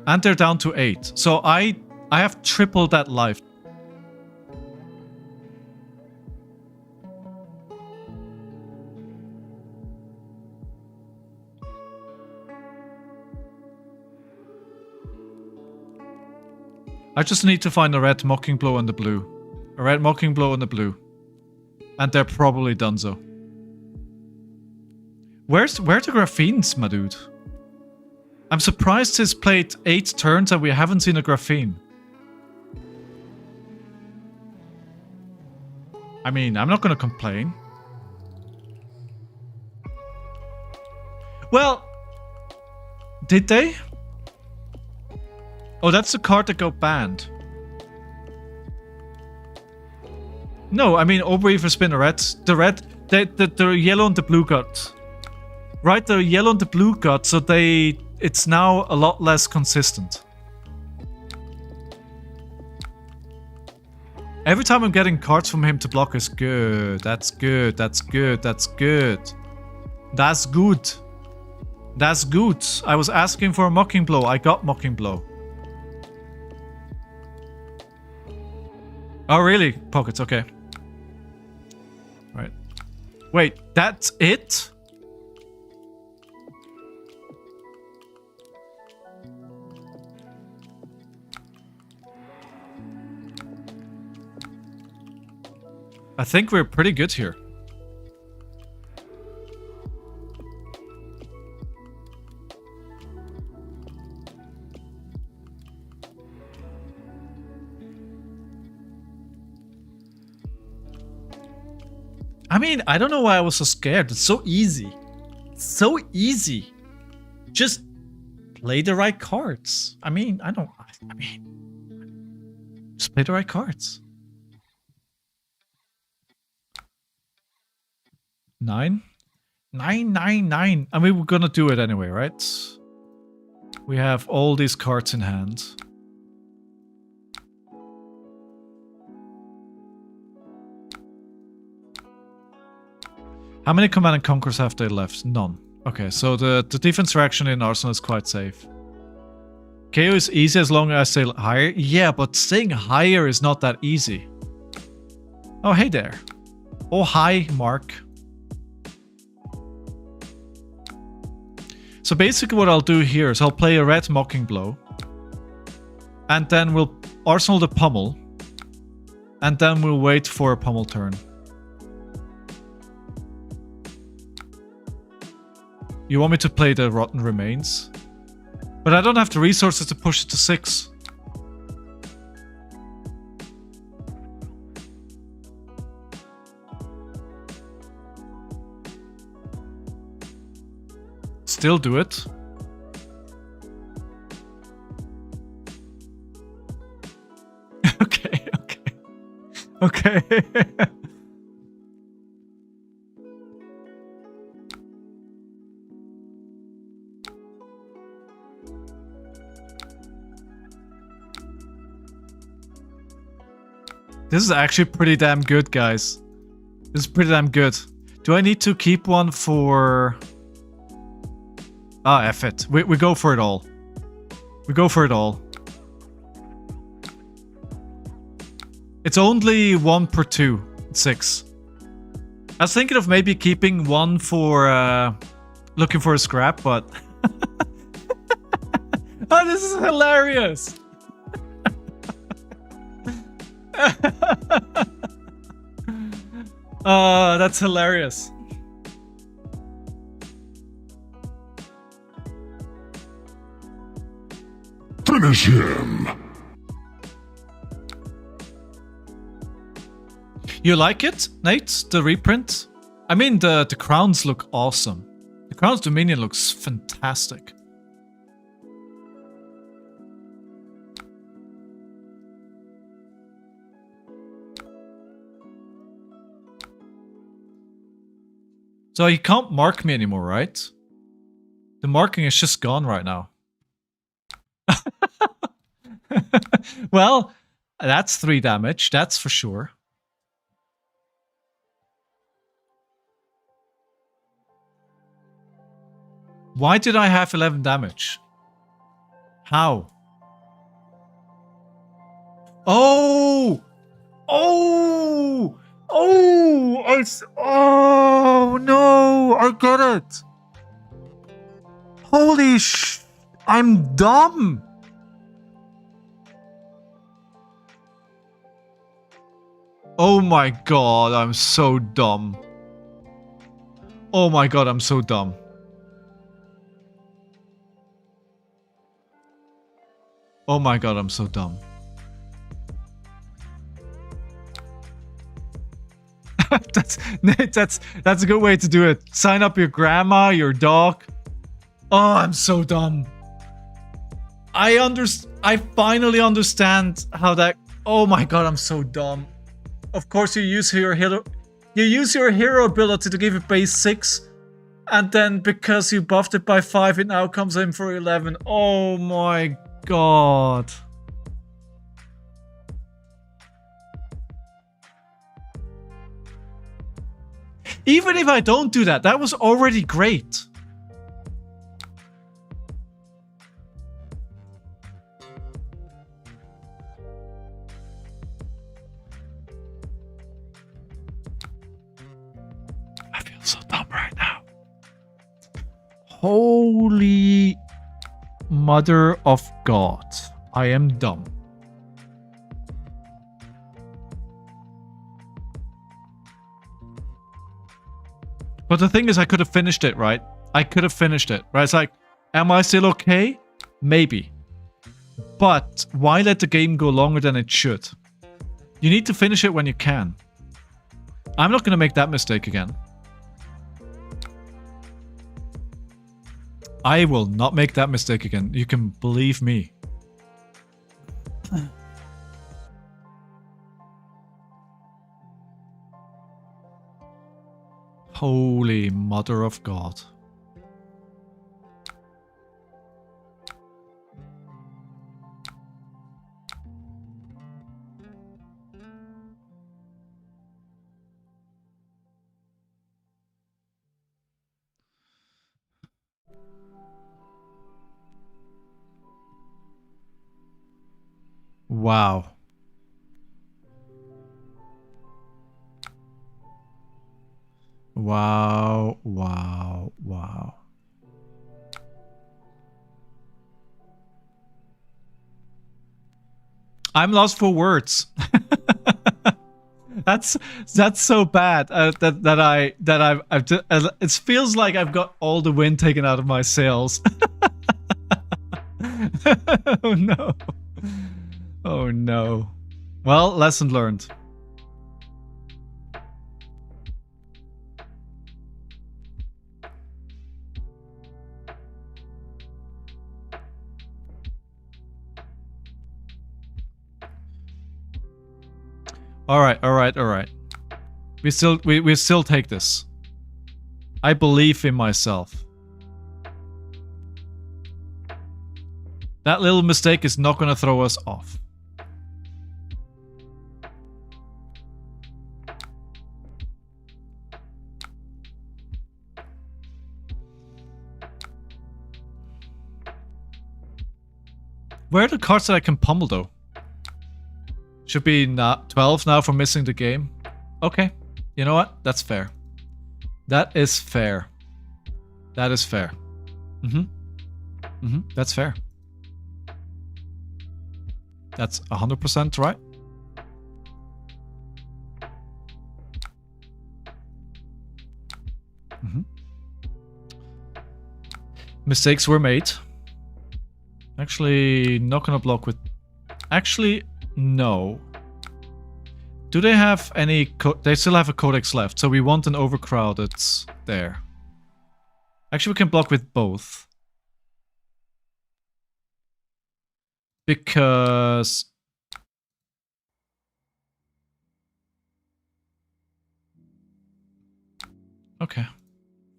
And they're down to 8. So I have tripled that life. I just need to find a red Mocking Blow and the blue. A red Mocking Blow and the blue. And they're probably donezo. Where are the Graphenes, my dude? I'm surprised he's played 8 turns and we haven't seen a Graphene. I mean, I'm not gonna complain. Well, did they? Oh, that's the card that got banned. No, I mean, Overweaver Spinnerets. The yellow and the blue got. Right, the yellow and the blue got, so it's now a lot less consistent. Every time I'm getting cards from him to block is good. That's good, that's good, that's good. That's good. That's good. I was asking for a Mocking Blow. I got Mocking Blow. Oh, really? Pockets, okay. Right. Wait, that's it? I think we're pretty good here. I mean, I don't know why I was so scared. It's so easy. It's so easy. Just play the right cards. I mean, just play the right cards. 9? 9, 9, 9. I mean, we're gonna do it anyway, right? We have all these cards in hand. How many Command and Conquers have they left? None. Okay, so the defense reaction in Arsenal is quite safe. Kayo is easy as long as I stay higher. Yeah, but staying higher is not that easy. Oh, hey there. Oh, hi, Mark. So basically what I'll do here is I'll play a red Mocking Blow. And then we'll arsenal the Pummel. And then we'll wait for a Pummel turn. You want me to play the Rotten Remains? But I don't have the resources to push it to 6. Still do it. Okay. This is actually pretty damn good, guys. This is pretty damn good. Do I need to keep one for... Ah, F it. We go for it all. We go for it all. It's only 1 per 2. It's 6. I was thinking of maybe keeping one for looking for a scrap, but... Oh, this is hilarious! That's hilarious. Finish him. You like it, Nate? The reprint? I mean, the crowns look awesome. The Crown's Dominion looks fantastic. So he can't mark me anymore, right? The marking is just gone right now. Well, that's 3 damage, that's for sure. Why did I have 11 damage? How? Oh! Oh! Oh! Oh no! I get it! Holy sh... I'm dumb! Oh my god, I'm so dumb. Oh my god, I'm so dumb. Oh my god, I'm so dumb. that's a good way to do it. Sign up your grandma, your dog. Oh, I'm so dumb. I finally understand how that... Oh my god, I'm so dumb. Of course you use your hero... You use your hero ability to give it base 6. And then because you buffed it by 5, it now comes in for 11. Oh my god. Even if I don't do that, that was already great. I feel so dumb right now. Holy Mother of God. I am dumb. But the thing is, I could have finished it, right? I could have finished it, right? It's like, am I still okay? Maybe. But why let the game go longer than it should? You need to finish it when you can. I'm not going to make that mistake again. I will not make that mistake again. You can believe me. Holy Mother of God. Wow. Wow, wow, wow. I'm lost for words. That's so bad it feels like I've got all the wind taken out of my sails. Oh no. Oh no. Well, lesson learned. All right. We still take this. I believe in myself. That little mistake is not going to throw us off. Where are the cards that I can pummel though? Should be not 12 now for missing the game. Okay. You know what? That's fair. That is fair. That is fair. That's fair. That's 100% right. Mistakes were made. Actually, not gonna block with... Actually, no. Do they have any... They still have a codex left, so we want an overcrowded there. Actually, we can block with both. Because... Okay,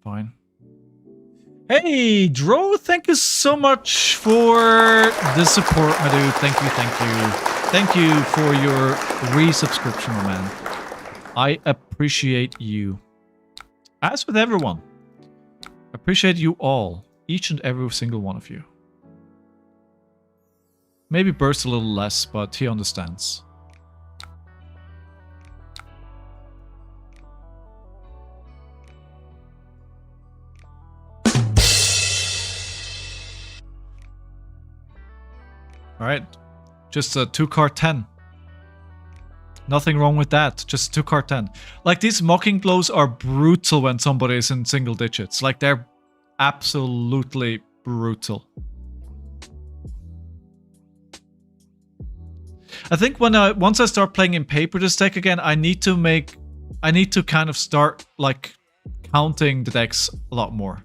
fine. Hey, Dro, thank you so much for the support, my dude. Thank you, thank you. Thank you for your resubscription, my man. I appreciate you. As with everyone. Appreciate you all. Each and every single one of you. Maybe Burst a little less, but he understands. Alright, just a 2-card 10. Nothing wrong with that, just a 2-card 10. Like, these mocking blows are brutal when somebody is in single digits. Like, they're absolutely brutal. I think when once I start playing in paper this deck again, I need to kind of start, like, counting the decks a lot more.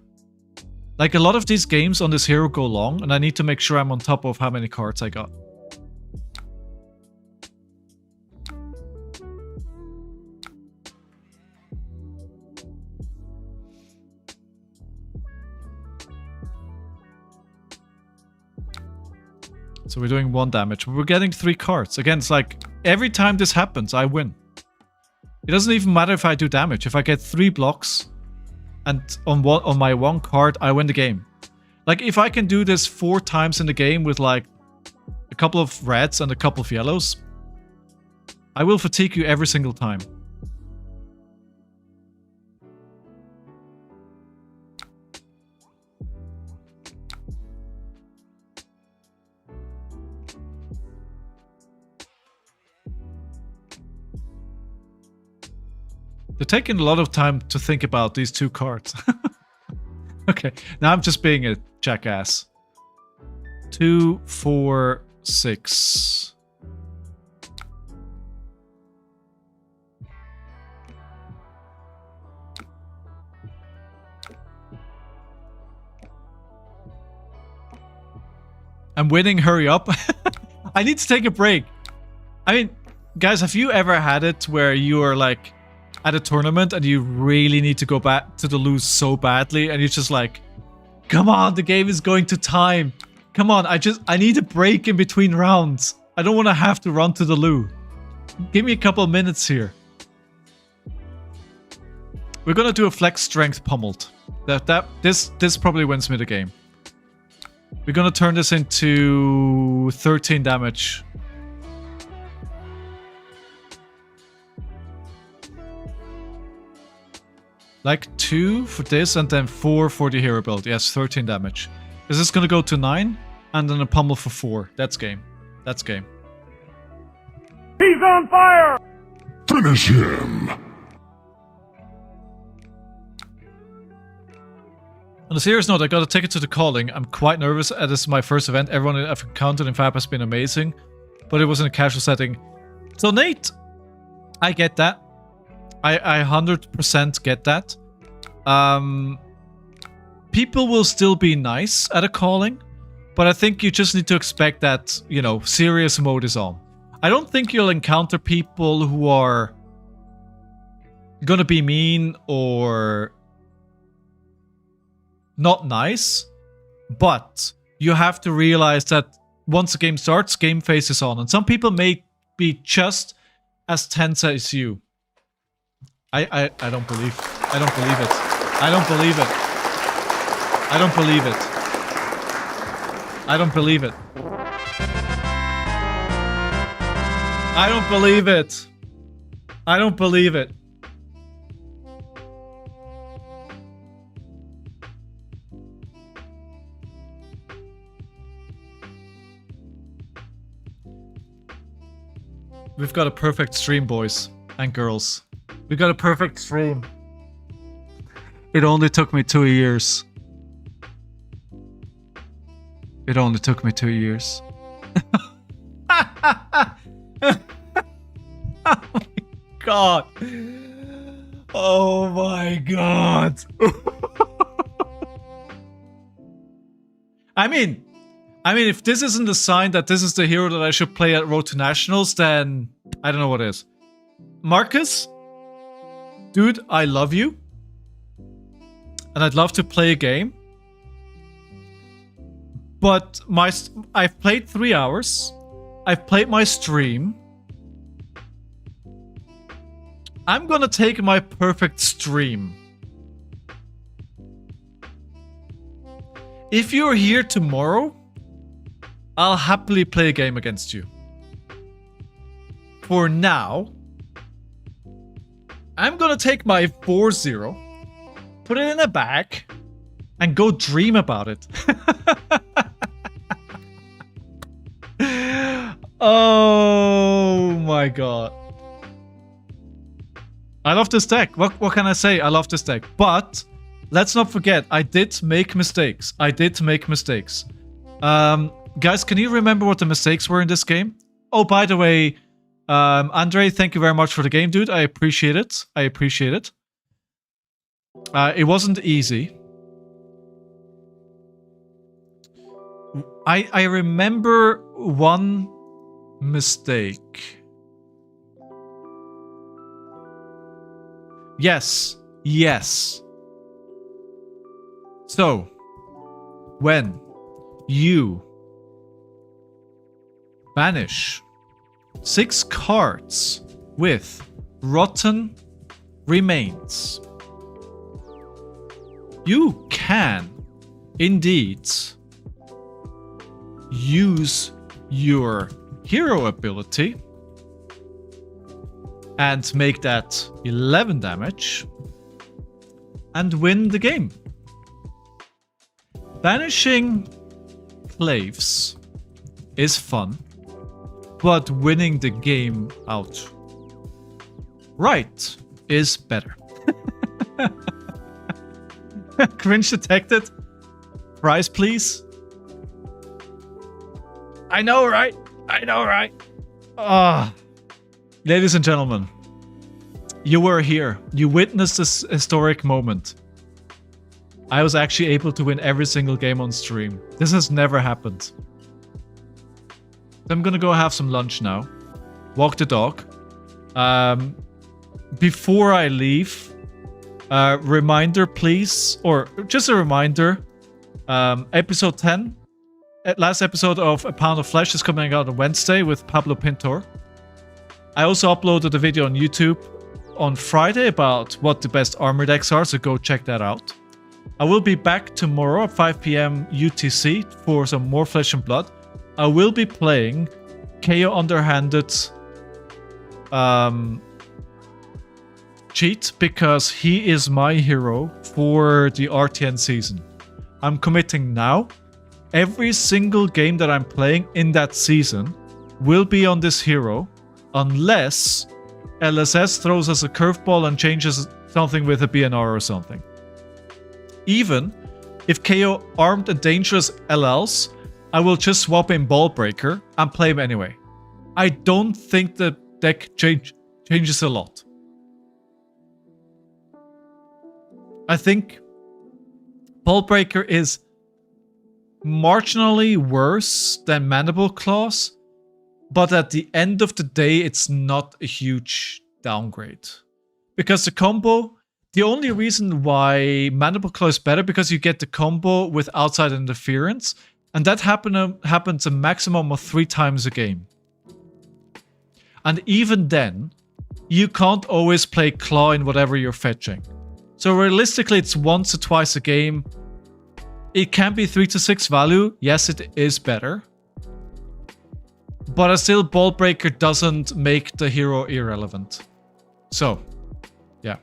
Like, a lot of these games on this hero go long, and I need to make sure I'm on top of how many cards I got. So we're doing 1 damage. We're getting 3 cards. Again, it's like, every time this happens, I win. It doesn't even matter if I do damage. If I get 3 blocks... and on my 1 card, I win the game. Like, if I can do this 4 times in the game with, like, a couple of reds and a couple of yellows, I will fatigue you every single time. They're taking a lot of time to think about these 2 cards. Okay, now I'm just being a jackass. 2, 4, 6. I'm winning, hurry up. I need to take a break. I mean, guys, have you ever had it where you are like... at a tournament and you really need to go back to the lose so badly and you're just like, come on, the game is going to time. Come on, I need a break in between rounds. I don't want to have to run to the loo. Give me a couple of minutes here. We're gonna do a flex strength pummeled. This probably wins me the game. We're gonna turn this into 13 damage. Like 2 for this and then 4 for the hero build. Yes, 13 damage. Is this gonna go to 9? And then a pummel for 4. That's game. That's game. He's on fire! Finish him! On a serious note, I got a ticket to the calling. I'm quite nervous. This is my first event. Everyone I've encountered in FAB has been amazing. But it was in a casual setting. So Nate, I get that. I 100% get that. People will still be nice at a calling. But I think you just need to expect that, you know, serious mode is on. I don't think you'll encounter people who are gonna be mean or not nice, but you have to realize that once the game starts, game face is on, and some people may be just as tense as you. I don't believe it. I don't believe it. I don't believe it. I don't believe it. I don't believe it. I don't believe it. I don't believe it. We've got a perfect stream, boys and girls. We got a perfect stream. It only took me 2 years. It only took me 2 years. Oh my god. Oh my god. I mean, if this isn't a sign that this is the hero that I should play at Road to Nationals, then I don't know what is. Marcus, dude, I love you. And I'd love to play a game. But I've played 3 hours. I've played my stream. I'm gonna take my perfect stream. If you're here tomorrow, I'll happily play a game against you. For now, I'm gonna take my 4-0, put it in a bag, and go dream about it. Oh my god. I love this deck. What can I say? I love this deck. But let's not forget, I did make mistakes. Guys, can you remember what the mistakes were in this game? Oh, by the way, Andre, thank you very much for the game, dude. I appreciate it. It wasn't easy. I remember one mistake. Yes. So, when you banish 6 cards with Rotten Remains, you can indeed use your hero ability and make that 11 damage and win the game. Banishing Claves is fun, but winning the game out right is better. Cringe detected. Prize, please. I know, right? Ladies and gentlemen, you were here. You witnessed this historic moment. I was actually able to win every single game on stream. This has never happened. I'm gonna go have some lunch now. Walk the dog. Before I leave, reminder please, or just a reminder, episode 10, last episode of A Pound of Flesh is coming out on Wednesday with Pablo Pintor. I also uploaded a video on YouTube on Friday about what the best armor decks are, so go check that out. I will be back tomorrow at 5 PM UTC for some more Flesh and Blood. I will be playing Kayo Underhanded cheat because he is my hero for the RTN season. I'm committing now. Every single game that I'm playing in that season will be on this hero unless LSS throws us a curveball and changes something with a BNR or something. Even if Kayo armed and dangerous LLs, I will just swap in Ball Breaker and play him anyway. I don't think the deck changes a lot. I think Ball Breaker is marginally worse than Mandible Claws, but at the end of the day, it's not a huge downgrade. Because the combo, the only reason why Mandible Claw is better because you get the combo with outside interference, and that happens a maximum of 3 times a game. And even then, you can't always play Claw in whatever you're fetching. So realistically, it's once or twice a game. It can be 3 to 6 value. Yes, it is better. But still, Ball Breaker doesn't make the hero irrelevant. So, yeah.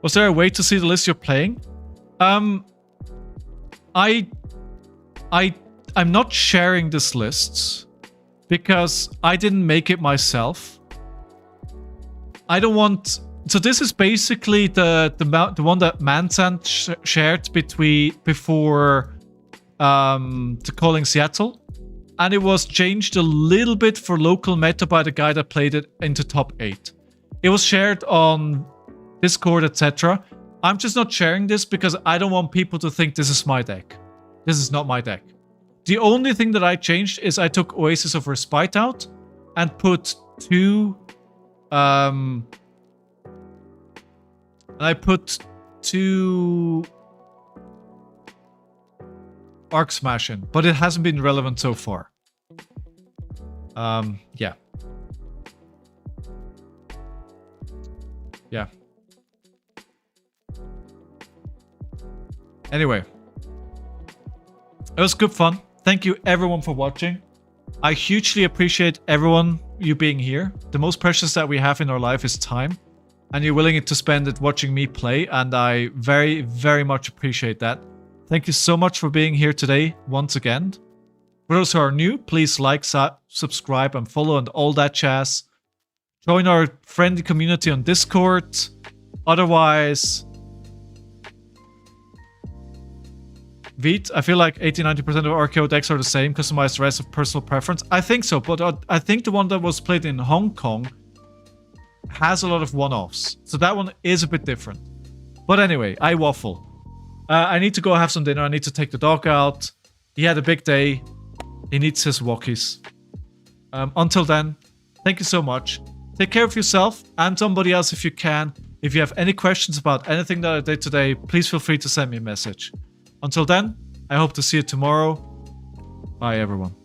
Was there a way to see the list you're playing? I'm not sharing this list because I didn't make it myself. I don't want... So this is basically the one that Mansan shared before the Calling Seattle. And it was changed a little bit for local meta by the guy that played it into top 8. It was shared on Discord, etc. I'm just not sharing this because I don't want people to think this is my deck. This is not my deck. The only thing that I changed is I took Oasis of Respite out and put 2... Arc Smash in, but it hasn't been relevant so far. Yeah. Yeah. Anyway. It was good fun. Thank you everyone for watching. I hugely appreciate you being here. The most precious that we have in our life is time. And you're willing to spend it watching me play. And I very, very much appreciate that. Thank you so much for being here today once again. For those who are new, please like, subscribe, and follow and all that jazz. Join our friendly community on Discord. Otherwise... Veet, I feel like 80-90% of RKO decks are the same, customized the rest of personal preference. I think so, but I think the one that was played in Hong Kong has a lot of one-offs. So that one is a bit different. But anyway, I waffle. I need to go have some dinner. I need to take the dog out. He had a big day. He needs his walkies. Until then, thank you so much. Take care of yourself and somebody else if you can. If you have any questions about anything that I did today, please feel free to send me a message. Until then, I hope to see you tomorrow. Bye, everyone.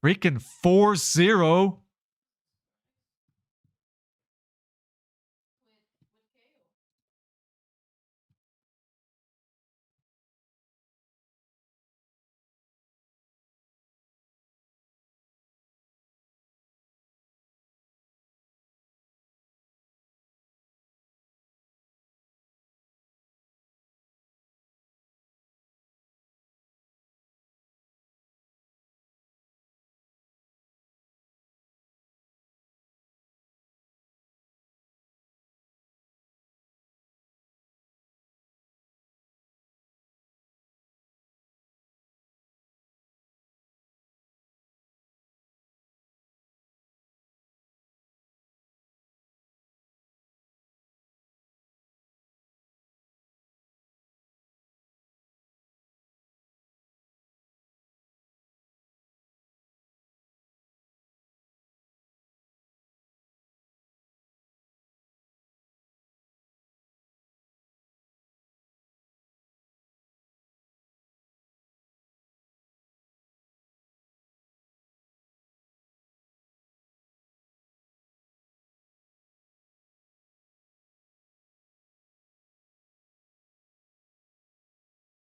Freaking 4-0.